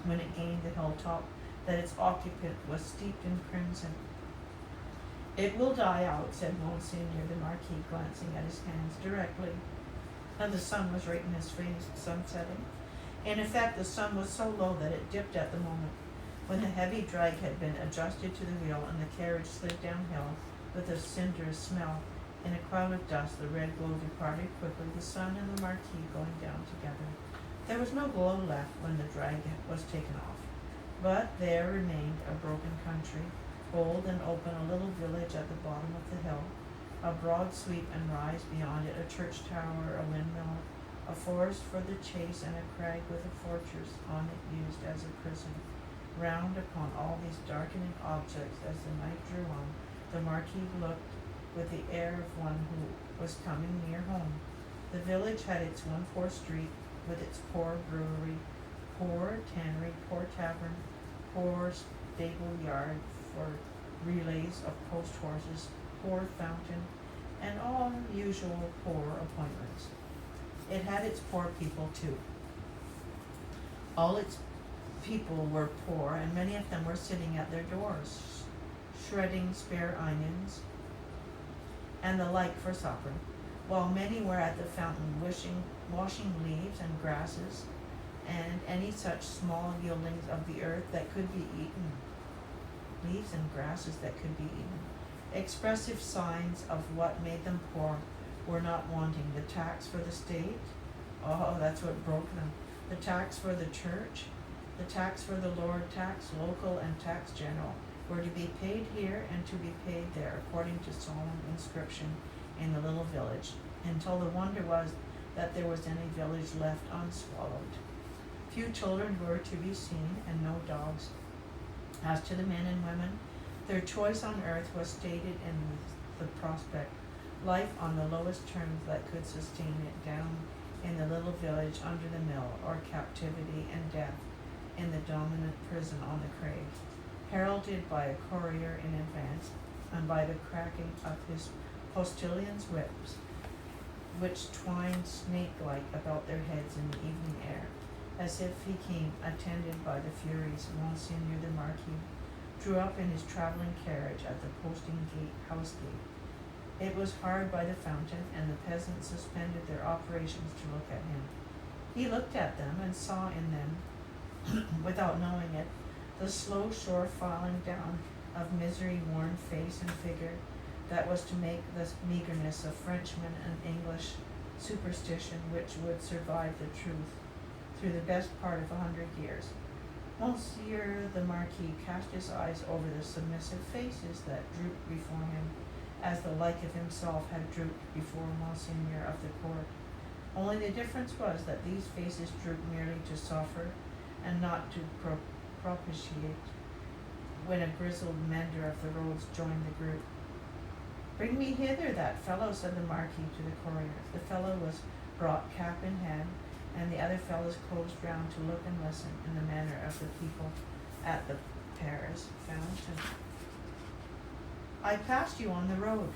when it gained the hilltop that its occupant was steeped in crimson. "It will die out," said Monsignor the Marquis, glancing at his hands directly, and the sun was right in his face, sunsetting. In effect, the sun was so low that it dipped at the moment. When the heavy drag had been adjusted to the wheel and the carriage slid downhill with a cinderous smell, in a cloud of dust the red glow departed quickly, the sun and the Marquis going down together. There was no glow left when the drag was taken off, but there remained a broken country, bold and open, a little village at the bottom of the hill, a broad sweep and rise beyond it, a church tower, a windmill, a forest for the chase, and a crag with a fortress on it used as a prison. Round upon all these darkening objects as the night drew on, the Marquis looked with the air of one who was coming near home. The village had its one poor street, with its poor brewery, poor tannery, poor tavern, poor stable yard for relays of post horses, poor fountain, and all usual poor appointments. It had its poor people too. All its people were poor, and many of them were sitting at their doors, shredding spare onions and the like for supper, while many were at the fountain washing leaves and grasses and any such small yieldings of the earth that could be eaten. Leaves and grasses that could be eaten. Expressive signs of what made them poor were not wanting. The tax for the state, oh, that's what broke them. The tax for the church, the tax for the Lord, tax local and tax general, were to be paid here and to be paid there, according to solemn inscription in the little village, until the wonder was that there was any village left unswallowed. Few children were to be seen, and no dogs. As to the men and women, their choice on earth was stated in the prospect, life on the lowest terms that could sustain it, down in the little village under the mill, or captivity and death in the dominant prison on the crag, heralded by a courier in advance, and by the cracking of his postilions' whips, which twined snake-like about their heads in the evening air, as if he came attended by the Furies. Monsignor the Marquis drew up in his travelling carriage at the posting gate, house gate. It was hard by the fountain, and the peasants suspended their operations to look at him. He looked at them and saw in them, without knowing it, the slow sure filing down of misery-worn face and figure that was to make the meagerness of Frenchman and English superstition which would survive the truth through the best part of 100 years. Monsieur the Marquis cast his eyes over the submissive faces that drooped before him, as the like of himself had drooped before Monsignor of the court. Only the difference was that these faces drooped merely to suffer and not to propitiate. When a grizzled mender of the roads joined the group, "Bring me hither that fellow," said the Marquis to the courier. The fellow was brought cap in hand, and the other fellows closed round to look and listen in the manner of the people at the Paris fountain. "I passed you on the road."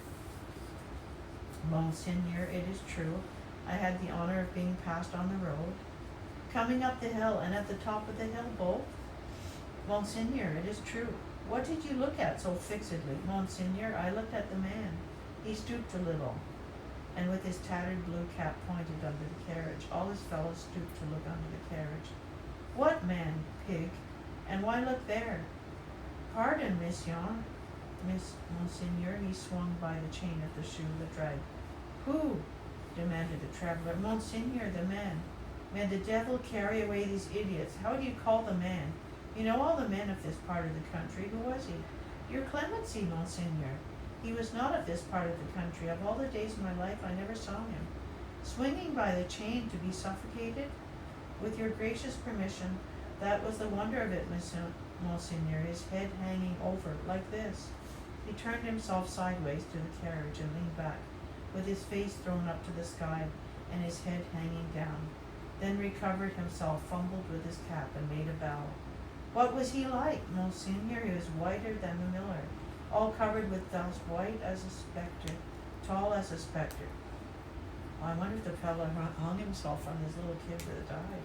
"Monseigneur, it is true, I had the honor of being passed on the road." "Coming up the hill and at the top of the hill both?" "Monseigneur, it is true." "What did you look at so fixedly?" "Monseigneur, I looked at the man. He stooped a little." and with his tattered blue cap pointed under the carriage. All his fellows stooped to look under the carriage. What man, pig? And why look there? Pardon, Monseigneur, he swung by the chain of the shoe that dragged. Who? Demanded the traveler. Monseigneur, the man. May the devil carry away these idiots. How do you call the man? You know all the men of this part of the country. Who was he? Your clemency, Monseigneur. He was not of this part of the country. Of all the days of my life, I never saw him. Swinging by the chain to be suffocated? With your gracious permission, that was the wonder of it, Monseigneur, his head hanging over, like this. He turned himself sideways to the carriage and leaned back, with his face thrown up to the sky and his head hanging down. Then recovered himself, fumbled with his cap, and made a bow. What was he like, Monseigneur? He was whiter than the miller, all covered with dust, white as a spectre, tall as a spectre. I wonder if the fellow hung himself on his little kid that died.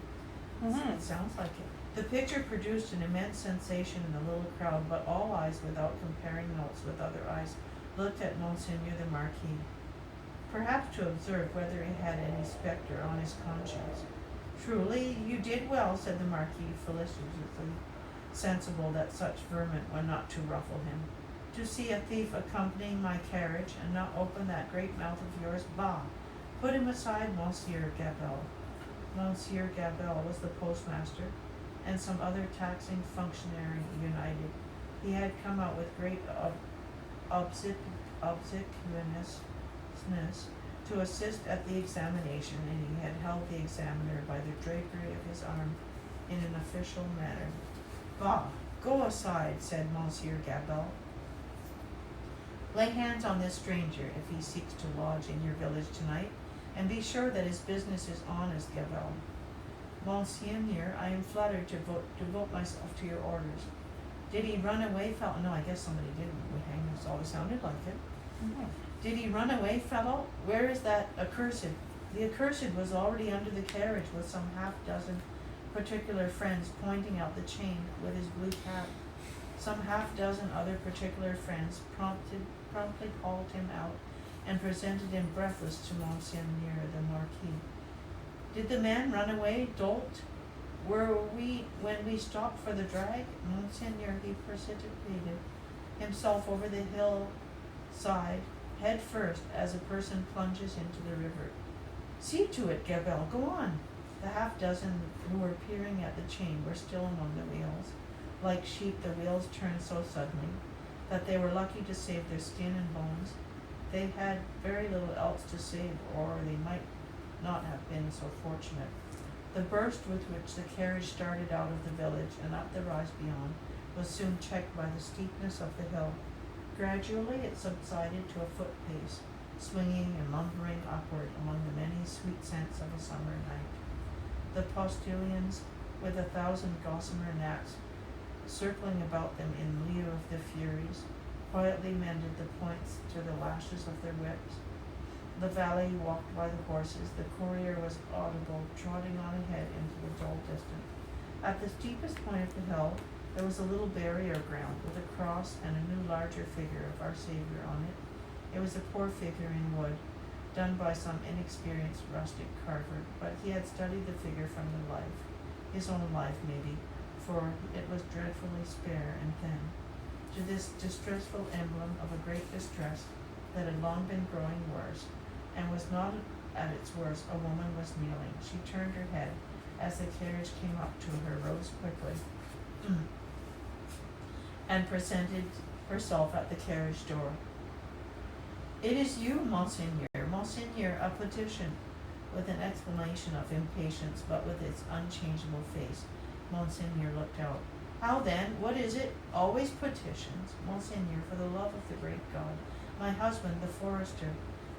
Mm-hmm. It sounds like it. The picture produced an immense sensation in the little crowd, but all eyes, without comparing notes with other eyes, looked at Monseigneur the Marquis, perhaps to observe whether he had any spectre on his conscience. Truly, you did well, said the Marquis, felicitously, sensible that such vermin were not to ruffle him. To see a thief accompanying my carriage, and not open that great mouth of yours, bah! Put him aside, Monsieur Gabelle. Monsieur Gabelle was the postmaster, and some other taxing functionary united. He had come out with great obsequiousness to assist at the examination, and he had held the examiner by the drapery of his arm in an official manner. Bah! Go aside, said Monsieur Gabelle. Lay hands on this stranger if he seeks to lodge in your village tonight, and be sure that his business is honest, Gabelle. Monseigneur, I am flattered to devote myself to your orders. Did he run away, fellow? No, I guess somebody didn't. We hang us always sounded like it. Mm-hmm. Did he run away, fellow? Where is that accursed? The accursed was already under the carriage with some half-dozen particular friends, pointing out the chain with his blue cap. Some half-dozen other particular friends promptly called him out and presented him breathless to Monseigneur the Marquis. Did the man run away, dolt? Were we when we stopped for the drag? Monseigneur, he precipitated himself over the hillside, head first, as a person plunges into the river. See to it, Gabelle, go on. The half-dozen who were peering at the chain were still among the wheels. Like sheep, the wheels turned so suddenly that they were lucky to save their skin and bones. They had very little else to save, or they might not have been so fortunate. The burst with which the carriage started out of the village and up the rise beyond was soon checked by the steepness of the hill. Gradually it subsided to a foot pace, swinging and lumbering upward among the many sweet scents of a summer night. The postilions, with 1,000 gossamer gnats circling about them in lieu of the furies, quietly mended the points to the lashes of their whips. The valet walked by the horses. The courier was audible, trotting on ahead into the dull distance. At the steepest point of the hill, there was a little barrier ground with a cross and a new larger figure of our Savior on it. It was a poor figure in wood, done by some inexperienced rustic carver, but he had studied the figure from the life, his own life maybe, for it was dreadfully spare and thin. To this distressful emblem of a great distress that had long been growing worse, and was not at its worst, a woman was kneeling. She turned her head as the carriage came up to her, rose quickly, and presented herself at the carriage door. It is you, Monseigneur. Monseigneur, a petition, with an exclamation of impatience, but with its unchangeable face. Monseigneur looked out. How then? What is it? Always petitions. Monseigneur, for the love of the great God. My husband, the forester.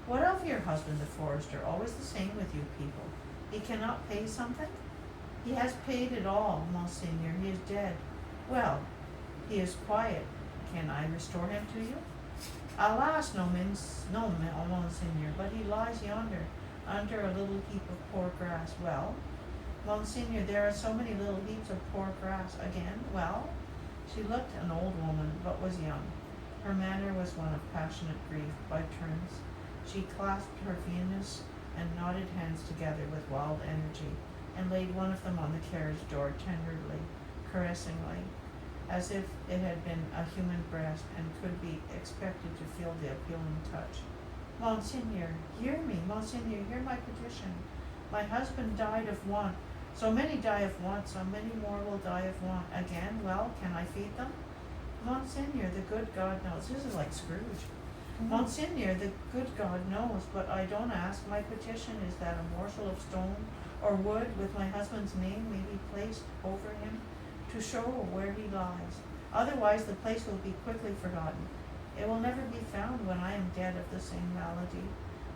What of your husband, the forester? Always the same with you people. He cannot pay something? He has paid it all, Monseigneur. He is dead. Well, he is quiet. Can I restore him to you? Alas, no, Monseigneur, but he lies yonder, under a little heap of poor grass. Well, Monseigneur, there are so many little heaps of poor grass. Again, well? She looked an old woman, but was young. Her manner was one of passionate grief by turns. She clasped her vehemence and knotted hands together with wild energy, and laid one of them on the carriage door tenderly, caressingly, as if it had been a human breast and could be expected to feel the appealing touch. Monseigneur, hear me, Monseigneur, hear my petition. My husband died of want. So many die of want, so many more will die of want. Again, well, can I feed them? Monseigneur, the good God knows. This is like Scrooge. Monseigneur, the good God knows, but I don't ask. My petition is that a morsel of stone or wood with my husband's name may be placed over him to show where he lies. Otherwise the place will be quickly forgotten. It will never be found when I am dead of the same malady.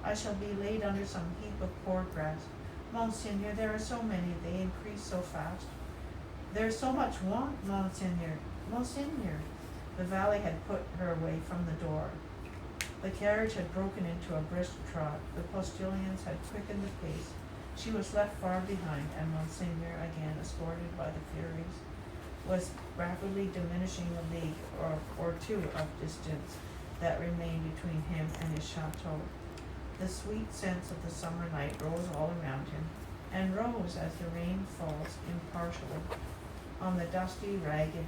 I shall be laid under some heap of poor grass. Monseigneur, there are so many, they increase so fast. There is so much want, Monseigneur. Monseigneur. The valet had put her away from the door. The carriage had broken into a brisk trot. The postilions had quickened the pace. She was left far behind, and Monseigneur, again escorted by the Furies, was rapidly diminishing the league or two of distance that remained between him and his chateau. The sweet scents of the summer night rose all around him, and rose as the rain falls impartially on the dusty, ragged,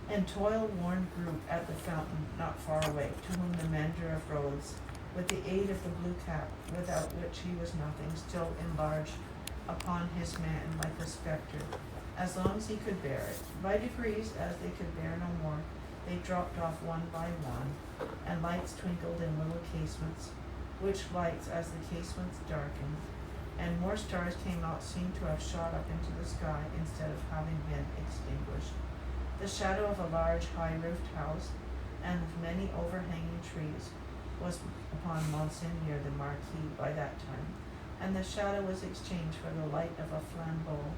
and toil-worn group at the fountain not far away, to whom the mender of roads, with the aid of the blue cap, without which he was nothing, still enlarged upon his man like a spectre, as long as he could bear it. By degrees, as they could bear no more, they dropped off one by one, and lights twinkled in little casements, which lights, as the casements darkened, and more stars came out, seemed to have shot up into the sky instead of having been extinguished. The shadow of a large, high-roofed house, and of many overhanging trees, was upon Monseigneur the Marquis by that time, and the shadow was exchanged for the light of a flambeau.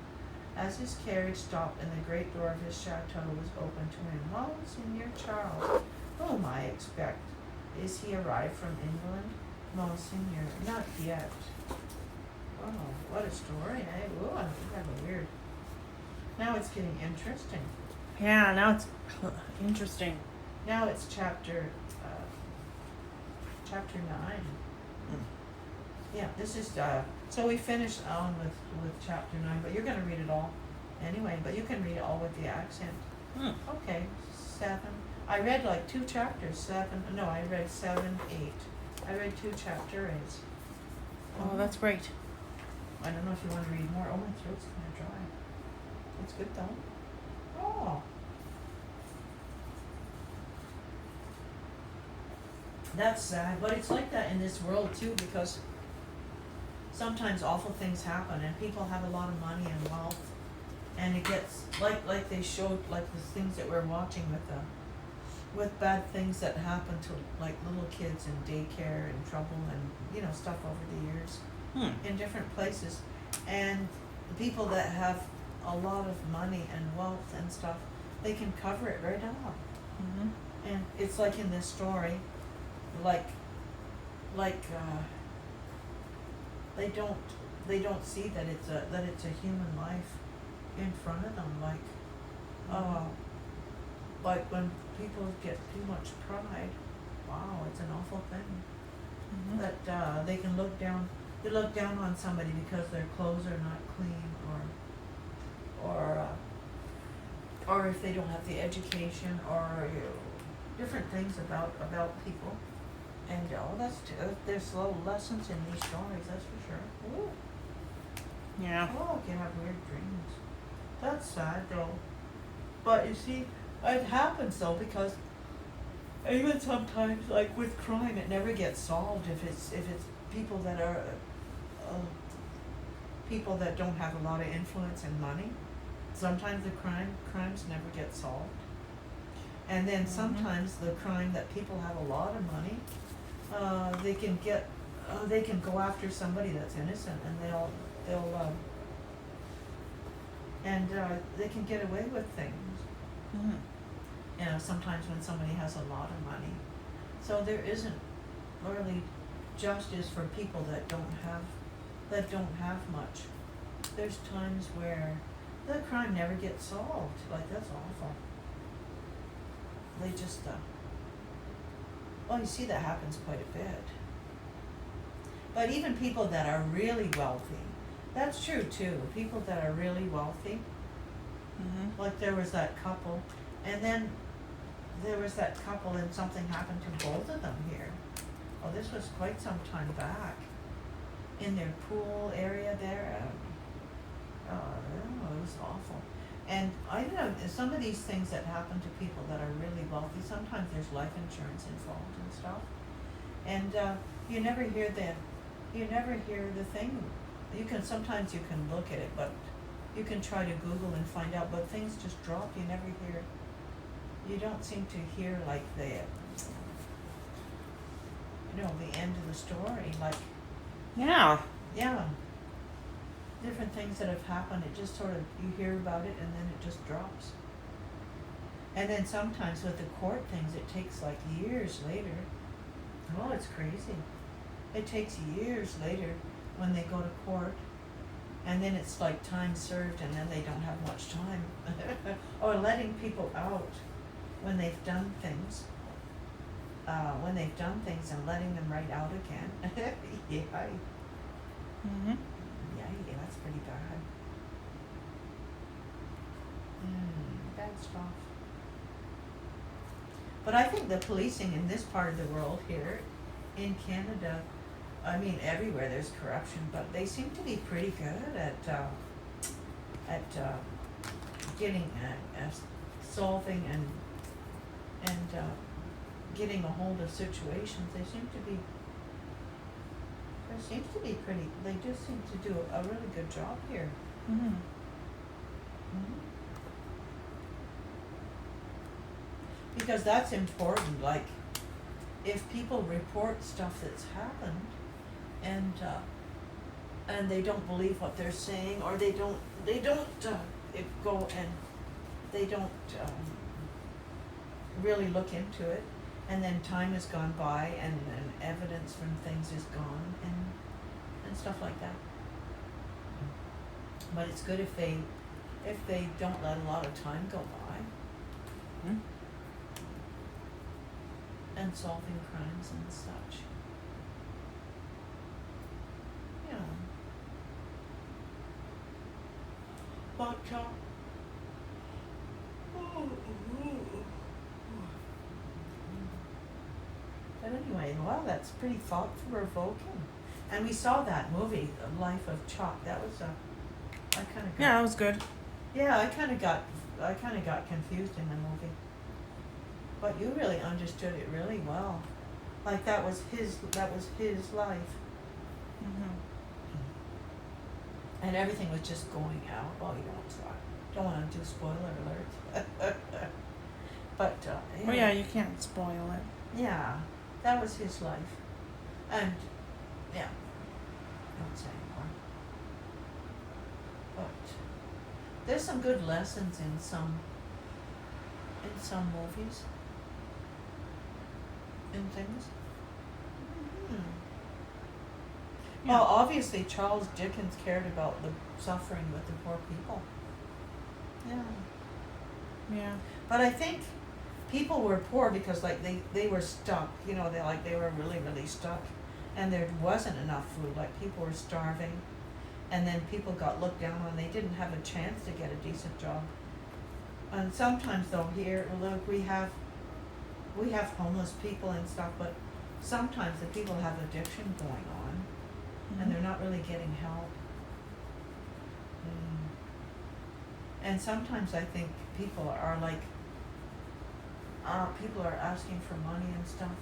As his carriage stopped and the great door of his chateau was opened to him, Monseigneur Charles, whom I expect. Is he arrived from England? Monseigneur, not yet. Oh, what a story, eh? Ooh, I think that's weird. Now it's getting interesting. Yeah, now it's interesting. Now it's chapter 9. Yeah, this is, so we finished on with chapter 9, but you're going to read it all anyway, but you can read it all with the accent. Okay, 7. I read like 2 chapters, 7, no, I read 7, 8. I read 2 chapter 8s. Oh, that's great. I don't know if you want to read more. Oh, my throat's kind of dry. It's good though. Oh. That's sad, but it's like that in this world too, because sometimes awful things happen and people have a lot of money and wealth, and it gets like they showed, like the things that we're watching with bad things that happen to like little kids in daycare and trouble and stuff over the years in different places, and people that have a lot of money and wealth and stuff, they can cover it right up. And it's like in this story, like they don't see that it's a human life in front of them, like when people get too much pride, wow, it's an awful thing. That they can look down on somebody because their clothes are not clean, or if they don't have the education, or different things about people. And there's little lessons in these stories, that's for sure. Ooh. Yeah. Oh, you can have weird dreams. That's sad though. But you see, it happens though, because even sometimes, like with crime, it never gets solved if it's people that are people that don't have a lot of influence and money. Sometimes the crimes never get solved. And then sometimes the crime that people have a lot of money, they can go after somebody that's innocent, and they can get away with things. Sometimes when somebody has a lot of money. So there isn't really justice for people that don't have much. There's times where the crime never gets solved. Like, that's awful. They just, well, you see that happens quite a bit. But even people that are really wealthy, that's true too. People that are really wealthy, Mhm. like there was that couple, and then there was that couple and something happened to both of them here. Oh, this was quite some time back. In their pool area there. It was awful. And I don't know, some of these things that happen to people that are really wealthy, sometimes there's life insurance involved and stuff. And you never hear the thing. Sometimes you can look at it, but you can try to Google and find out, but things just drop. You don't seem to hear like the end of the story, like, Yeah. yeah, different things that have happened, it just sort of, you hear about it and then it just drops. And then sometimes with the court things, it takes like years later. Oh, it's crazy. It takes years later when they go to court, and then it's like time served and then they don't have much time. Or letting people out when they've done things. And letting them right out again. Yeah. Mhm. Yeah, that's pretty bad. Bad stuff. But I think the policing in this part of the world here, in Canada, I mean everywhere there's corruption, but they seem to be pretty good at getting solving and getting a hold of situations. They seem to be pretty. They just seem to do a really good job here. Mhm. Mm-hmm. Because that's important. Like, if people report stuff that's happened, and they don't believe what they're saying, or they don't go and they don't really look into it, and then time has gone by, and evidence from things is gone, and stuff like that. But it's good if they don't let a lot of time go by. Mhm. And solving crimes and such. Yeah. But but anyway, well, that's pretty thought-provoking. And we saw that movie, The Life of Chuck. That was I kind of got. Yeah, that was good. Yeah, I kind of got confused in the movie. But you really understood it really well. Like that was his life. Mhm. And everything was just going out. Well, don't want to do spoiler alert. But Well, yeah, you can't spoil it. yeah, that was his life. And yeah, don't say anymore. But there's some good lessons in some movies and things. Mm-hmm. Yeah. Well, obviously Charles Dickens cared about the suffering with the poor people. Yeah. Yeah. But I think people were poor because like they were stuck, they were really, really stuck, and there wasn't enough food. Like people were starving, and then people got looked down on. They didn't have a chance to get a decent job. And sometimes though here, look, we have homeless people and stuff, but sometimes the people have addiction going on, and they're not really getting help. And sometimes I think people are like, people are asking for money and stuff.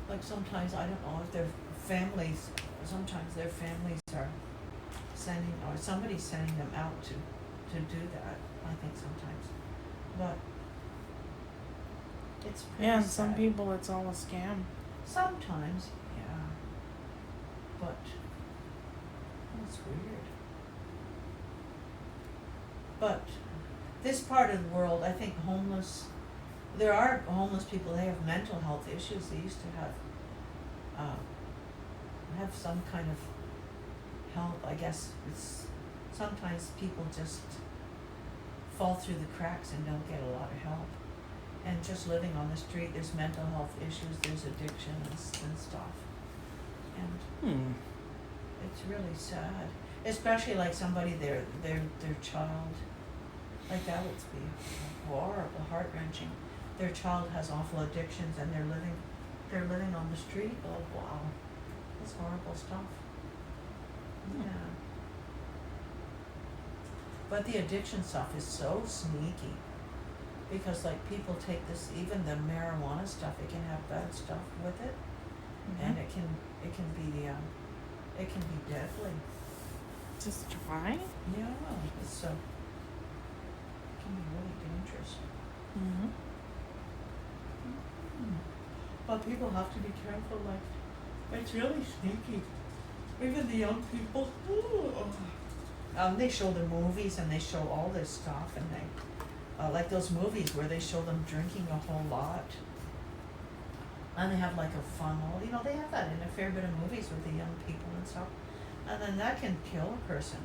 Like sometimes, I don't know if their families, sometimes their families are sending, or somebody's sending them out to do that, I think sometimes. But it's pretty Yeah, and sad. some people it's all a scam. Sometimes, yeah. But it's weird. But this part of the world, I think there are homeless people, they have mental health issues. They used to have some kind of help. I guess it's sometimes people just fall through the cracks and don't get a lot of help. And just living on the street, there's mental health issues, there's addiction and stuff. and it's really sad. Especially like somebody their child, like that would be horrible, heart-wrenching. Their child has awful addictions and they're living on the street. Oh wow, that's horrible stuff. Yeah. But the addiction stuff is so sneaky, because like people take this, even the marijuana stuff, it can have bad stuff with it, and it can be deadly. Just try. Yeah, it's it can be really dangerous. Mm-hmm. But people have to be careful. Like, it's really sneaky. Even the young people. They show the movies and they show all this stuff, and they like those movies where they show them drinking a whole lot, and they have like a funnel. You know, they have that in a fair bit of movies with the young people and stuff, and then that can kill a person.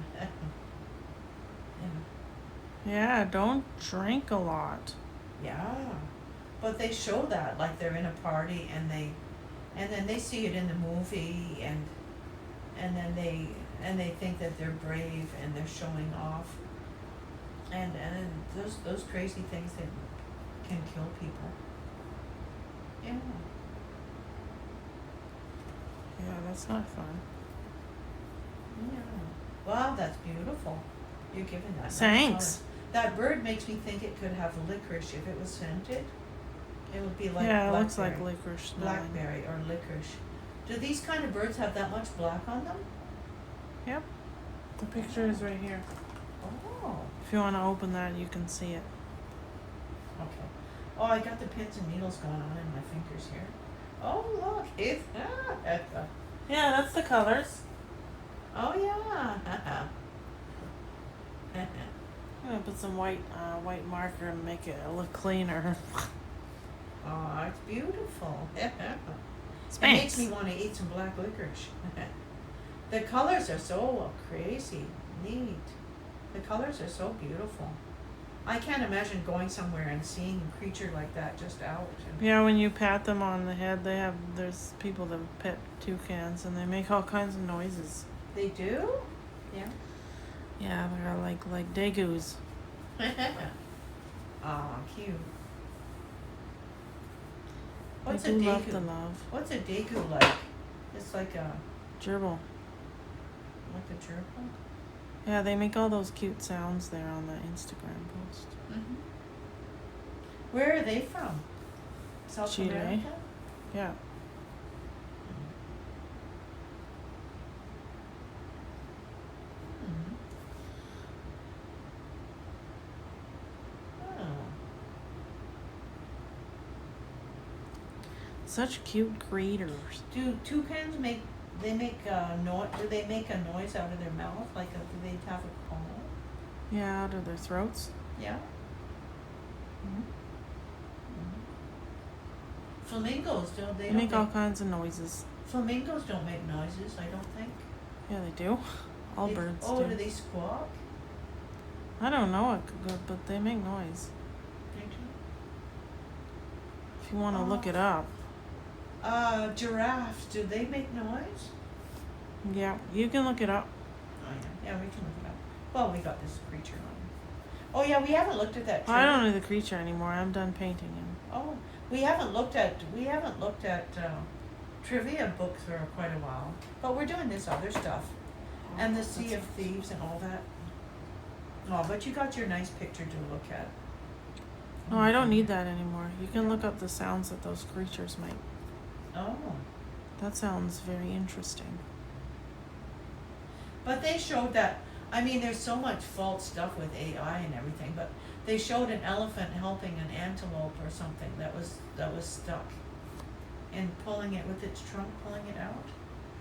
Yeah, don't drink a lot. Yeah, but they show that like they're in a party and then they see it in the movie and then they think that they're brave and they're showing off, and those crazy things that can kill people. Yeah. Yeah, that's not fun. Yeah. Wow, that's beautiful. You're giving that. Thanks. Color. That bird makes me think it could have licorice if it was scented. It would be like yeah, it looks like licorice. Blackberry or licorice. Do these kind of birds have that much black on them? Yep. The picture is right here. Oh. If you want to open that, you can see it. Okay. Oh, I got the pins and needles going on in my fingers here. Oh, look. It's Yeah, that's the colors. Oh, yeah. I'm gonna put some white marker and make it look cleaner. Oh, it's beautiful. It Thanks. makes me want to eat some black licorice. The colors are so crazy neat. The colors are so beautiful. I can't imagine going somewhere and seeing a creature like that just out. Yeah, when you pat them on the head, there's people that pet toucans and they make all kinds of noises. They do? Yeah. Yeah, they're like degus. Aw, cute. They What's a do love degu? the love. What's a degu like? It's like a Gerbil. gerbil? Yeah, they make all those cute sounds there on the Instagram post. Mm-hmm. Where are they from? South Chile. America? Yeah. Mm-hmm. Oh. Such cute greeters. Do toucans make do they make a noise out of their mouth? Like do they have a call? Yeah, out of their throats. Yeah. Mm-hmm. Flamingos don't They make all kinds of noises. Flamingos don't make noises, I don't think. Yeah, they do. All birds do. Do they squawk? I don't know it, but they make noise. If you want to look it up. Giraffes, do they make noise? Yeah, you can look it up. Oh yeah, we can look it up. Well, we got this creature on. Oh yeah, we haven't looked at that. I don't know the creature anymore. I'm done painting him. Oh, we haven't looked at trivia books for quite a while, but we're doing this other stuff, and the Sea of Thieves and all that. Oh, but you got your nice picture to look at. No, I don't need that anymore. You can look up the sounds that those creatures make. Oh. That sounds very interesting. But they showed that, I mean, there's so much false stuff with AI and everything, but they showed an elephant helping an antelope or something that was stuck, and pulling it with its trunk, pulling it out.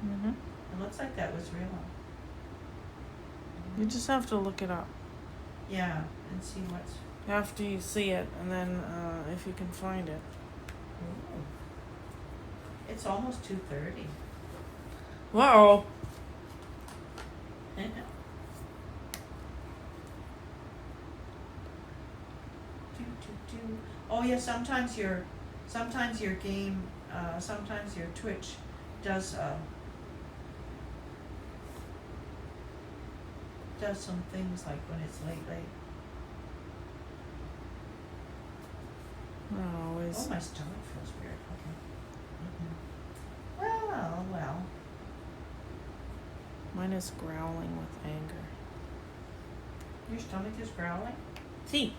Mhm. It looks like that was real. You just have to look it up Yeah, and see what's. after you see it, and then if you can find it. Ooh. It's almost 2:30. Whoa. Oh yeah, sometimes your game, sometimes your Twitch does does some things like when it's late. Not always. Oh, my stomach feels weird. Okay. Well. Mine is growling with anger. Your stomach is growling? See.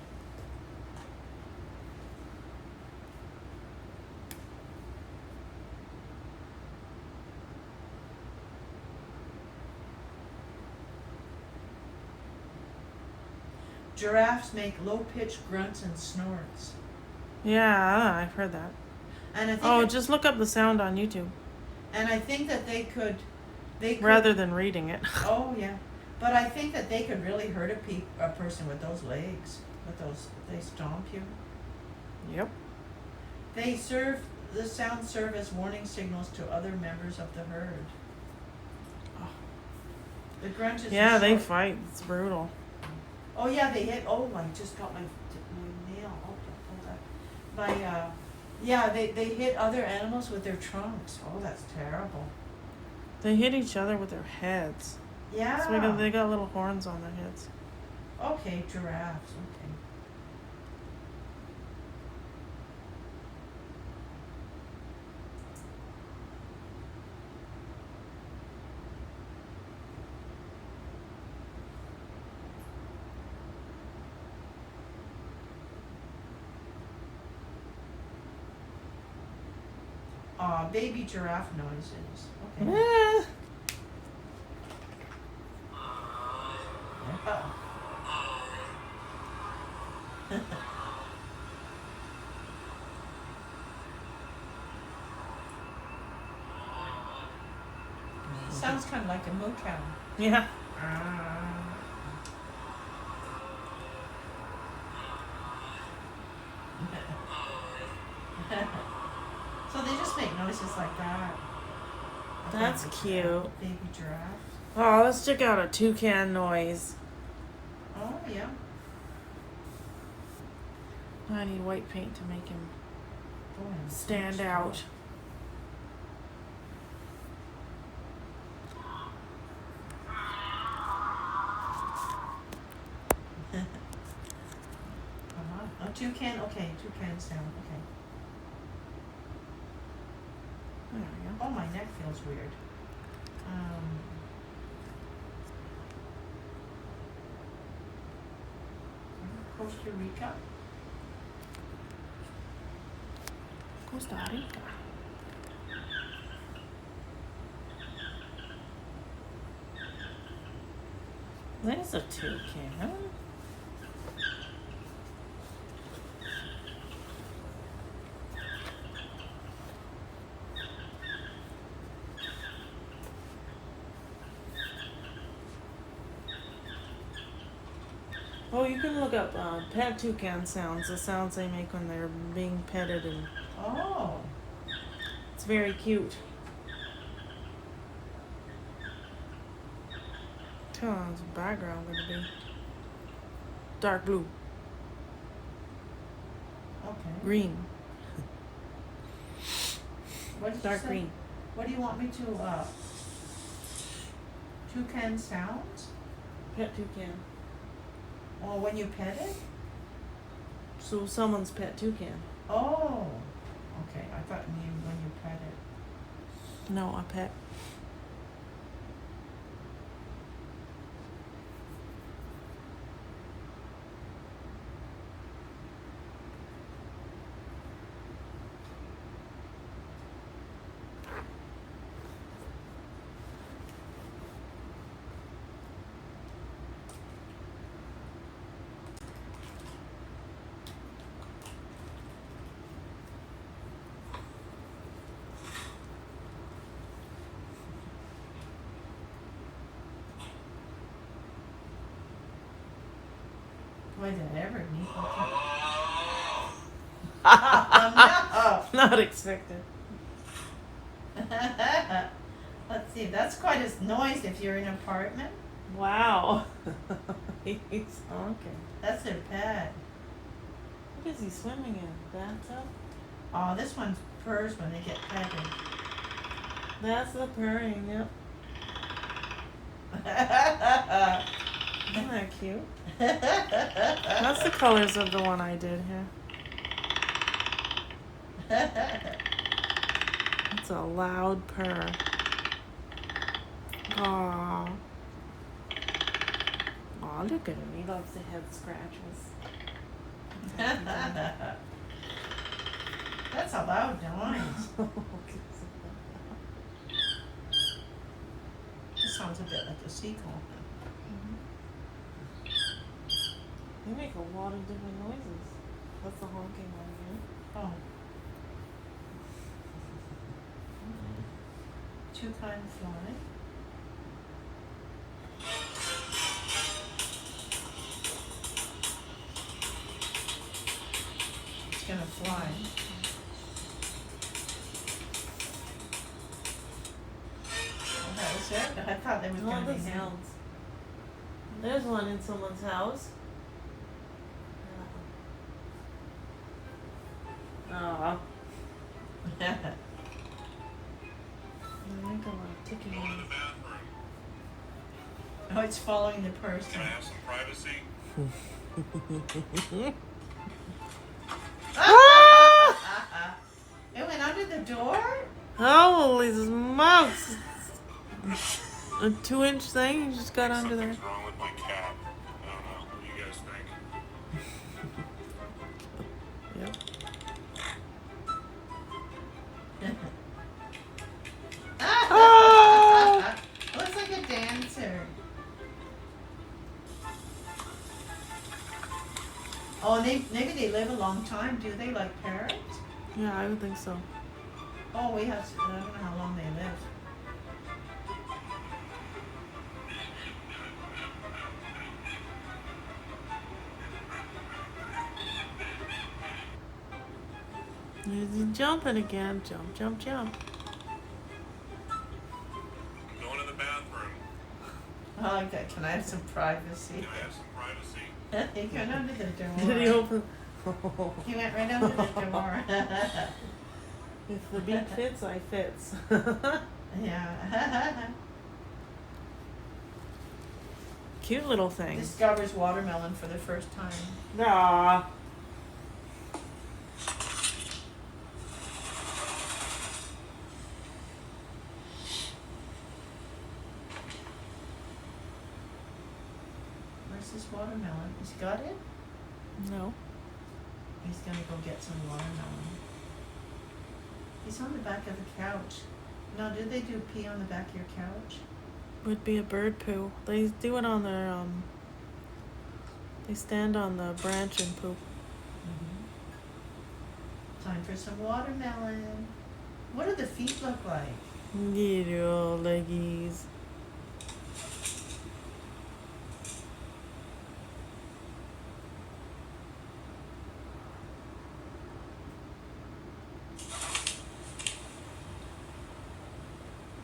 Giraffes make low-pitched grunts and snorts. Yeah, I've heard that. And I think just look up the sound on YouTube. And I think that they could rather than reading it. Oh yeah, but I think that they could really hurt a person with those legs. They stomp you. Yep. The sounds serve as warning signals to other members of the herd. Oh. The grunt is they fight. It's brutal. Oh yeah, they hit. Oh, I just got my nail. Oh, hold that. They hit other animals with their trunks. Oh, that's terrible. They hit each other with their heads. Yeah. So they got little horns on their heads. Okay, giraffes. Okay. Baby giraffe noises. Okay. Ah. Sounds kind of like a moo cow. Yeah. So they just make noises like that. That's cute. Baby giraffe. Oh, let's check out a toucan noise. Oh, yeah. I need white paint to make him Boy, stand out. Oh, toucan. Okay, toucan sound. Okay. There we go. Oh, my neck feels weird. Costa Rica. Costa Rica. There's a toucan. Oh, you can look up pet toucan sounds, the sounds they make when they're being petted, and Oh. it's very cute. How's the background gonna be? Dark blue. Okay. Green. What did you Dark say? green. What do you want me to, toucan sounds? Pet toucan. Or when you pet it? So someone's pet toucan. Oh. Okay, I thought you mean when you pet it. No, a pet. Why did I ever need Not expected. Let's see, that's quite a noise if you're in an apartment. Wow. He's honking. That's their pet. What is he swimming in? Bathtub? Oh, this one purrs when they get petted. That's the purring, yep. Isn't that cute? That's the colors of the one I did here. It's a loud purr. Aww. Aw, look at him. He loves the head scratches. That's a loud noise. It sounds a bit like a seagull. They make a lot of different noises. That's the honking one here. Oh. Two-kind fly. It's gonna fly. Oh, that was it? I thought they were All gonna the be him. sounds. There's one in someone's house. Oh. I think I'm ticking Going to on. the bathroom. Oh, it's following the person. Can I have some privacy? It went under the door? Holy smokes! A 2-inch thing, you just got under there. Something's wrong with my cat. I don't know. What do you guys think? Yep. Oh! Looks like a dancer. Oh, maybe they live a long time, do they, like parrots? Yeah, I would think so. Oh, I don't know how long they live. He's jumping again. Jump, jump, jump. Going to the bathroom. I like that. Can I have some privacy? Can I have some privacy? He went under the door. Did he open? He went right under the door. If the beat fits, I fits. Yeah. Cute little thing. Discovers watermelon for the first time. Aww. Where's this watermelon? He's got it? No. He's gonna go get some watermelon. He's on the back of the couch. No, did they do pee on the back of your couch? Would be a bird poo. They do it on their They stand on the branch and poop. Time for some watermelon. What do the feet look like? Little leggies.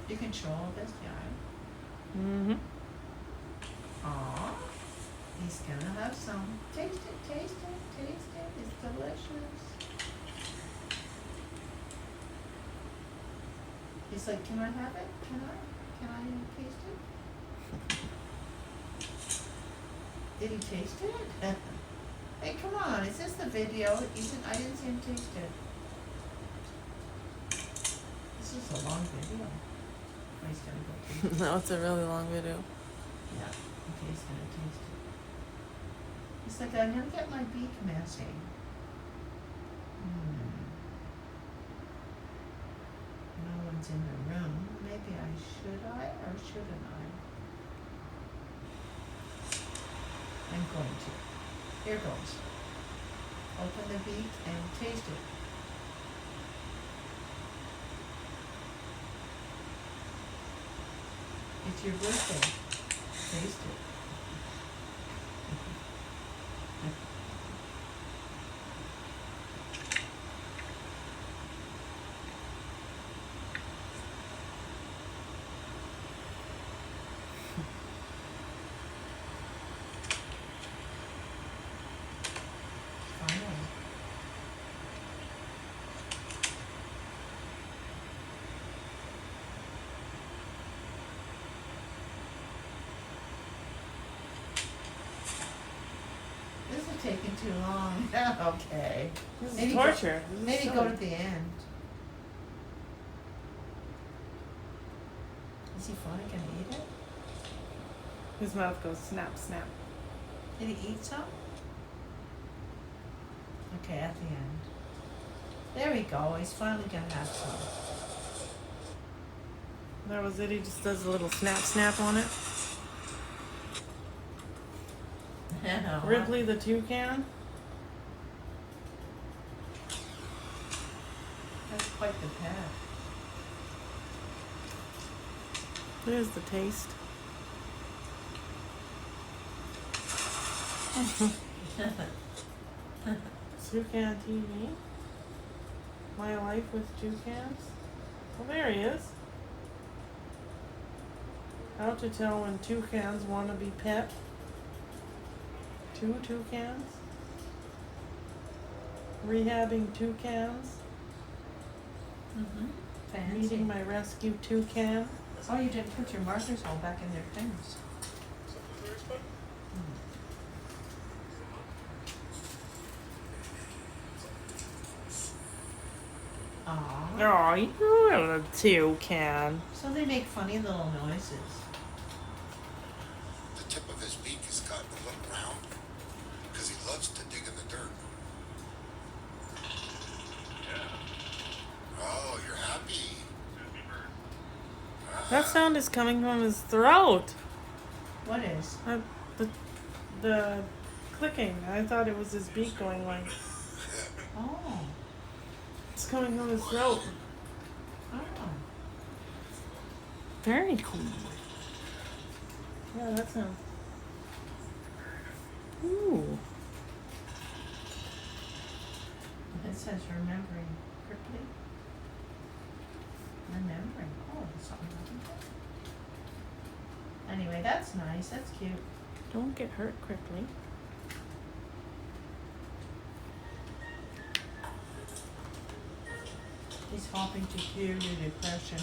You can show all this, yeah. Mm-hmm. Aw. He's gonna have some. Taste it, taste it, taste it. It's delicious. He's like, can I have it? Can I taste it? Did he taste it? Hey, come on. Is this the video? I didn't see him taste it. This is a long video. Oh, he's gonna go taste it. No, it's a really long video. Yeah. Okay, he's gonna taste it. He's like, I'm gonna get my beak messy. No one's in the room. Maybe should I or shouldn't I? I'm going to. Here goes. Open the beak and taste it. It's your birthday. Taste it. Finally. taking too long. Okay. This is Maybe torture. This is Maybe go silly. to the end. Is he finally gonna eat it? His mouth goes snap, snap. Did he eat some? Okay, at the end. There we go. He's finally gonna have some. That was it. He just does a little snap, snap on it. Ripley the toucan. That's quite the pet. There's the taste. Toucan TV. My life with toucans. Well, there he is. How to tell when toucans want to be pet. 2 toucans. Rehabbing toucans. Fancy. Meeting my rescue toucan. Oh, you didn't put your markers all back in their things. Aww. Oh, you little toucan. So they make funny little noises. The tip of his beak has gotten a little round because he loves to dig in the dirt. Yeah. Oh, you're happy. Happy bird. That sound is coming from his throat. What is? The clicking. I thought it was his beak going like. Oh. It's coming from his throat. Oh. Very cool. Yeah, that sounds. Ooh. It says remembering quickly. Remembering. Oh, something like that. Anyway, that's nice. That's cute. Don't get hurt quickly. He's hopping to cure your depression.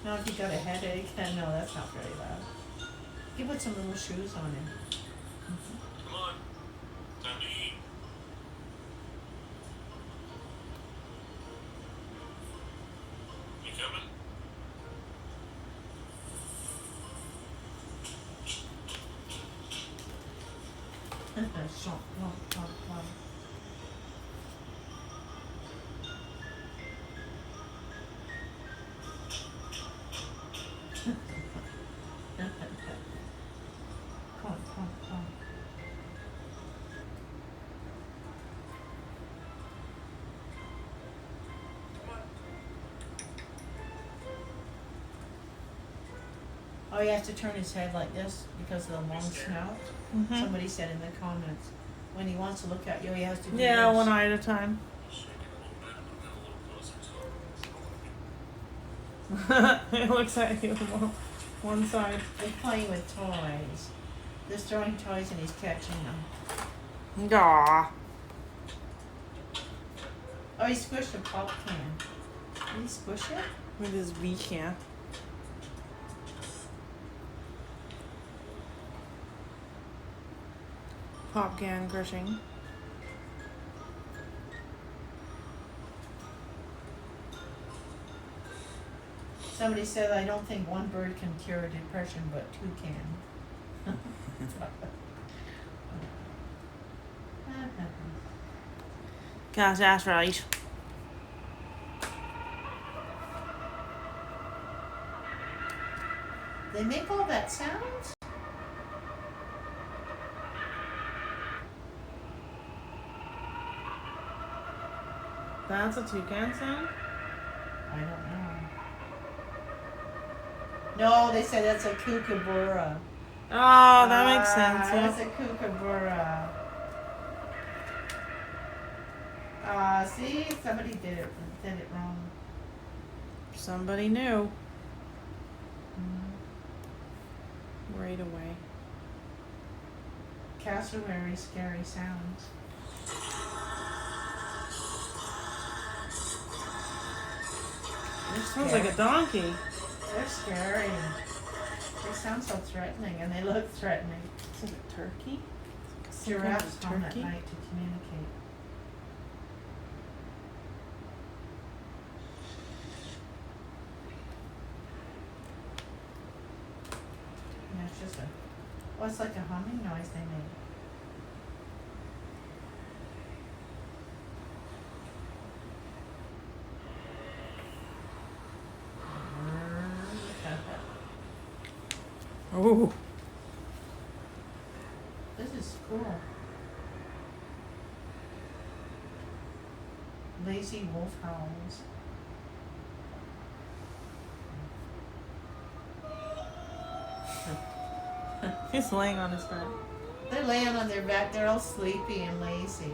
Now if you got a headache, no, that's not very loud. You put some little shoes on him. Come on. Time to eat. You coming? Shop, lop, lop, lop. Come on, come on, come on. Oh, he has to turn his head like this because of the long snout. Mm-hmm. Somebody said in the comments, when he wants to look at you, he has to do Yeah, this. one eye at a time. Shake it a little bit. A little closer to it. It looks at you one side. They're playing with toys. They're throwing toys and he's catching them. Aw. Oh, he squished a pop can. Did he squish it? With his beak, yeah. Pop can crushing. Somebody said, I don't think one bird can cure depression, but 2 can. Gosh, that's right. They make all that sound? That's a toucan sound? I don't know. No, they said that's a kookaburra. Oh, that makes sense. That's Yeah. a kookaburra. See, somebody did it wrong. Somebody knew Mm-hmm. right away. Cassowary scary sounds. They're Sounds like a donkey. They're scary. They sound so threatening and they look threatening. Is it a turkey? It's like a Giraffes hum at turkey? night to communicate. Yeah, it's just well, it's like a humming noise they make. Oh. This is cool. Lazy wolf howls. He's laying on his back. They're laying on their back. They're all sleepy and lazy.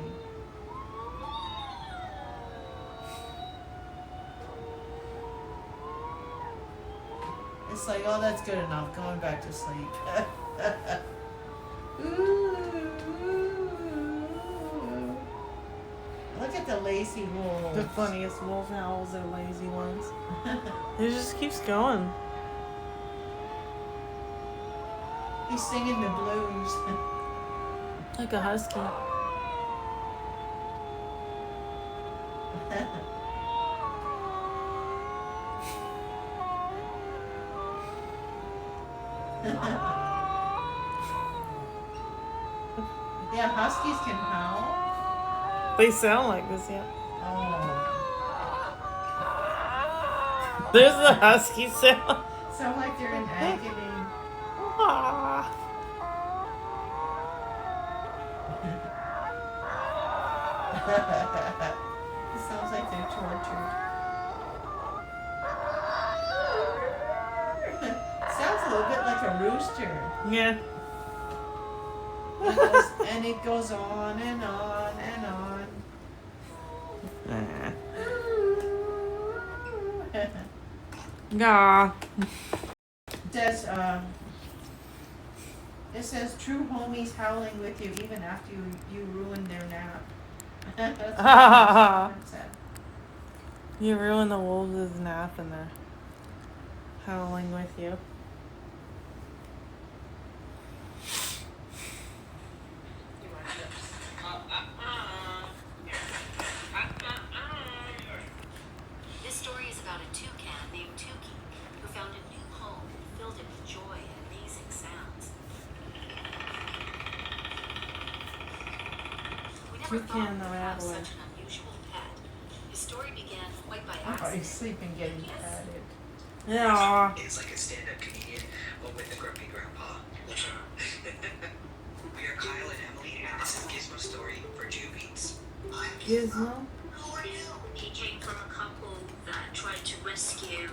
It's like, oh, that's good enough. Going back to sleep. Ooh. Look at the lazy wolves. The funniest wolf howls are lazy ones. It just keeps going. He's singing the blues. Like a husky. Yeah, huskies can howl. They sound like this, yeah. Oh. There's the husky sound. Sound like they're in agony. Ah. It sounds like they're tortured. Sounds a little bit like a rooster. Yeah. And it goes on and on and on. Gah. Does it says true homies howling with you even after you ruined their nap. That's what it said. You ruin the wolves' nap and they're howling with you. This story is about a toucan named Tuki who found a new home and filled it with joy and amazing sounds. We never Toucan thought the we'd have rattler. such an unusual pet. His story began quite by Oh, he's accident. sleeping getting patted. Yeah. It's like a stand-up comedian, but with a grumpy grandpa. We are Kyle and Emily, and this is Gizmo Story for Jubies. Gizmo? He came from a couple that tried to rescue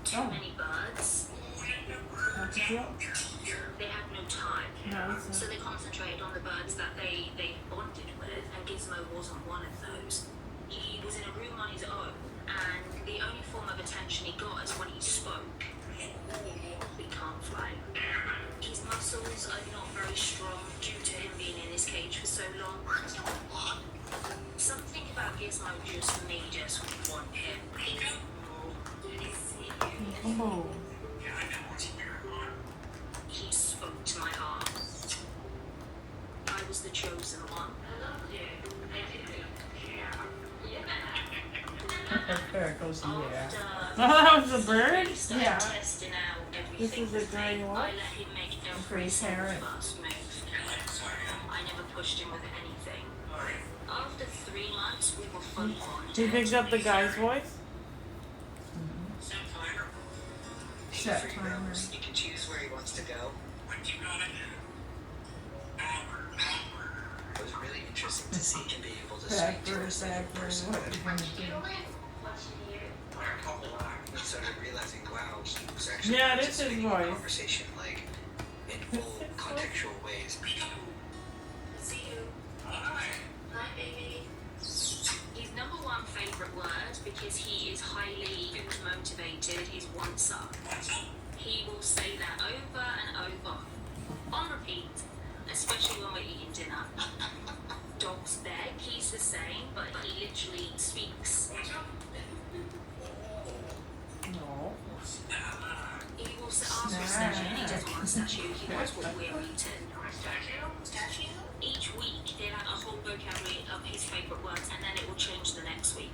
too Oh. many birds. That's a joke. They had no time. No, it's So not. they concentrated on the birds that they bonded with, and Gizmo wasn't one of those. He was in a room on his own, and the only form of attention he got is when he spoke. He can't fly. His muscles are not very strong due to him being in his cage for so long. Something about Gizmo just made us want him. Oh. He spoke to my heart. I was the chosen one. There it goes in the air. That was a bird? Yeah. Testing out This everything is a with me. grey I wolf? let him make every Grey single parrot. first move. I never pushed him with anything. After 3 months, we were fully bonded. He picked up the guy's voice? Set Free timer. roams. He can choose where he wants to go. What you gonna do? It was really interesting to see him be able to Bad speak to bird, us like a bad bird. person. What are you gonna do? We started realizing, wow, he was actually Yeah, this is participating in voice. conversation, like, in full contextual ways. See you. Hi, baby. His number one favorite word, because he is highly motivated, is once up. He will say that over and over, on repeat, especially when we're eating dinner. Dogs beg, he's the same, but he literally speaks. No. He will ask for snatch and he doesn't want to statue. He knows what we're eating. Each week they'll have a whole vocabulary of his favourite words, and then it will change the next week.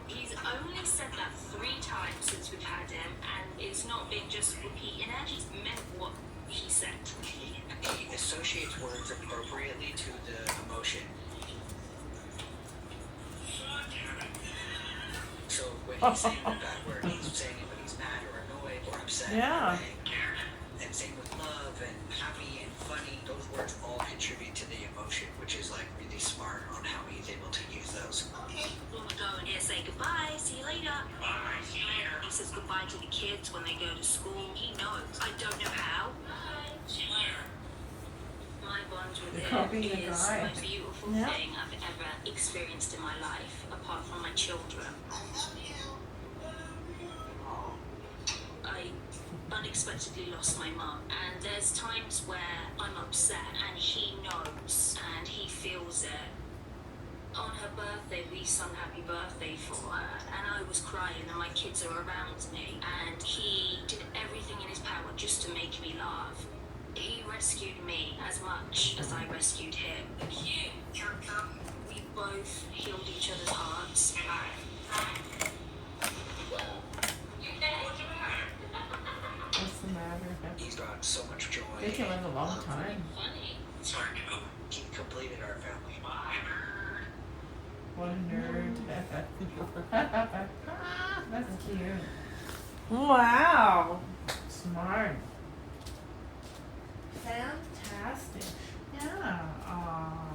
He's only said that 3 times since we've had him, and it's not been just repeating it. He's meant what he said. He associates words appropriately to the emotion. So when he's saying a bad word, he's saying it when he's mad or annoyed or upset. Yeah. And same with love and happy and funny. Those words all contribute to the emotion, which is like really smart on how he's able to use those. When we go in here, say goodbye, see you later. Bye, see you later. He says goodbye to the kids when they go to school. He knows. I don't know how. Bye, see you later. My bond with copying him the is guy. the most beautiful Yeah. thing I've ever experienced in my life, apart from my children. I unexpectedly lost my mum, and there's times where I'm upset and he knows and he feels it. On her birthday, we sung happy birthday for her, and I was crying and my kids are around me, and he did everything in his power just to make me laugh. He rescued me as much as I rescued him. We both healed each other's hearts. What's the matter? He's got so much joy. They can live a long time. Funny. Sorry, no. He completed our family. What a nerd. That's cute. Wow. Smart. Fantastic. Yeah. Aw.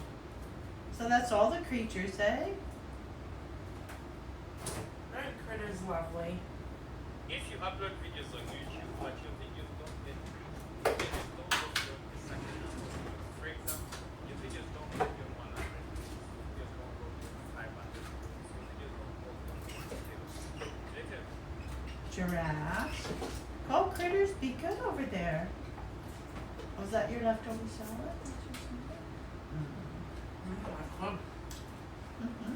So that's all the creatures, eh? That critter's lovely. If you upload videos on YouTube, but your videos don't get videos don't go to the second. For example, your videos don't go to 100, videos don't go to 500, so videos don't go to 100. Giraffes. Oh, critters, be good over there. Was that your leftover salad? Mm-hmm.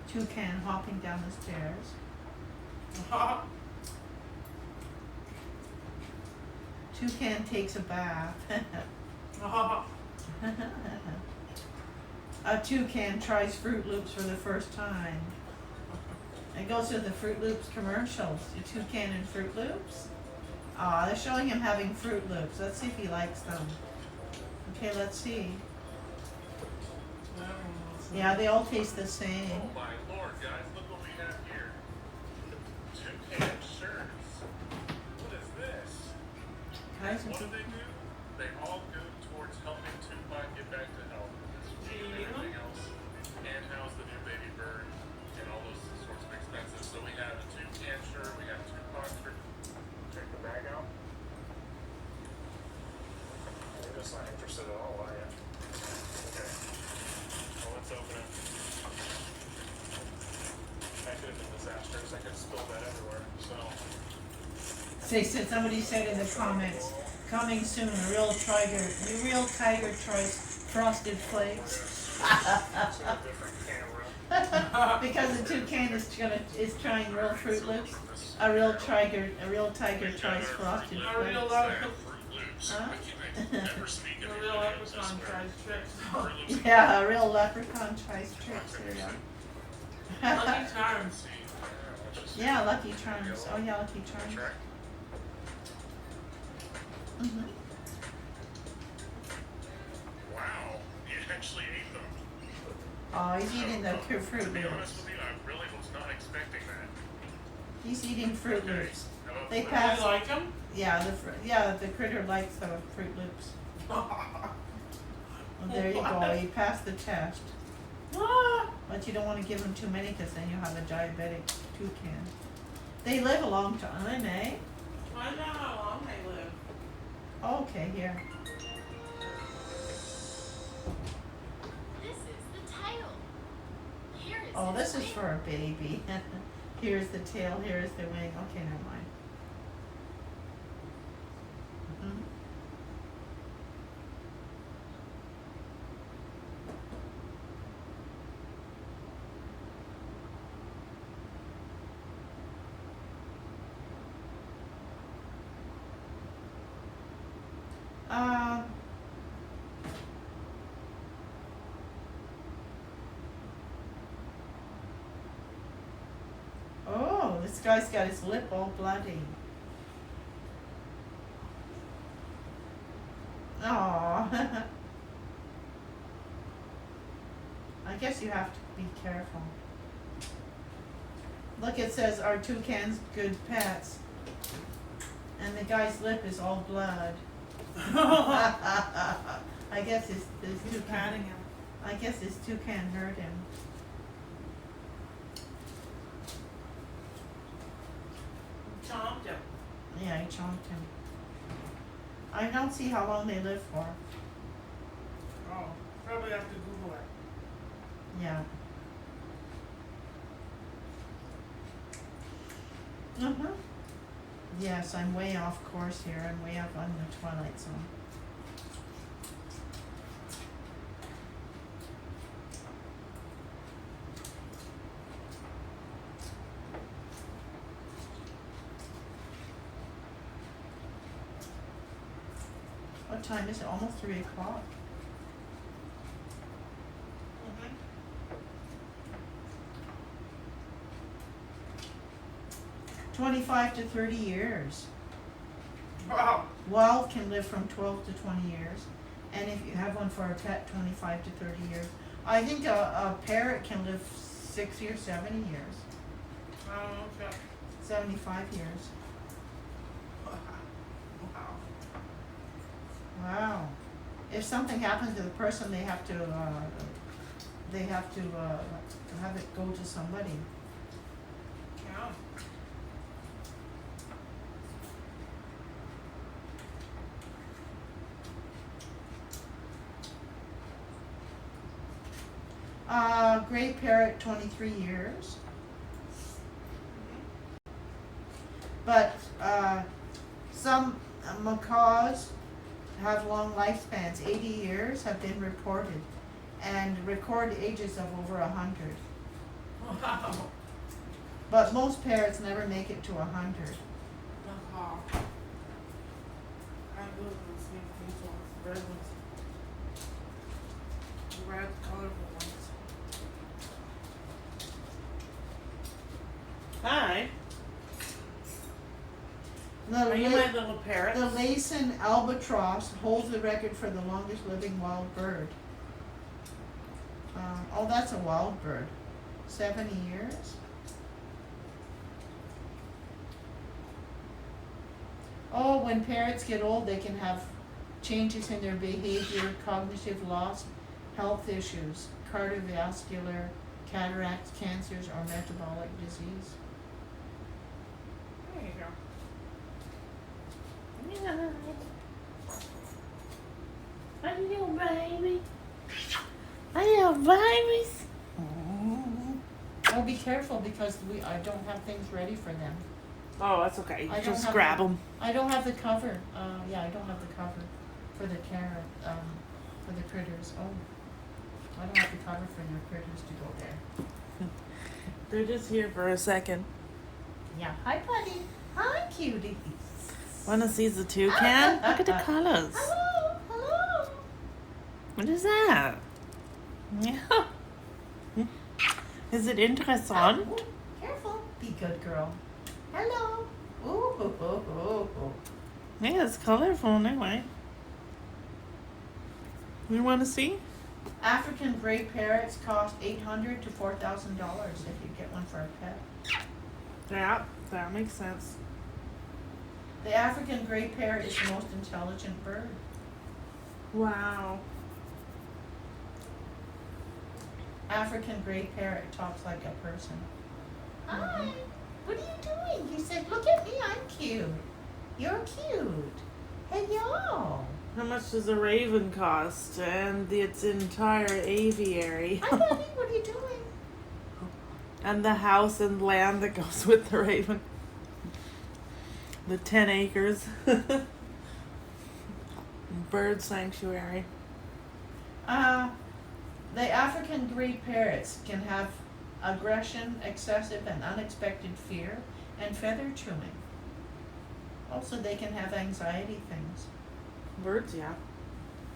Toucan hopping down the stairs. Toucan takes a bath. A toucan tries Fruit Loops for the first time. It goes to the Fruit Loops commercials. A toucan and Fruit Loops. Aw, they're showing him having Fruit Loops. Let's see if he likes them. Okay, let's see. Yeah, they all taste the same. Oh my lord, guys, look what we have here. Toucan shirts. What is this? Guys, What do? They all go towards helping Tupac get back to health. And everything else. And house the new baby bird and all those sorts of expenses. So we have a toucan shirt, we have Tupac shirt. Check the bag out. You're just not interested at all, are you? Okay. Well, let's open it. That could have been disastrous. I could have spilled that everywhere. So. somebody said in the comments, coming soon, a real tiger tries frosted flakes. It's a different camera. Because the toucan is trying real Fruit Loops. A real tiger tries frosted A real flakes. leprechaun. Huh? A real leprechaun tries tricks. Yeah, a real leprechaun tries tricks. There you go. Lucky Charms. Yeah, Lucky Charms. Oh yeah, Lucky Charms. Mhm. Wow, you actually ate them. Oh, he's eating the Fruit To be honest Loops. with you, I really was not expecting that. He's eating Fruit Loops. How about They that? pass. You like them? Yeah, the critter likes the Fruit Loops. Well, there you go. He passed the test. But you don't want to give him too many because then you'll have a diabetic toucan. They live a long time, eh? Find out how long they live. Okay, here. This is the tail. Here is Oh, its this is wing. for a baby. Here's the tail, here's the wing. Okay, never mind. Mhm. guy's got his lip all bloody. Aww. I guess you have to be careful. Look, it says, are toucans good pets? And the guy's lip is all blood. I guess his He's toucan. patting him. I guess his toucan hurt him. Chomped him. Yeah, he chomped him. I don't see how long they live for. Oh, probably have to Google it. Yeah. Uh-huh. Yes, I'm way off course here. I'm way up on the Twilight Zone. What time is it? Almost 3 o'clock. 25 to 30 years. Wow. Wild can live from 12 to 20 years. And if you have one for a pet, 25 to 30 years. I think a parrot can live 60 or 70 years. Oh, okay. 75 years. Wow. Wow. If something happens to the person, they have to have it go to somebody. Yeah. Gray parrot, 23 years. But some macaws have long lifespans. 80 years have been reported, and record ages of over 100. Wow. But most parrots never make it to 100. Wow. I love those these ones. Red ones. Red colorful ones. Hi. Are you my little parrot? The Laysan albatross holds the record for the longest living wild bird. Oh, that's a wild bird. 70 years. Oh, when parrots get old, they can have changes in their behavior, cognitive loss, health issues, cardiovascular, cataracts, cancers, or metabolic disease. There you go. Yeah. Hi, little baby. Hi, little babies. Oh, be careful because I don't have things ready for them. Oh, that's okay. I don't Just have grab the- them. I don't have the cover. Yeah, I don't have the cover for the carrot, for the critters. Oh, I don't have the cover for your critters to go there. They're just here for a second. Yeah. Hi, buddy. Hi, cutie. Wanna see the toucan? Look at the colors. Hello, hello. What is that? Yeah. Is it interessant? Ooh, careful. Be good girl. Hello. Ooh, ooh, ooh, ooh, ooh. Yeah, it's colorful anyway. You wanna see? African gray parrots cost $800 to $4,000 if you get one for a pet. Yeah, that makes sense. The African gray parrot is the most intelligent bird. Wow. African gray parrot talks like a person. Hi, what are you doing? He said, look at me, I'm cute. You're cute. Hey, y'all. How much does a raven cost? And its entire aviary. Hi, buddy, what are you doing? And the house and land that goes with the raven. The 10 acres. Bird sanctuary. The African gray parrots can have aggression, excessive and unexpected fear, and feather chewing. Also, they can have anxiety things. Birds, yeah.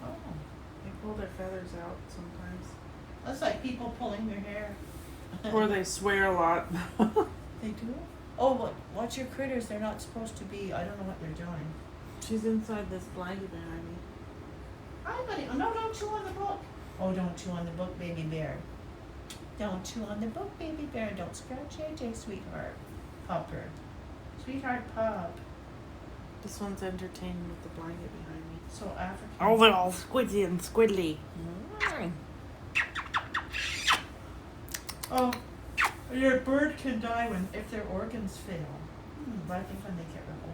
Oh, They pull their feathers out sometimes. that's like people pulling their hair. Or they swear a lot. They do? Oh, watch your critters. They're not supposed to be. I don't know what they're doing. She's inside this blanket behind me. Hi, buddy. Oh, no, don't chew on the book. Oh, don't chew on the book, baby bear. Don't chew on the book, baby bear. Don't scratch AJ, sweetheart. Pupper. Sweetheart pup. This one's entertained with the blanket behind me. So African. Oh, they're all squidgy and squiddly. Oh, your bird can die if their organs fail. But I think when they get real old.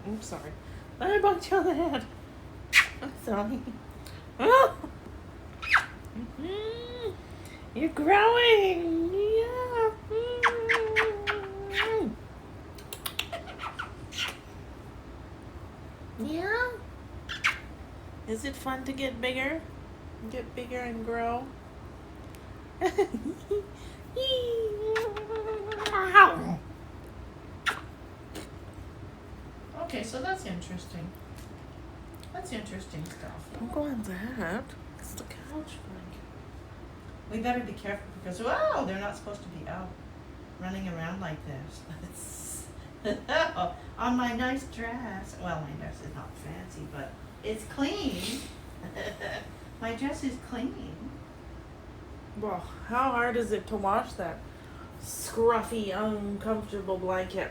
I'm sorry. I bumped you on the head. I'm sorry. Oh. You're growing. Yeah. Yeah. Is it fun to get bigger? Get bigger and grow? Okay, so that's interesting. That's interesting stuff. Don't go on that. It's the couch blanket. We better be careful because, wow, they're not supposed to be out running around like this. On my nice dress. Well, my dress is not fancy, but it's clean. My dress is clean. Well, how hard is it to wash that scruffy, uncomfortable blanket?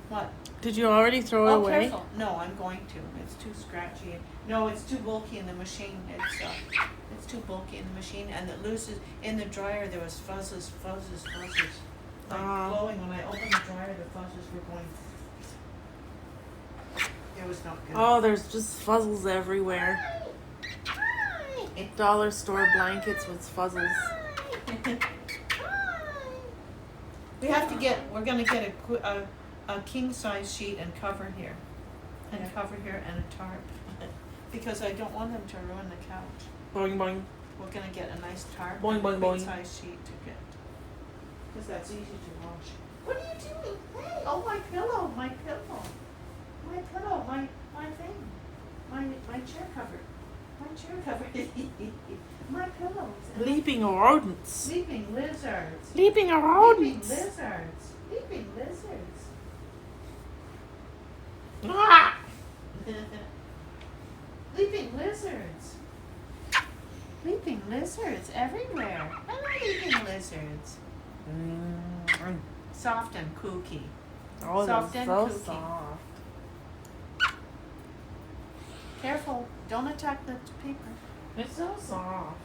What? Did you already throw it Oh, away? careful. No, I'm going to. It's too scratchy. No, it's too bulky in the machine. It's too bulky in the machine, and it loses in the dryer. There was fuzzes. Like blowing. When I opened the dryer, the fuzzes were going. It was not good. Oh, there's just fuzzles everywhere. Dollar store blankets with fuzzles. We're gonna get a king size sheet and cover here, and a tarp, because I don't want them to ruin the couch. Boing boing. We're gonna get a nice tarp Boing, and boing, a boing. king size sheet to get, because that's easy to wash. What are you doing? Hey, oh my pillow, my thing, my chair cover, my pillows. Leaping rodents. Sleeping lizards. Leaping Leaping rodents. lizards. Leaping lizards. Ah! Leaping lizards. Leaping lizards everywhere. Hello, leaping lizards. Soft and kooky. Oh, Soft they're and so kooky. soft. Careful, don't attack the paper. They're so soft.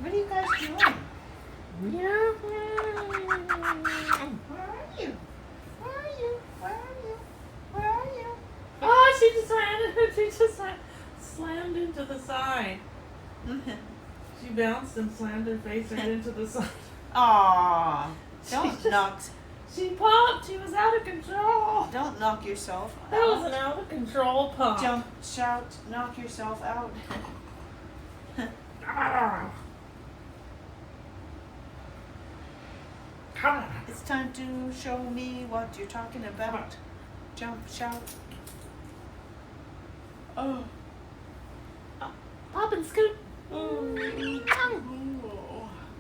What are you guys doing? Yeah. Where are you? Where are you? Where are you? Where are you? Oh, she just slammed into the side. She bounced and slammed her face right into the side. Aw, don't knock. She popped. She was out of control. Don't knock yourself out. That was an out of control pop. Jump, shout, knock yourself out. Ah. Come on. It's time to show me what you're talking about. Jump, shout. Oh. Pop and scoot. Oh.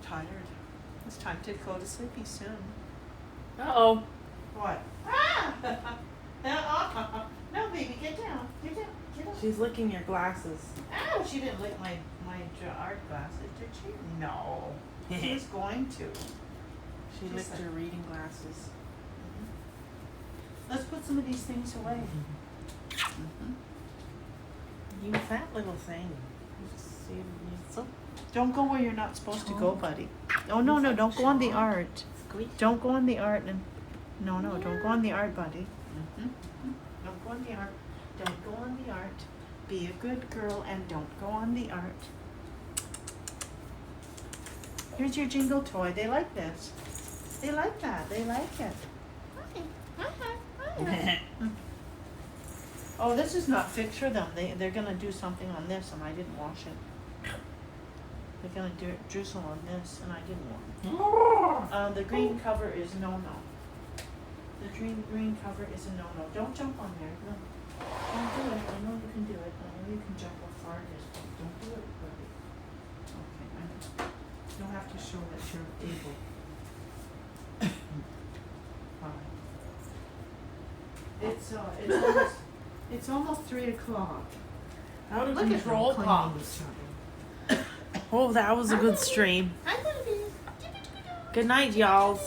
Tired. It's time to go to sleepy soon. Uh-oh. What? No, baby, get down. Get down. Get up. She's licking your glasses. Ow, she didn't lick my art glasses, did she? No. She was going to. She licked said- her reading glasses. Let's put some of these things away. You fat little thing. You just see so Don't go where you're not supposed to go, buddy. Oh, no, don't go on the art. squeak. Don't go on the art. No, don't go on the art, buddy. Don't go on the art. Don't go on the art. Be a good girl and don't go on the art. Here's your jingle toy. They like this. They like that. They like it. Oh, this is not fixed for them. They're gonna do something on this, and I didn't wash it. They're gonna drizzle on this, and I didn't wash it. The green cover is no. The green cover is a no-no. Don't jump on there. No. Don't do it. I know you can do it. I know you can jump how far it is, but don't do it, buddy. Okay, I know. You'll have to show that you're able. Fine. It's almost 3:00. Out of Look at them control claiming pops. each other. Oh, that was a good stream. Hi, baby. Good night, y'alls.